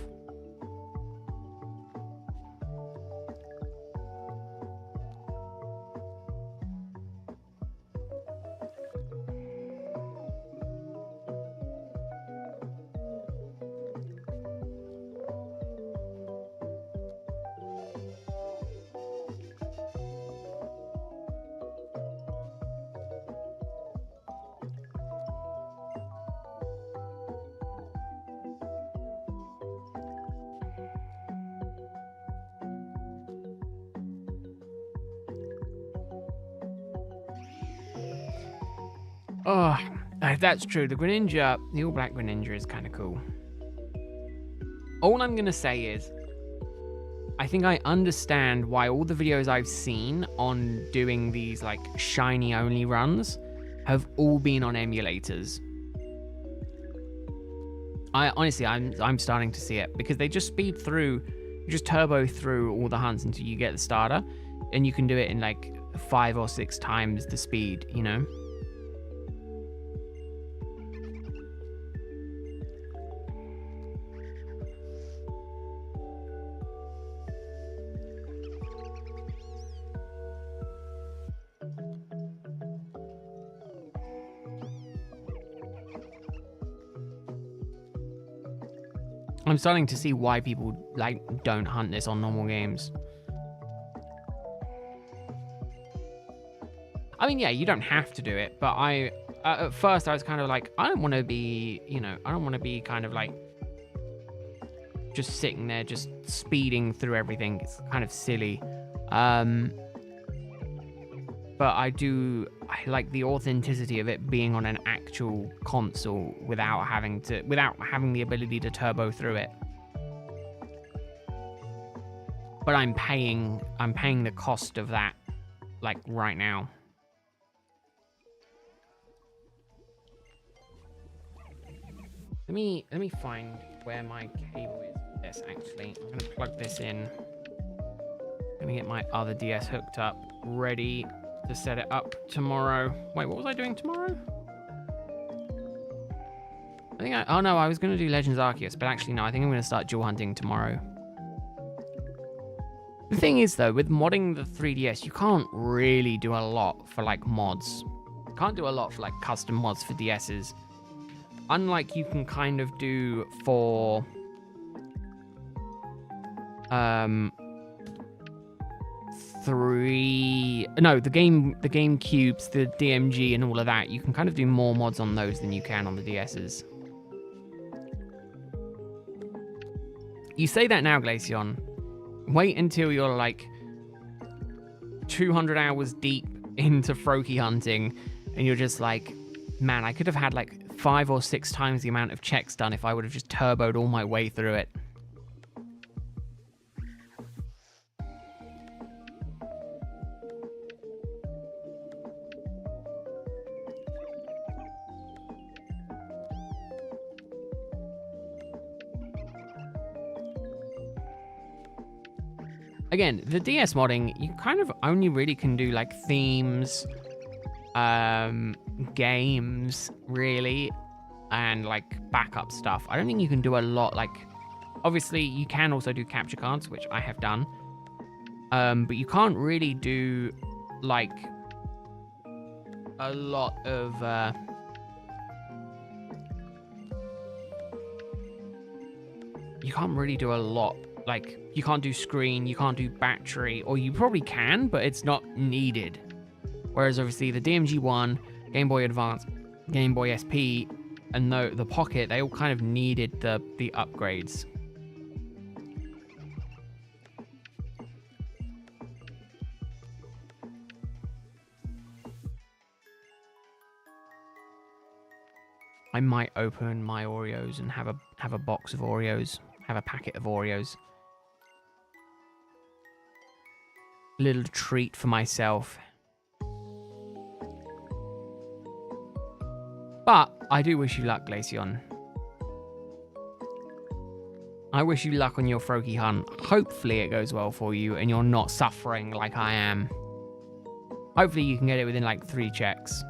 Oh, that's true. The Greninja, the All Black Greninja is kind of cool. All I'm going to say is, I think I understand why all the videos I've seen on doing these like shiny only runs have all been on emulators. I'm starting to see it because they just speed through, just turbo through all the hunts until you get the starter, and you can do it in like 5 or 6 times the speed, you know? I'm starting to see why people like don't hunt this on normal games. I mean, yeah, you don't have to do it, but at first I was kind of like, I don't want to be, you know, I don't want to be kind of like just sitting there, just speeding through everything. It's kind of silly. But I like the authenticity of it being on an actual console without having the ability to turbo through it. But I'm paying the cost of that, like, right now. Let me find where my cable is. Yes, actually, I'm gonna plug this in. I'm gonna get my other DS hooked up, ready to set it up tomorrow. Wait, what was I doing tomorrow? Oh no, I was gonna do Legends Arceus, but actually no, I think I'm gonna start dual hunting tomorrow. The thing is though, with modding the 3DS, you can't really do a lot for like mods. You can't do a lot for like custom mods for DSs. Unlike you can kind of do for the GameCubes, the DMG and all of that, you can kind of do more mods on those than you can on the DSs. You say that now, Glaceon. Wait until you're like 200 hours deep into Froakie hunting and you're just like, man, I could have had like 5 or 6 times the amount of checks done if I would have just turboed all my way through it. Again, the DS modding, you kind of only really can do like themes, games, really, and like backup stuff. I don't think you can do a lot. Like, obviously, you can also do capture cards, which I have done, but you can't really do like a lot of. You can't really do a lot. Like, you can't do screen, you can't do battery, or you probably can, but it's not needed. Whereas obviously the DMG1, Game Boy Advance, Game Boy SP, and the Pocket, they all kind of needed the upgrades. I might open my Oreos and have a box of Oreos, have a packet of Oreos. Little treat for myself. But I do wish you luck, Glaceon. I wish you luck on your Froakie hunt. Hopefully it goes well for you and you're not suffering like I am. Hopefully you can get it within like 3 checks.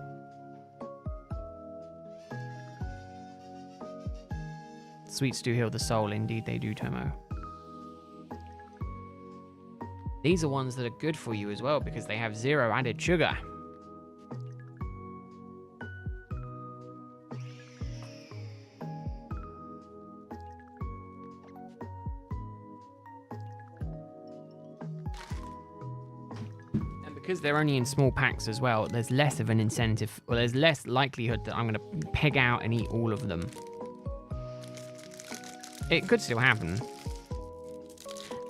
Sweets do heal the soul, indeed they do, Tomo. These are ones that are good for you as well because they have 0 added sugar. And because they're only in small packs as well, there's less of an incentive, or there's less likelihood that I'm going to peg out and eat all of them. It could still happen.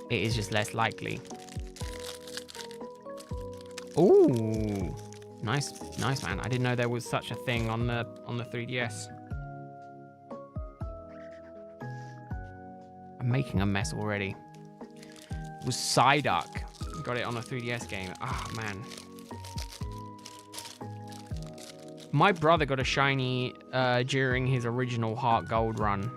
It is just less likely. Ooh, nice, man. I didn't know there was such a thing on the 3DS. I'm making a mess already. It was Psyduck. Got it on a 3DS game. Oh, man. My brother got a shiny during his original Heart Gold run.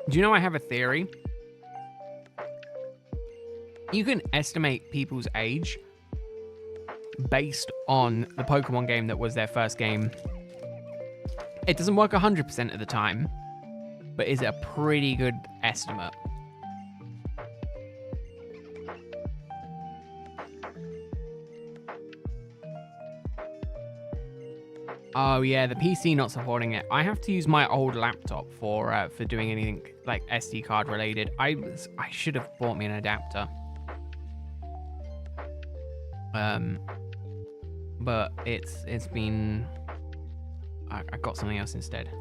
Do you know I have a theory? You can estimate people's age based on the Pokemon game that was their first game. It doesn't work 100% of the time, but is a pretty good estimate. Oh yeah, the PC not supporting it. I have to use my old laptop for doing anything like SD card related. I should have bought me an adapter. But it's been I got something else instead.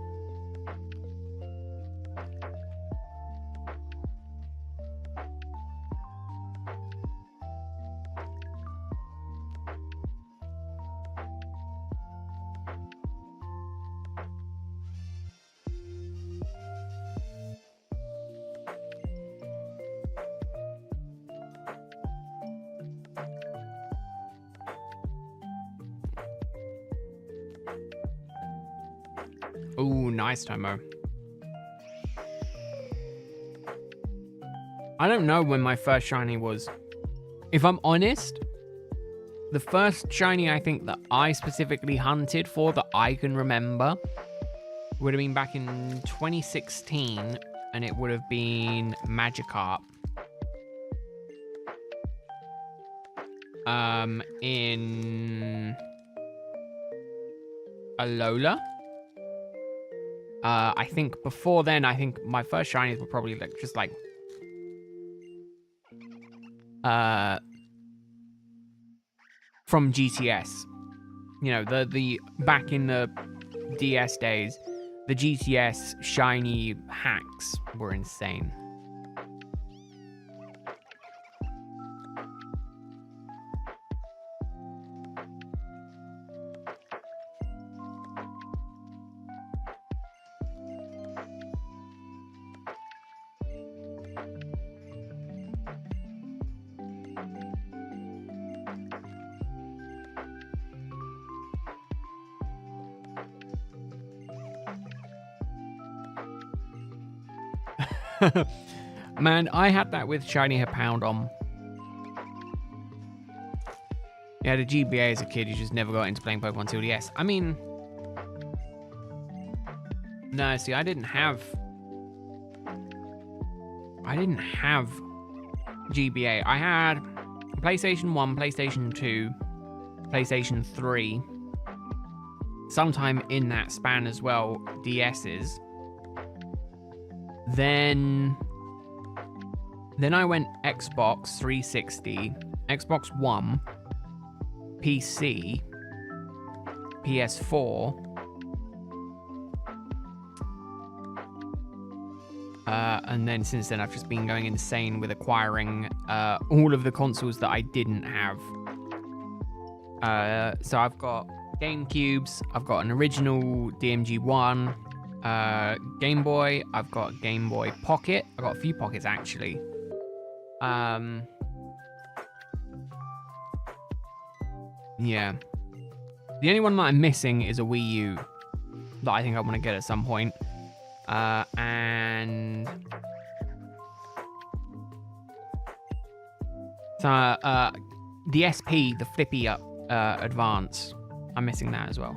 Ooh, nice, Tomo. I don't know when my first shiny was. If I'm honest, the first shiny I think that I specifically hunted for that I can remember would have been back in 2016, and it would have been Magikarp. In Alola. I think before then, I think my first shinies were probably like just like from GTS. You know, the back in the DS days, the GTS shiny hacks were insane. Man, I had that with Shiny Hippowdon. Yeah, the GBA as a kid, you just never got into playing Pokemon 2DS. I mean, no, see, I didn't have GBA. I had PlayStation 1, PlayStation 2, PlayStation 3. Sometime in that span as well, DS's. Then I went Xbox 360, Xbox One, PC, PS4, and then since then I've just been going insane with acquiring all of the consoles that I didn't have. So I've got GameCubes, I've got an original DMG1, Game Boy, I've got Game Boy Pocket. I've got a few Pockets actually. Yeah. The only one that I'm missing is a Wii U that I think I want to get at some point. And so the SP, the Flippy Up Advance, I'm missing that as well.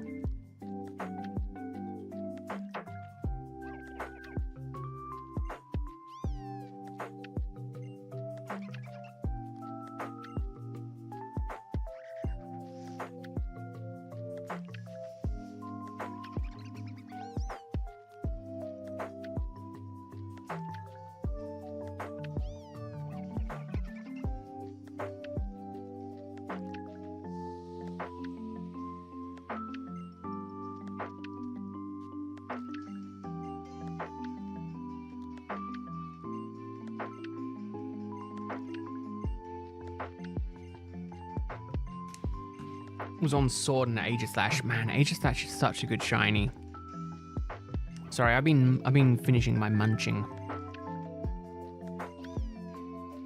Was on Sword and Aegislash. Man, Aegislash is such a good shiny. Sorry, I've been finishing my munching.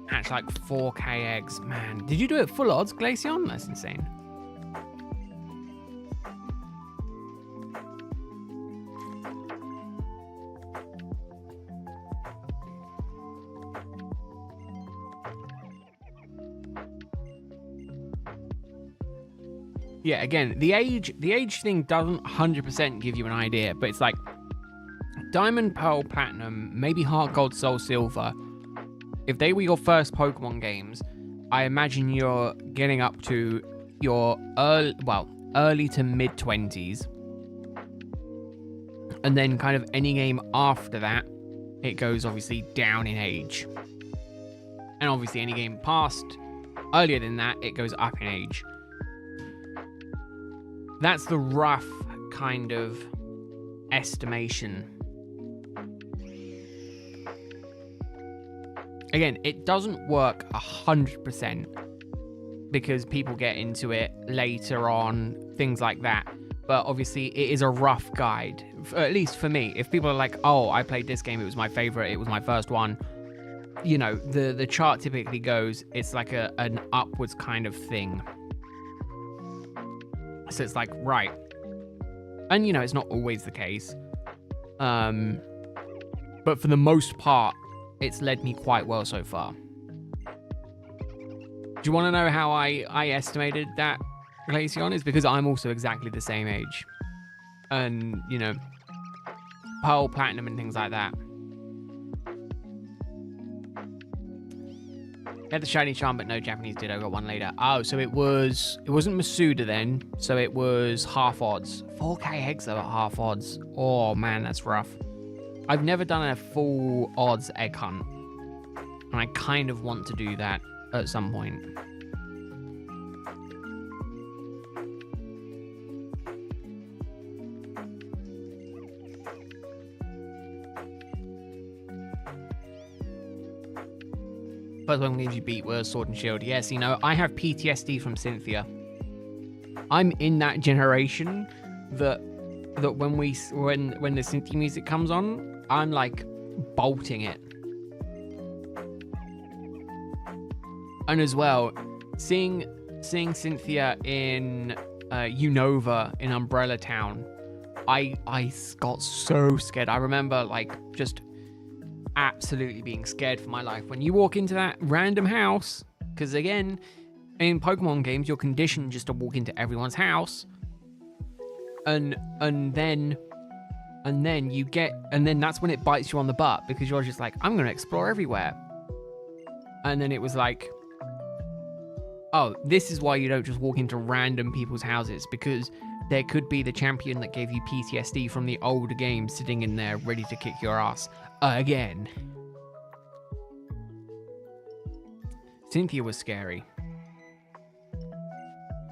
Hatch like 4k eggs. Man, did you do it full odds, Glaceon? That's insane. Yeah, again, the age thing doesn't 100% give you an idea, but it's like Diamond, Pearl, Platinum, maybe Heart Gold, Soul Silver. If they were your first Pokemon games, I imagine you're getting up to your early to mid 20s. And then kind of any game after that, it goes obviously down in age. And obviously any game past earlier than that, it goes up in age. That's the rough kind of estimation. Again, it doesn't work 100% because people get into it later on, things like that. But obviously, it is a rough guide, at least for me. If people are like, oh, I played this game, it was my favorite, it was my first one, you know, the chart typically goes, it's like an upwards kind of thing. So it's like, right. And, you know, it's not always the case. But for the most part, it's led me quite well so far. Do you want to know how I estimated that Glaceon? Is because I'm also exactly the same age. And, you know, Pearl, Platinum, and things like that. Had the shiny charm, but no Japanese Ditto. Got one later. Oh, so it wasn't Masuda then. So it was half odds. 4k Hexa at half odds. Oh man, that's rough. I've never done a full odds egg hunt, and I kind of want to do that at some point. First one games you beat were Sword and Shield. Yes, you know, I have PTSD from Cynthia. I'm in that generation that when the Cynthia music comes on, I'm like bolting it. And as well, seeing Cynthia in Unova in Umbrella Town, I got so scared. I remember like just absolutely being scared for my life when you walk into that random house, because again, in Pokemon games you're conditioned just to walk into everyone's house, and then that's when it bites you on the butt, because you're just like, I'm gonna explore everywhere. And then it was like, oh, this is why you don't just walk into random people's houses, because there could be the champion that gave you PTSD from the older game sitting in there ready to kick your ass again. Cynthia was scary.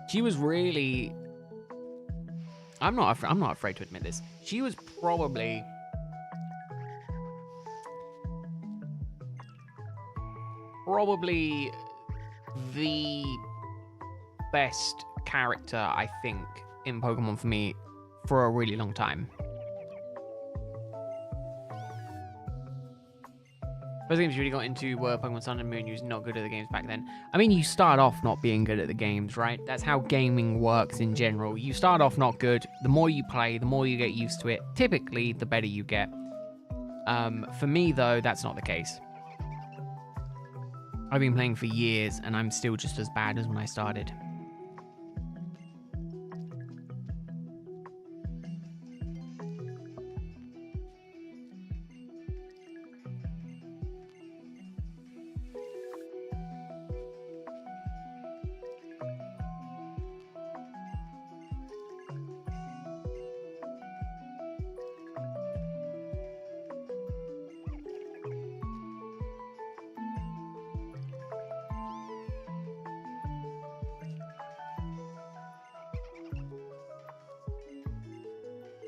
She was really... I'm not afraid to admit this. She was probably the best character, I think, in Pokemon for me for a really long time. First games you really got into were Pokemon Sun and Moon. You was not good at the games back then. I mean, you start off not being good at the games, right? That's how gaming works in general. You start off not good. The more you play, the more you get used to it. Typically, the better you get. For me, though, that's not the case. I've been playing for years, and I'm still just as bad as when I started.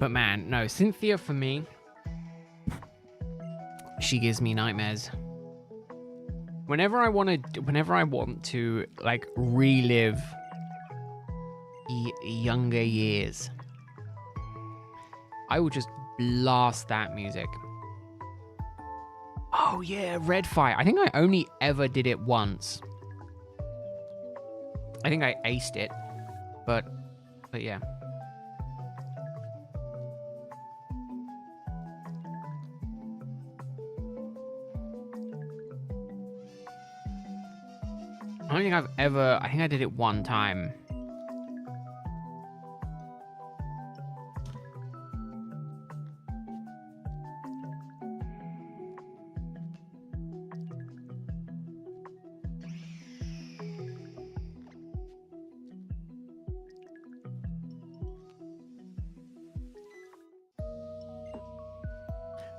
But man, no, Cynthia for me, she gives me nightmares. Whenever I want to like relive younger years, I will just blast that music. Oh yeah, Red Fight. I think I only ever did it once. I think I aced it, but yeah. I think I did it one time.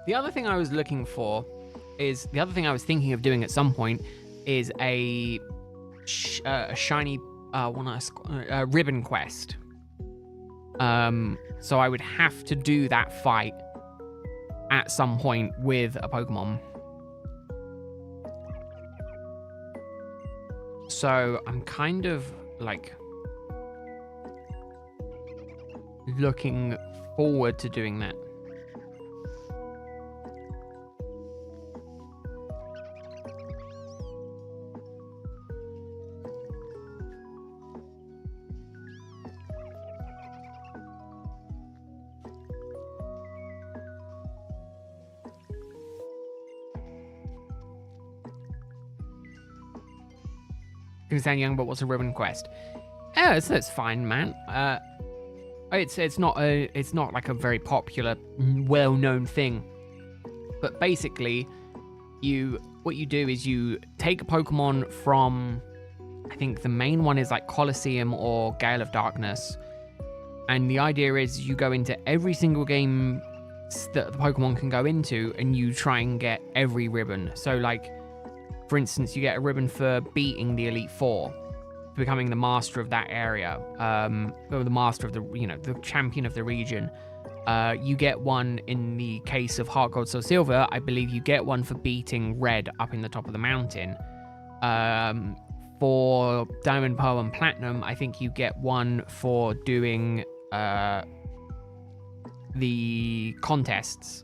The other thing I was looking for is the other thing I was thinking of doing at some point is a shiny ribbon quest. So I would have to do that fight at some point with a Pokemon. So I'm kind of like looking forward to doing that. Gonna sound young, but what's a ribbon quest? Oh, that's fine, man. It's not like a very popular, well-known thing. But basically, what you do is you take a Pokemon from, I think the main one is like Colosseum or Gale of Darkness, and the idea is you go into every single game that the Pokemon can go into, and you try and get every ribbon. So like, for instance, you get a ribbon for beating the Elite Four, becoming the master of that area, or the master of the champion of the region. You get one in the case of Heart Gold Soul Silver. I believe you get one for beating Red up in the top of the mountain. For Diamond, Pearl, and Platinum, I think you get one for doing the contests.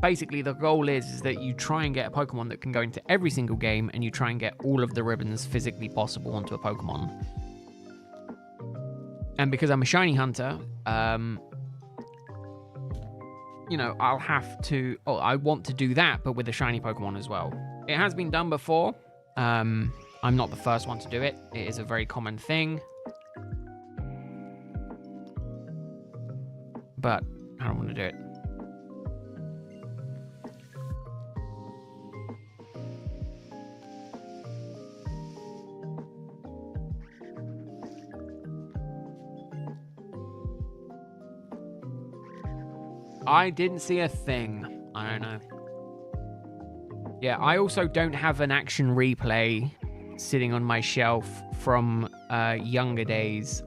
Basically, the goal is that you try and get a Pokemon that can go into every single game, and you try and get all of the ribbons physically possible onto a Pokemon. And because I'm a shiny hunter, I'll have to... Oh, I want to do that, but with a shiny Pokemon as well. It has been done before. I'm not the first one to do it. It is a very common thing. But I don't want to do it. I didn't see a thing. I don't know. Yeah, I also don't have an action replay sitting on my shelf from younger days.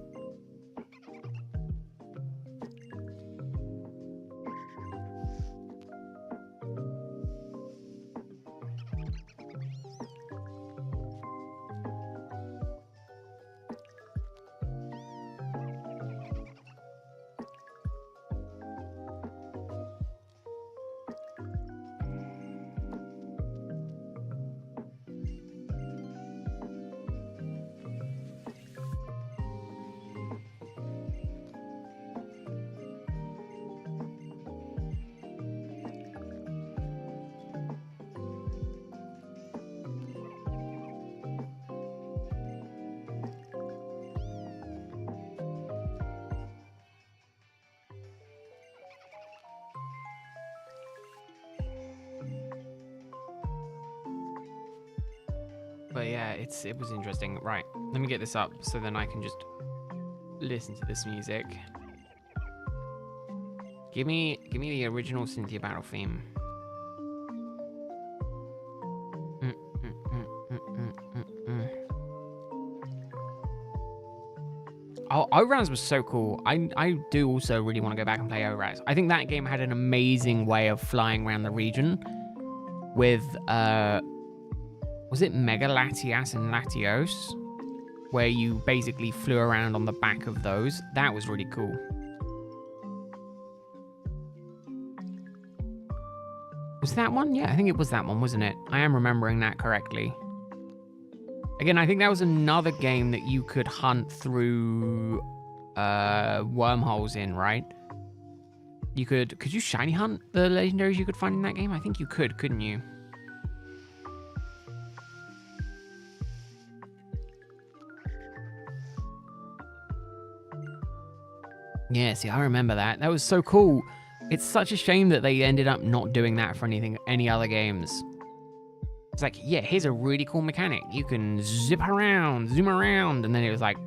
But yeah, it was interesting. Right, let me get this up so then I can just listen to this music. Give me the original Cynthia Battle theme. Oh, ORAS was so cool. I do also really want to go back and play ORAS. I think that game had an amazing way of flying around the region with was it Mega Latias and Latios, where you basically flew around on the back of those. That was really cool. Was that one? Yeah, I think it was that one, wasn't it? I am remembering that correctly. Again, I think that was another game that you could hunt through wormholes in, right? Could you shiny hunt the legendaries you could find in that game? I think you could, couldn't you? Yeah, see, I remember that. That was so cool. It's such a shame that they ended up not doing that for any other games. It's like, yeah, here's a really cool mechanic. You can zoom around, and then it was like,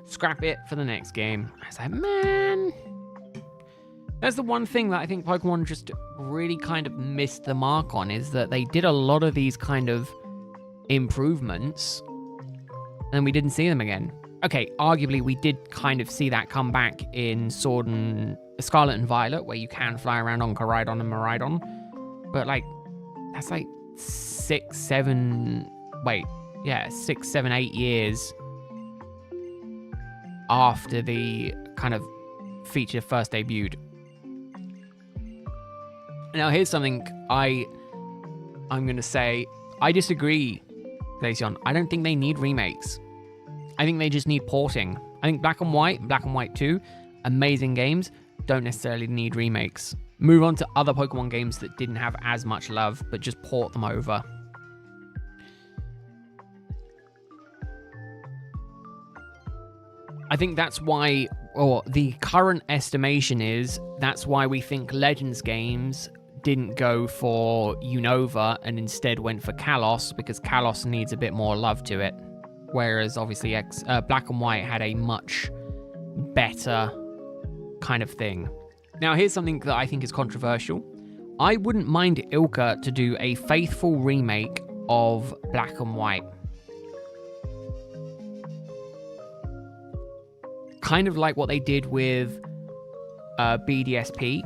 scrap it for the next game. I was like, man, That's the one thing that I think Pokemon just really kind of missed the mark on, is that they did a lot of these kind of improvements and we didn't see them again. Okay, arguably we did kind of see that come back in Scarlet and Violet, where you can fly around on Koraidon and Miraidon. But like, that's like 6, 7, 8 years after the kind of feature first debuted. Now here's something I'm gonna say. I disagree, Glaceon. I don't think they need remakes. I think they just need porting. I think Black and White 2, amazing games, don't necessarily need remakes. Move on to other Pokemon games that didn't have as much love, but just port them over. I think that's why, or the current estimation is, that's why we think Legends games didn't go for Unova and instead went for Kalos, because Kalos needs a bit more love to it. Whereas obviously Black and White had a much better kind of thing. Now here's something that I think is controversial. I wouldn't mind Ilka to do a faithful remake of Black and White. Kind of like what they did with BDSP.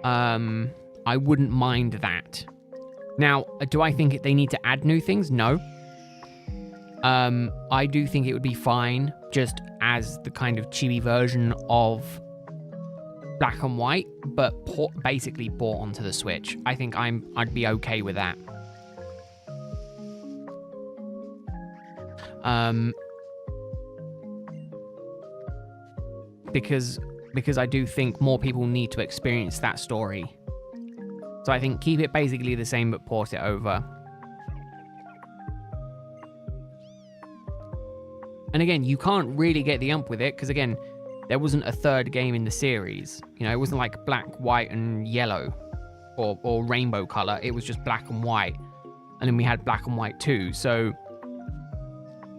I wouldn't mind that. Now, do I think they need to add new things? No. I do think it would be fine just as the kind of chibi version of Black and White, but basically brought onto the Switch. I think I'd be okay with that. Because I do think more people need to experience that story. So I think keep it basically the same, but port it over. And again, you can't really get the ump with it, because again, there wasn't a third game in the series. You know, it wasn't like Black, White, and Yellow, or Rainbow Color. It was just Black and White. And then we had Black and White 2. So,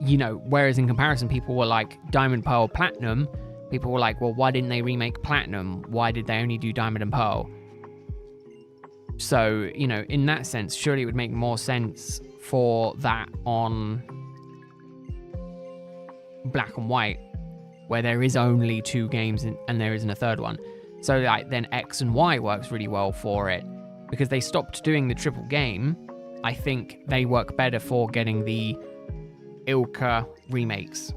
you know, whereas in comparison, people were like Diamond, Pearl, Platinum. People were like, well, why didn't they remake Platinum? Why did they only do Diamond and Pearl? So, you know, in that sense, surely it would make more sense for that on Black and White, where there is only 2 games and there isn't a third one. So like then X and Y works really well for it, because they stopped doing the triple game. I think they work better for getting the Ilka remakes.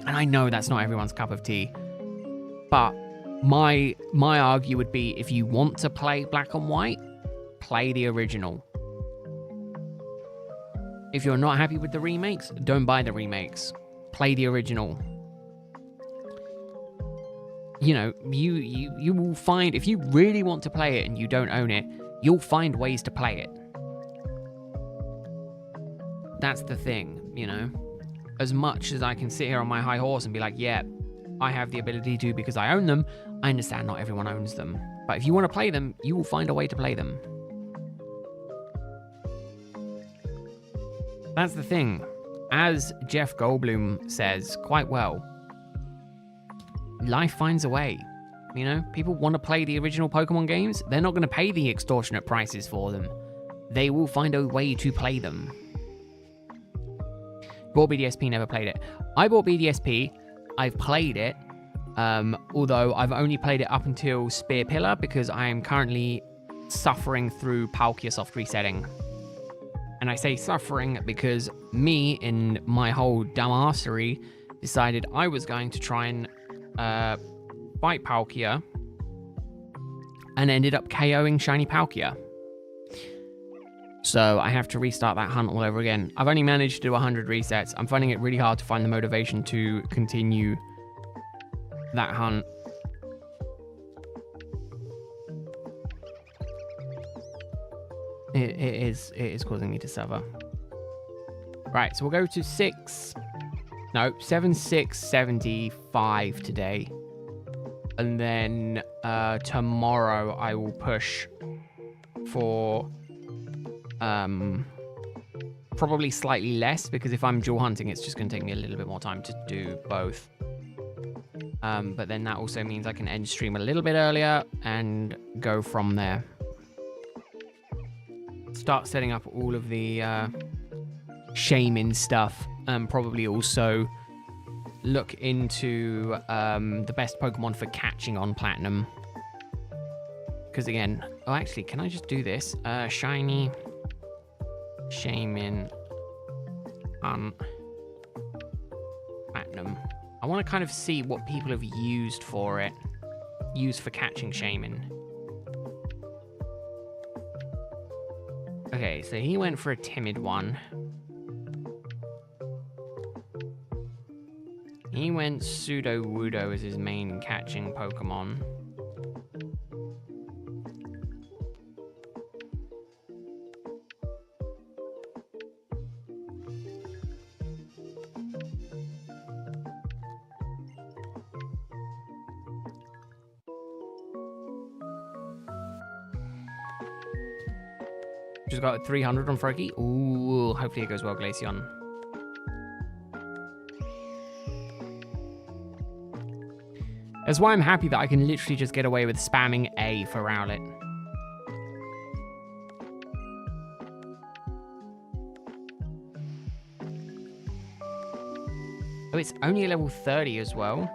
And I know that's not everyone's cup of tea, but my argue would be, if you want to play Black and White, play the original. If you're not happy with the remakes, don't buy the remakes. Play the original. You know, you will find, if you really want to play it and you don't own it, you'll find ways to play it. That's the thing, you know. As much as I can sit here on my high horse and be like, yeah, I have the ability to because I own them, I understand not everyone owns them. But if you want to play them, you will find a way to play them. That's the thing. As Jeff Goldblum says quite well, life finds a way. You know, people want to play the original Pokemon games. They're not going to pay the extortionate prices for them. They will find a way to play them. Bought BDSP, never played it. I bought BDSP. I've played it. Although I've only played it up until Spear Pillar, because I am currently suffering through Palkia soft resetting. And I say suffering because me, in my whole dumbassery, decided I was going to try and fight Palkia, and ended up KOing Shiny Palkia. So I have to restart that hunt all over again. I've only managed to do 100 resets. I'm finding it really hard to find the motivation to continue that hunt. It is causing me to suffer. Right, so we'll go to 7675 today. And then tomorrow I will push for probably slightly less, because if I'm dual hunting, it's just going to take me a little bit more time to do both. But then that also means I can end stream a little bit earlier and go from there. Start setting up all of the shaming stuff. Probably also look into the best Pokemon for catching on Platinum. Because again, oh actually, can I just do this? Shiny, Shaman, on Platinum. I want to kind of see what people have used for it. Used for catching Shaman. Okay, so he went for a timid one. He went Pseudo-Wudo as his main catching Pokemon. Just got 300 on Froakie. Ooh, hopefully it goes well, Glaceon. That's why I'm happy that I can literally just get away with spamming A for Rowlet. Oh, it's only a level 30 as well.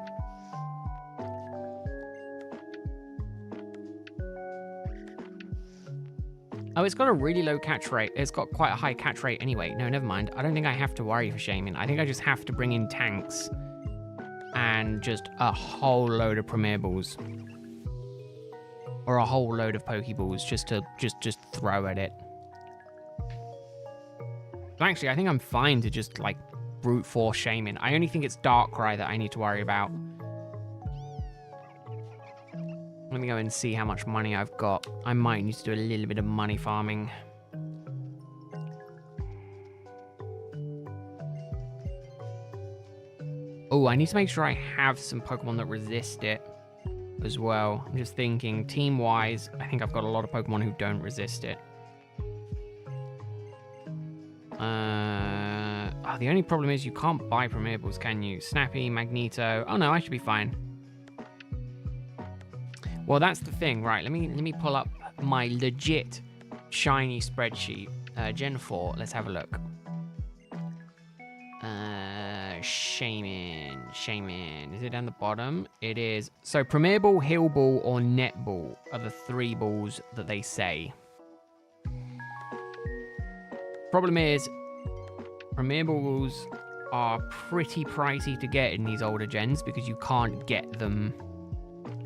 Oh, it's got a really low catch rate. It's got quite a high catch rate anyway. No, never mind. I don't think I have to worry for Shaman. I think I just have to bring in tanks and just a whole load of Premier Balls. Or a whole load of Pokeballs just to just throw at it. So actually, I think I'm fine to just, like, brute force Shaman. I only think it's Darkrai that I need to worry about. Let me go and see how much money I've got. I might need to do a little bit of money farming. Oh, I need to make sure I have some Pokemon that resist it as well. I'm just thinking, team-wise, I think I've got a lot of Pokemon who don't resist it. The only problem is you can't buy Premier Balls, can you? Snappy, Magneto. Oh no, I should be fine. Well, that's the thing, right? Let me pull up my legit shiny spreadsheet. Gen 4. Let's have a look. Shaman. Is it down the bottom? It is. So Premier Ball, Heal Ball, or Net Ball are the 3 balls that they say. Problem is, Premier Balls are pretty pricey to get in these older gens because you can't get them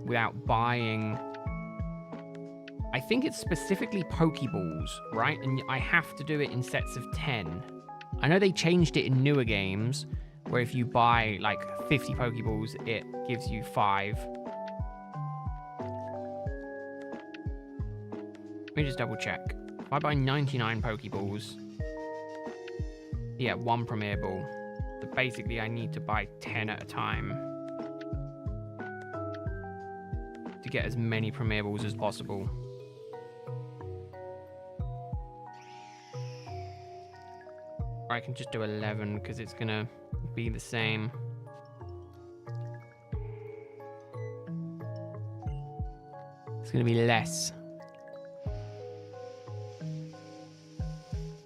without buying. I think it's specifically Pokeballs, right? And I have to do it in sets of 10. I know they changed it in newer games where if you buy like 50 Pokeballs, it gives you 5. Let me just double check. If I buy 99 Pokeballs, yeah, 1 Premier Ball. But basically I need to buy 10 at a time to get as many Premier Balls as possible. Or I can just do 11 because it's gonna be the same. It's gonna be less.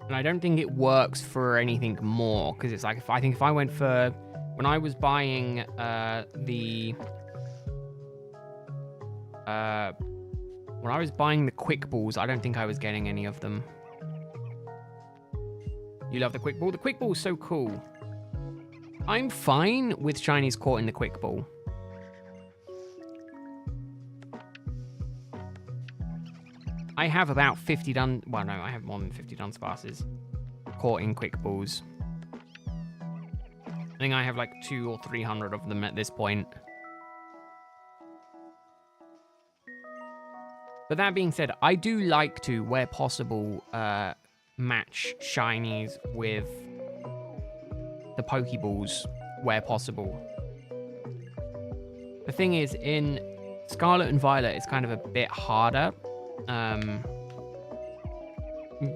And I don't think it works for anything more because it's like if I went for when I was buying the Quick Balls, I don't think I was getting any of them. You love the Quick Ball? The Quick Ball is so cool. I'm fine with shinies caught in the Quick Ball. I have about 50 done. Well, no, I have more than 50 Dunsparces caught in Quick Balls. I think I have like 200 or 300 of them at this point. But that being said, I do like to, where possible, match shinies with the Pokeballs where possible. The thing is, in Scarlet and Violet, it's kind of a bit harder.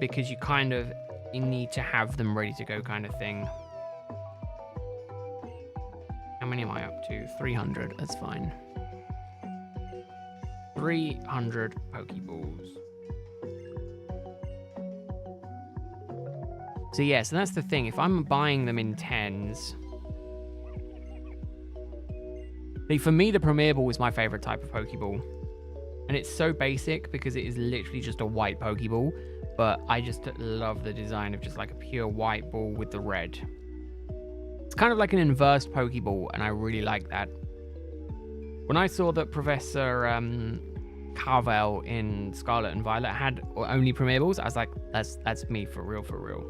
Because you need to have them ready to go kind of thing. How many am I up to 300. That's fine. 300 Pokeballs. So yeah, so that's the thing. If I'm buying them in 10s... For me, the Premier Ball is my favorite type of Pokeball. And it's so basic because it is literally just a white Pokeball. But I just love the design of just like a pure white ball with the red. It's kind of like an inverse Pokeball, and I really like that. When I saw that Professor Carvel in Scarlet and Violet had only Premier Balls, I was like, that's me for real, for real.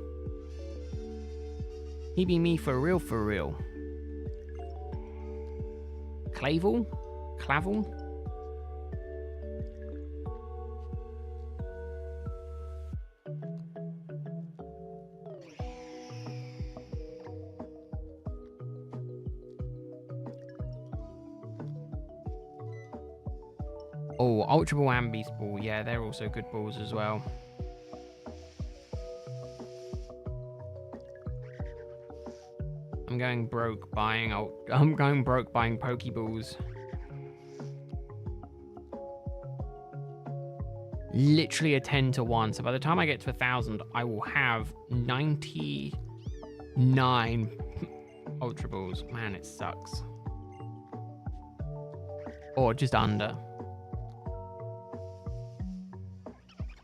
He be me for real, for real. Clavel? Clavel? Oh, Ultra Ball and Beast Ball. Yeah, they're also good balls as well. I'm going broke buying Pokeballs. Literally a 10 to 1. So by the time I get to 1,000, I will have 99 Ultra Balls. Man, it sucks. Or just under.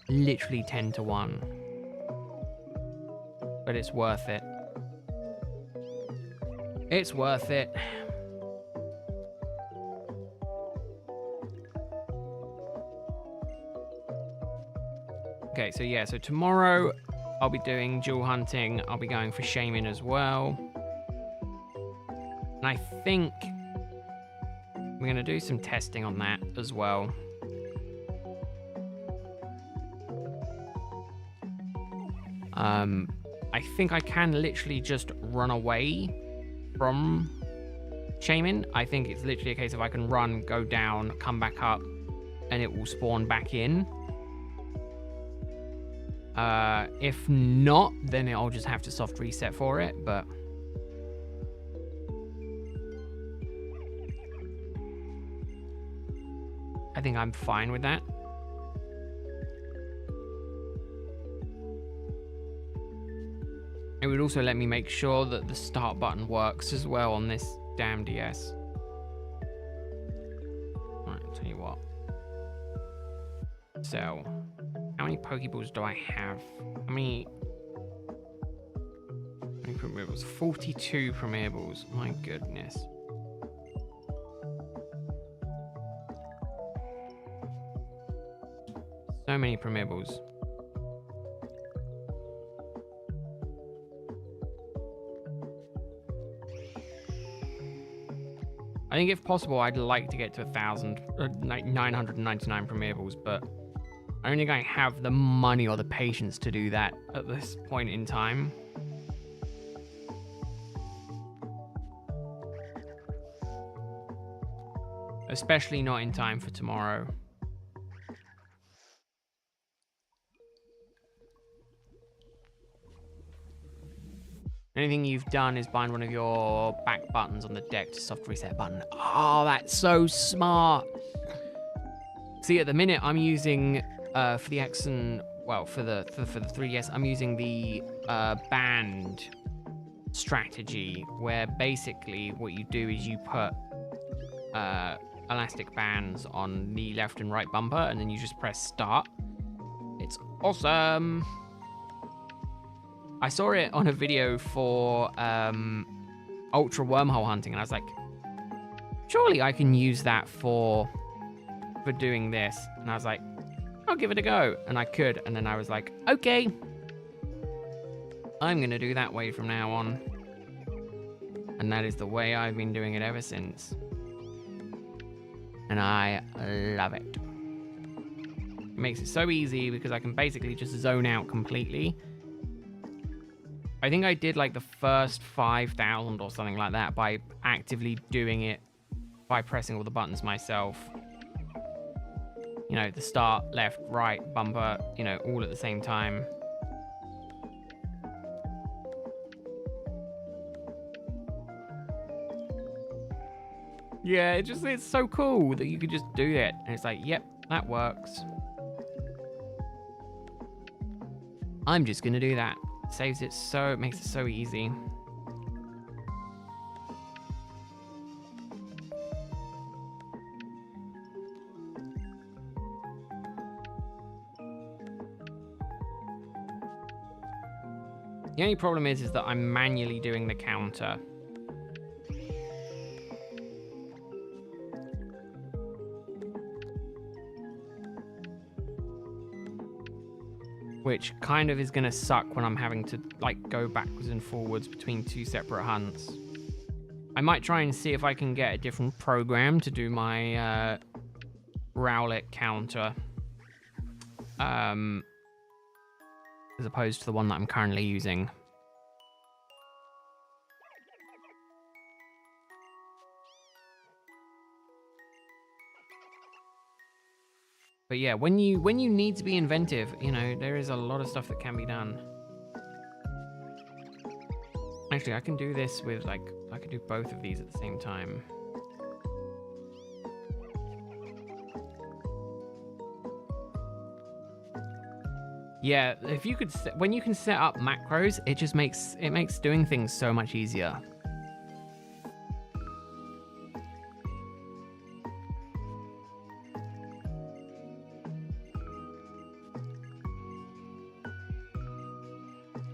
Literally 10 to 1. But it's worth it. It's worth it. Okay, so yeah, so tomorrow I'll be doing dual hunting. I'll be going for Shaman as well. And I think we're going to do some testing on that as well. I think I can literally just run away from Shaman. I think it's literally a case of I can run, go down, come back up, and it will spawn back in. If not, then I'll just have to soft reset for it, but... I think I'm fine with that. It would also let me make sure that the start button works as well on this damn DS. Alright, I'll tell you what. So, how many Pokeballs do I have? How many Premier Balls? 42 Premier Balls. My goodness. So many Premier Balls. I think if possible, I'd like to get to 1,000, 999 Premier Balls, but I don't think I have the money or the patience to do that at this point in time. Especially not in time for tomorrow. Anything you've done is bind one of your back buttons on the deck to soft reset button. Oh, that's so smart. See, at the minute, I'm using for the X and well, for the 3DS, I'm using the band strategy, where basically what you do is you put elastic bands on the left and right bumper, and then you just press start. It's awesome. I saw it on a video for ultra wormhole hunting, and I was like, surely I can use that for doing this. And I was like, I'll give it a go. And I could. And then I was like, okay, I'm going to do that way from now on. And that is the way I've been doing it ever since. And I love it. It makes it so easy because I can basically just zone out completely. I think I did like the first 5,000 or something like that by actively doing it, by pressing all the buttons myself. You know, the start, left, right, bumper, you know, all at the same time. Yeah, it's so cool that you could just do it. And it's like, yep, that works. I'm just gonna do that. Saves it so, it makes it so easy. The only problem is that I'm manually doing the counter. Which kind of is going to suck when I'm having to like go backwards and forwards between two separate hunts. I might try and see if I can get a different program to do my Rowlet counter. As opposed to the one that I'm currently using. But yeah, when you need to be inventive, you know, there is a lot of stuff that can be done. Actually, I can do this with like, I can do both of these at the same time. Yeah, if you could, when you can set up macros, it just makes doing things so much easier.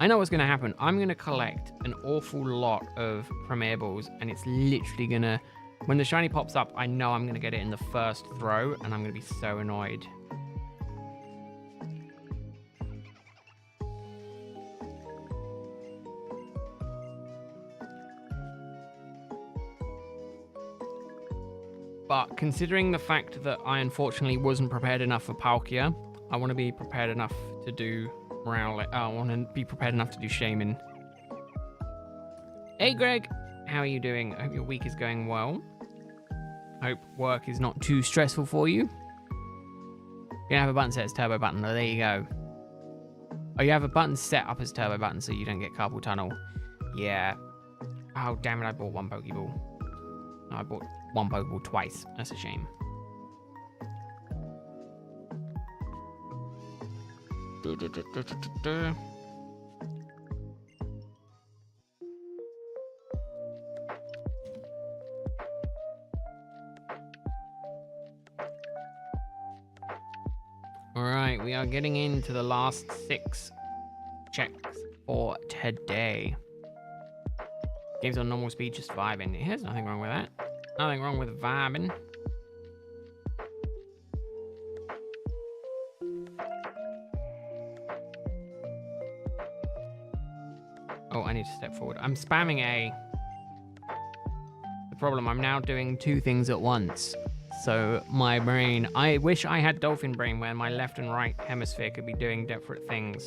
I know what's going to happen. I'm going to collect an awful lot of Premier Balls, and it's literally going to, when the shiny pops up, I know I'm going to get it in the first throw, and I'm going to be so annoyed. But considering the fact that I unfortunately wasn't prepared enough for Palkia, I want to be prepared enough to do Rowlet. I want to be prepared enough to do Shaman. Hey Greg, how are you doing? I hope your week is going well. I hope work is not too stressful for you. You have a button set as turbo button. Oh, there you go. Oh, you have a button set up as turbo button so you don't get carpal tunnel. Yeah. Oh, damn it, I bought one Pokeball. No, I bought one Pokeball twice. That's a shame. Alright, we are getting into the last 6 checks for today. Game's on normal speed, just vibing. There's nothing wrong with that. Nothing wrong with vibing. Oh, I need to step forward. I'm spamming A. The problem, I'm now doing 2 things at once. So my brain, I wish I had dolphin brain where my left and right hemisphere could be doing different things.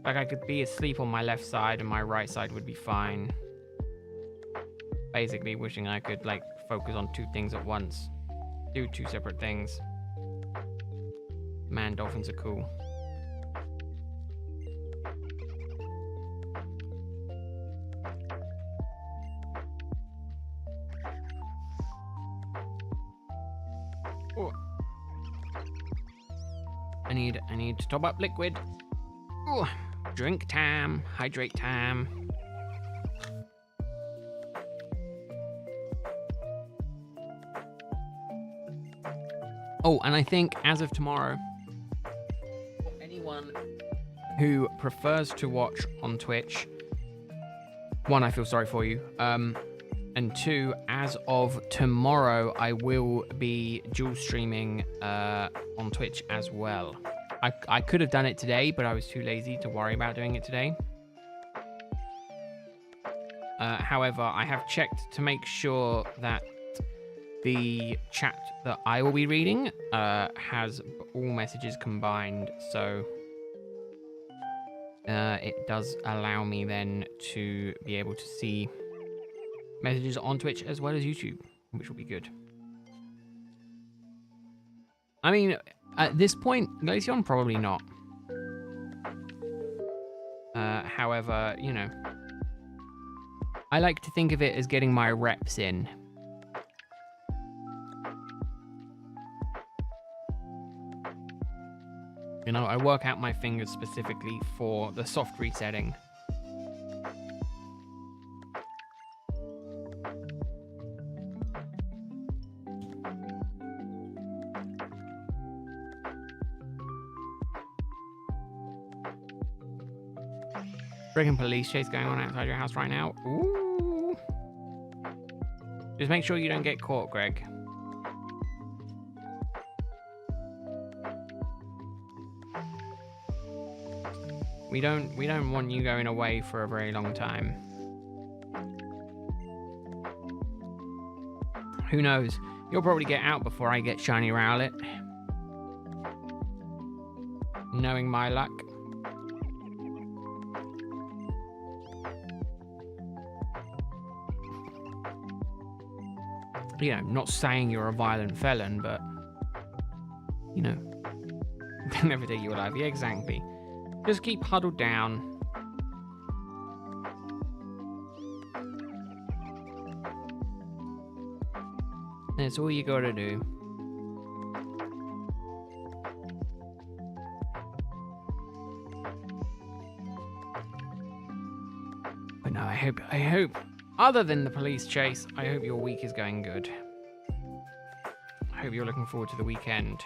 Like I could be asleep on my left side and my right side would be fine. Basically wishing I could like focus on 2 things at once. Do 2 separate things. Man, dolphins are cool. Oh. I need to top up liquid. Ooh. Drink time, hydrate time. Oh, and I think as of tomorrow, anyone who prefers to watch on Twitch, 1, I feel sorry for you. And 2, as of tomorrow, I will be dual streaming on Twitch as well. I could have done it today, but I was too lazy to worry about doing it today. However, I have checked to make sure that the chat that I will be reading has all messages combined, so it does allow me then to be able to see messages on Twitch as well as YouTube, which will be good. I mean, at this point, Glaceon, probably not. However, you know, I like to think of it as getting my reps in. You know, I work out my fingers specifically for the soft resetting. Freaking police chase going on outside your house right now. Ooh. Just make sure you don't get caught, Greg. We don't want you going away for a very long time. Who knows? You'll probably get out before I get shiny Rowlet. Knowing my luck. You know, not saying you're a violent felon, but you know, they'll never take you alive. Yeah, exactly. Just keep huddled down. That's all you gotta do. But no, I hope, other than the police chase, I hope your week is going good. I hope you're looking forward to the weekend.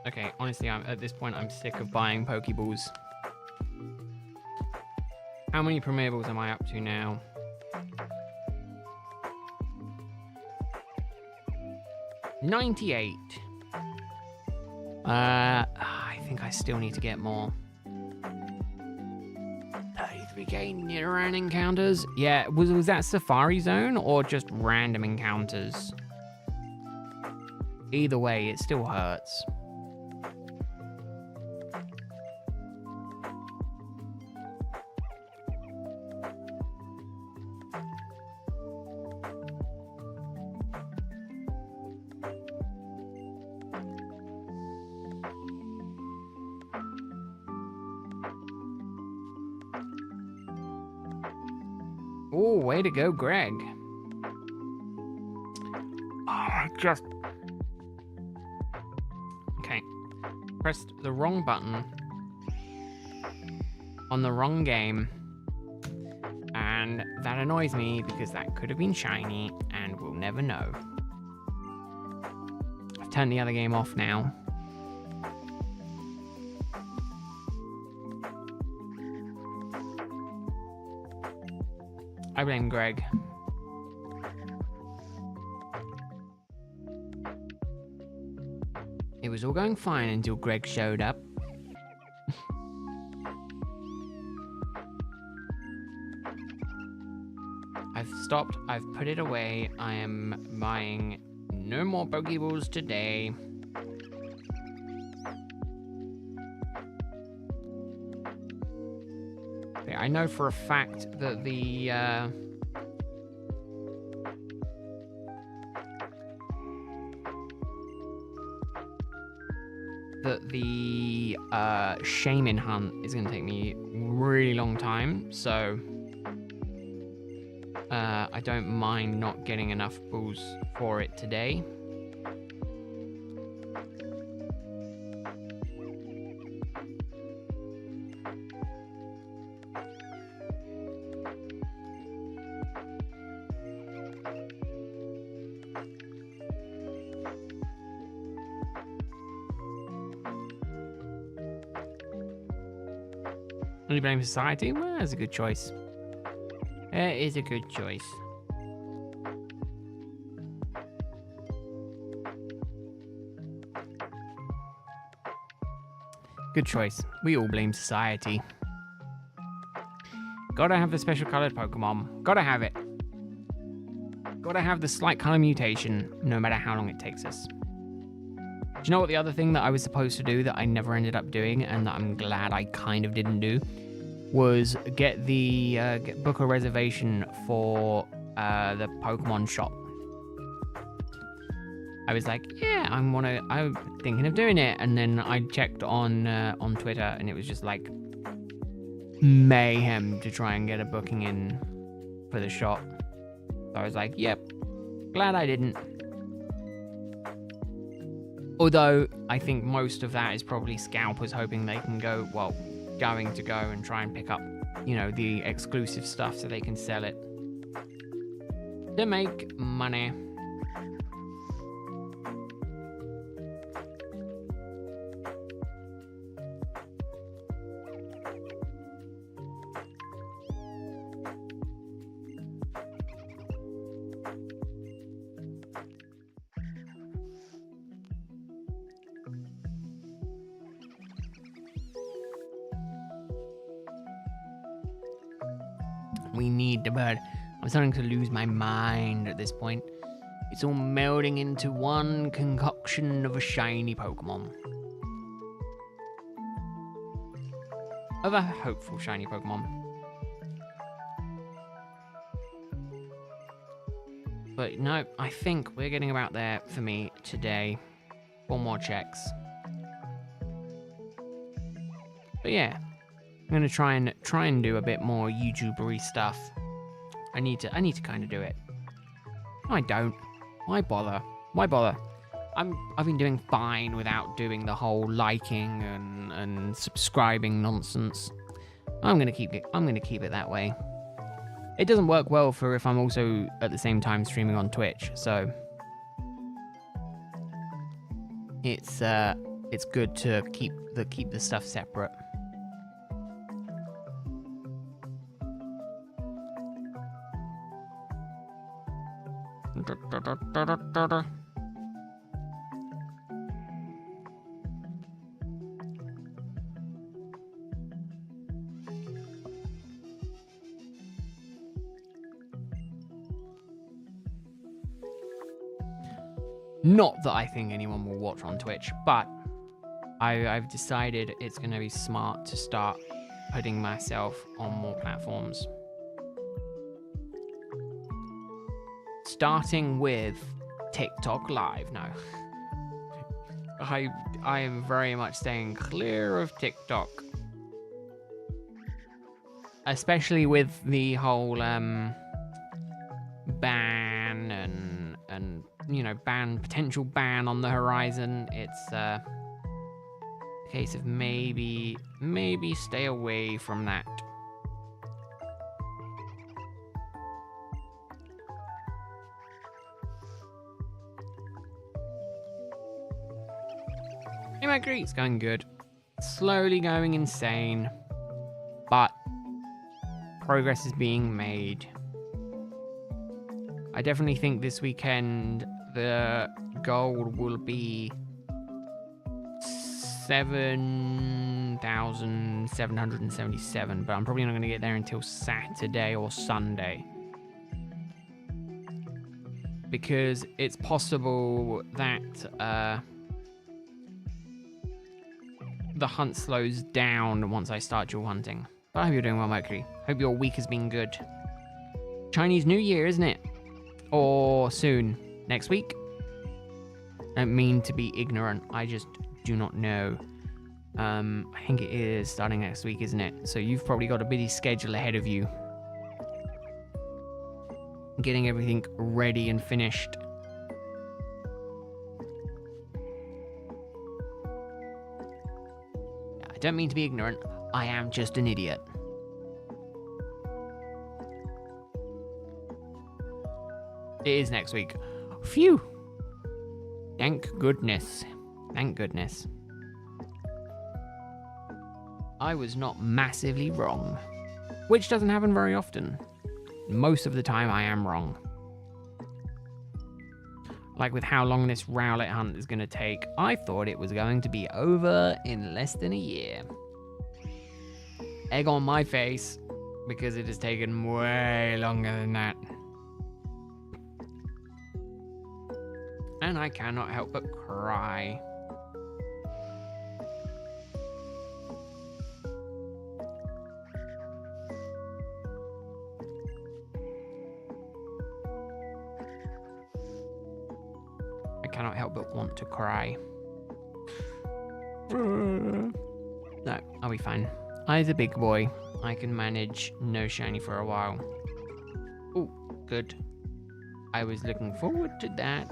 Okay, honestly, at this point, I'm sick of buying Pokeballs. How many premierballs am I up to now? $98. I think I still need to get more. 33k near-run encounters. Yeah, was that Safari Zone or just random encounters? Either way, it still hurts. Oh, way to go, Greg. Oh, I just... Okay. Pressed the wrong button on the wrong game. And that annoys me because that could have been shiny and we'll never know. I've turned the other game off now. I blame Greg. It was all going fine until Greg showed up. I've stopped, I've put it away. I am buying no more Pokeballs today. I know for a fact that the Shaman hunt is going to take me a really long time, so I don't mind not getting enough balls for it today. Only blame society? Well, that's a good choice. It is a good choice. Good choice. We all blame society. Gotta have the special colored Pokemon. Gotta have it. Gotta have the slight color mutation, no matter how long it takes us. Do you know what the other thing that I was supposed to do that I never ended up doing, and that I'm glad I kind of didn't do, was get the book a reservation for the Pokemon shop. I was like, yeah, I'm thinking of doing it, and then I checked on Twitter, and it was just like mayhem to try and get a booking in for the shop. So I was like, yep, glad I didn't. Although, I think most of that is probably scalpers hoping they can go, well, going to go and try and pick up, you know, the exclusive stuff so they can sell it to make money. We need the bird. I'm starting to lose my mind at this point. It's all melding into one concoction of a shiny Pokemon. Of a hopeful shiny Pokemon. But no, I think we're getting about there for me today. 4 more checks. But yeah, I'm gonna try and do a bit more YouTubery stuff. I need to kind of do it. No, I don't. Why bother? Why bother? I've been doing fine without doing the whole liking and subscribing nonsense. I'm gonna keep it that way. It doesn't work well for if I'm also at the same time streaming on Twitch, so it's good to keep the stuff separate. Not that I think anyone will watch on Twitch, but I've decided it's going to be smart to start putting myself on more platforms. Starting with TikTok Live. No. I am very much staying clear of TikTok. Especially with the whole ban and you know, potential ban on the horizon. It's a case of maybe stay away from that. Hey, my Greek's going good. Slowly going insane, but progress is being made. I definitely think this weekend the goal will be 7,777, but I'm probably not going to get there until Saturday or Sunday. Because it's possible that the hunt slows down once I start dual hunting. But I hope you're doing well, Mercury. Hope your week has been good. Chinese New Year, isn't it? Or soon. Next week? I don't mean to be ignorant. I just do not know. I think it is starting next week, isn't it? So you've probably got a busy schedule ahead of you. Getting everything ready and finished. I don't mean to be ignorant. I am just an idiot. It is next week. Phew. Thank goodness. Thank goodness. I was not massively wrong. Which doesn't happen very often. Most of the time I am wrong. Like with how long this Rowlet hunt is going to take, I thought it was going to be over in less than a year. Egg on my face, because it has taken way longer than that. And I cannot help but cry. I cannot help but want to cry. No, I'll be fine. I'm a big boy. I can manage no shiny for a while. Oh, good. I was looking forward to that.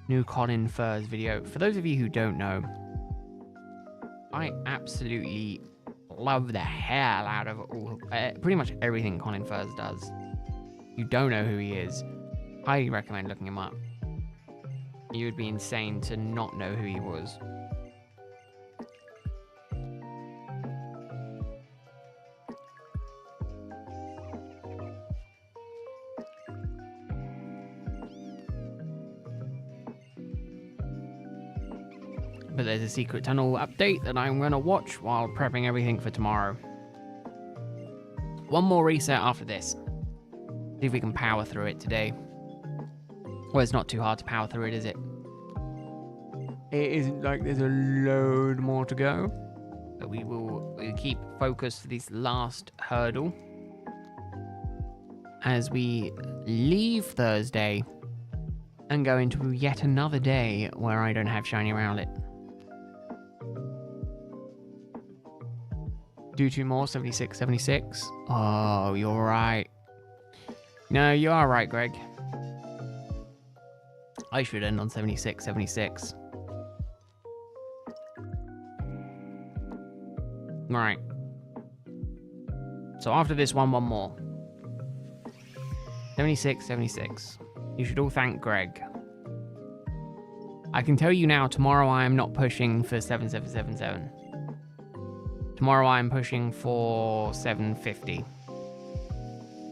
new Colin Furze video. For those of you who don't know, I absolutely love the hell out of pretty much everything Colin Furze does. You don't know who he is, highly recommend looking him up. You would be insane to not know who he was. But there's a secret tunnel update that I'm going to watch while prepping everything for tomorrow. One more reset after this. See if we can power through it today. Well, it's not too hard to power through it, is it? It isn't like there's a load more to go. But we'll keep focused for this last hurdle. As we leave Thursday and go into yet another day where I don't have shiny Rowlet. Do 2 more, 76, 76. Oh, you're right. No, you are right, Greg. I should end on 76, 76. Right. So after this one more. 76, 76. You should all thank Greg. I can tell you now, tomorrow I am not pushing for 7777. Tomorrow I'm pushing for 750.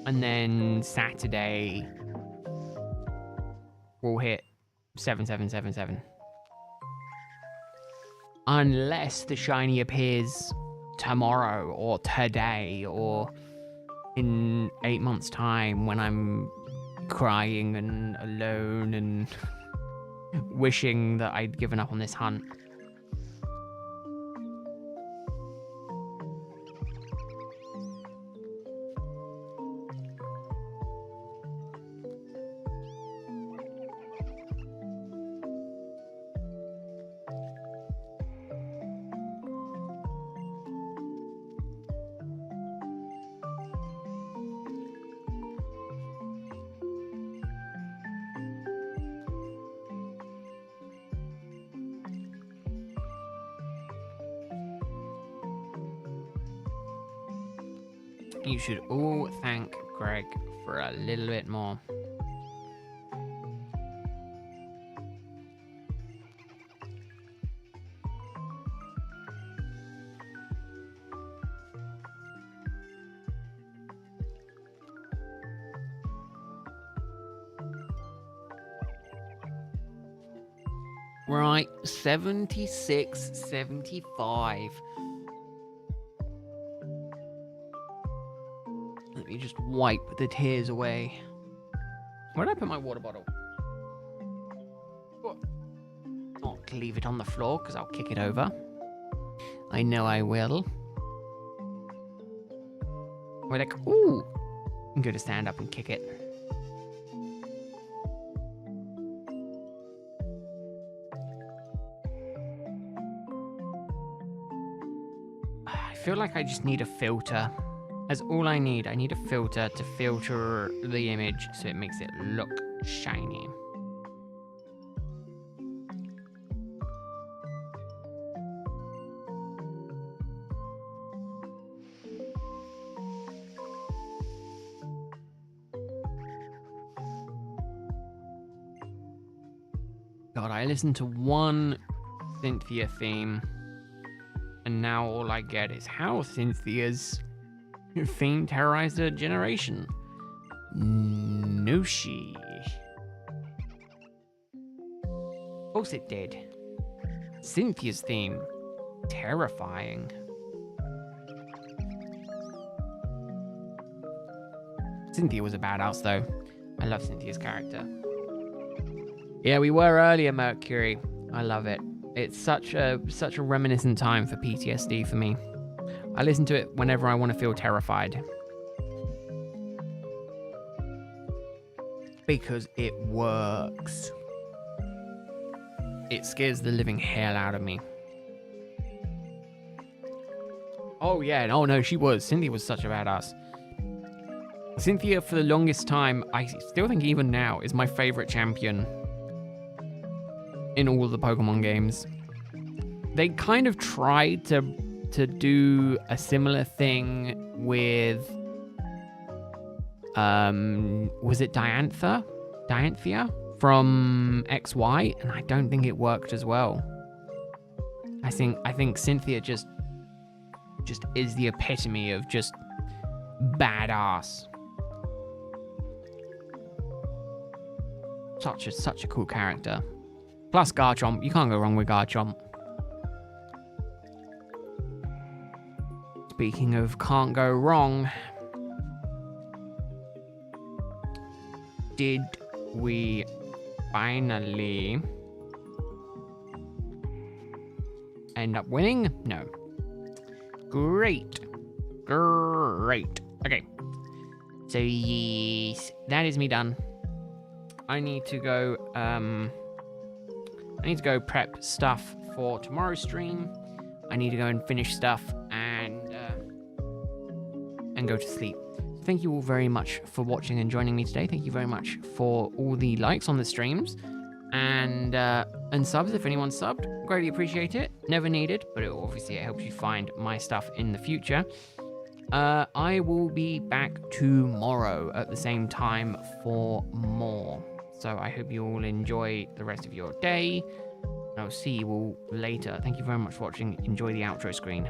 And then Saturday we'll hit 7777. Unless the shiny appears tomorrow or today or in 8 months' time when I'm crying and alone and wishing that I'd given up on this hunt. You should all thank Greg for a little bit more. Right, 76, 75. Let me just wipe the tears away. Where did I put my water bottle? What? Not leave it on the floor, because I'll kick it over. I know I will. We're like, ooh! I'm going to stand up and kick it. I feel like I just need a filter. That's all I need. I need a filter to filter the image so it makes it look shiny. God, I listened to one Cynthia theme, and now all I get is how Cynthia's theme terrorized a generation. Nooshi. Of course it did. Cynthia's theme. Terrifying. Cynthia was a badass though. I love Cynthia's character. Yeah, we were earlier, Mercury. I love it. It's such a reminiscent time for PTSD for me. I listen to it whenever I want to feel terrified. Because it works. It scares the living hell out of me. Oh yeah, oh no, she was. Cynthia was such a badass. Cynthia, for the longest time, I still think even now, is my favorite champion. in all of the Pokemon games. They kind of tried to do a similar thing with was it Dianthia from XY, and I don't think it worked as well. I think Cynthia just is the epitome of just badass. Such a cool character. Plus Garchomp, you can't go wrong with Garchomp. Speaking of can't go wrong, did we finally end up winning? No. Great. Okay. So yes, that is me done. I need to go prep stuff for tomorrow's stream. I need to go and finish stuff and go to sleep. Thank you all very much for watching and joining me today. Thank you very much for all the likes on the streams and subs. If anyone subbed, greatly appreciate it. Never needed, but it helps you find my stuff in the future. I will be back tomorrow at the same time for more. So I hope you all enjoy the rest of your day. I'll see you all later. Thank you very much for watching. Enjoy the outro screen.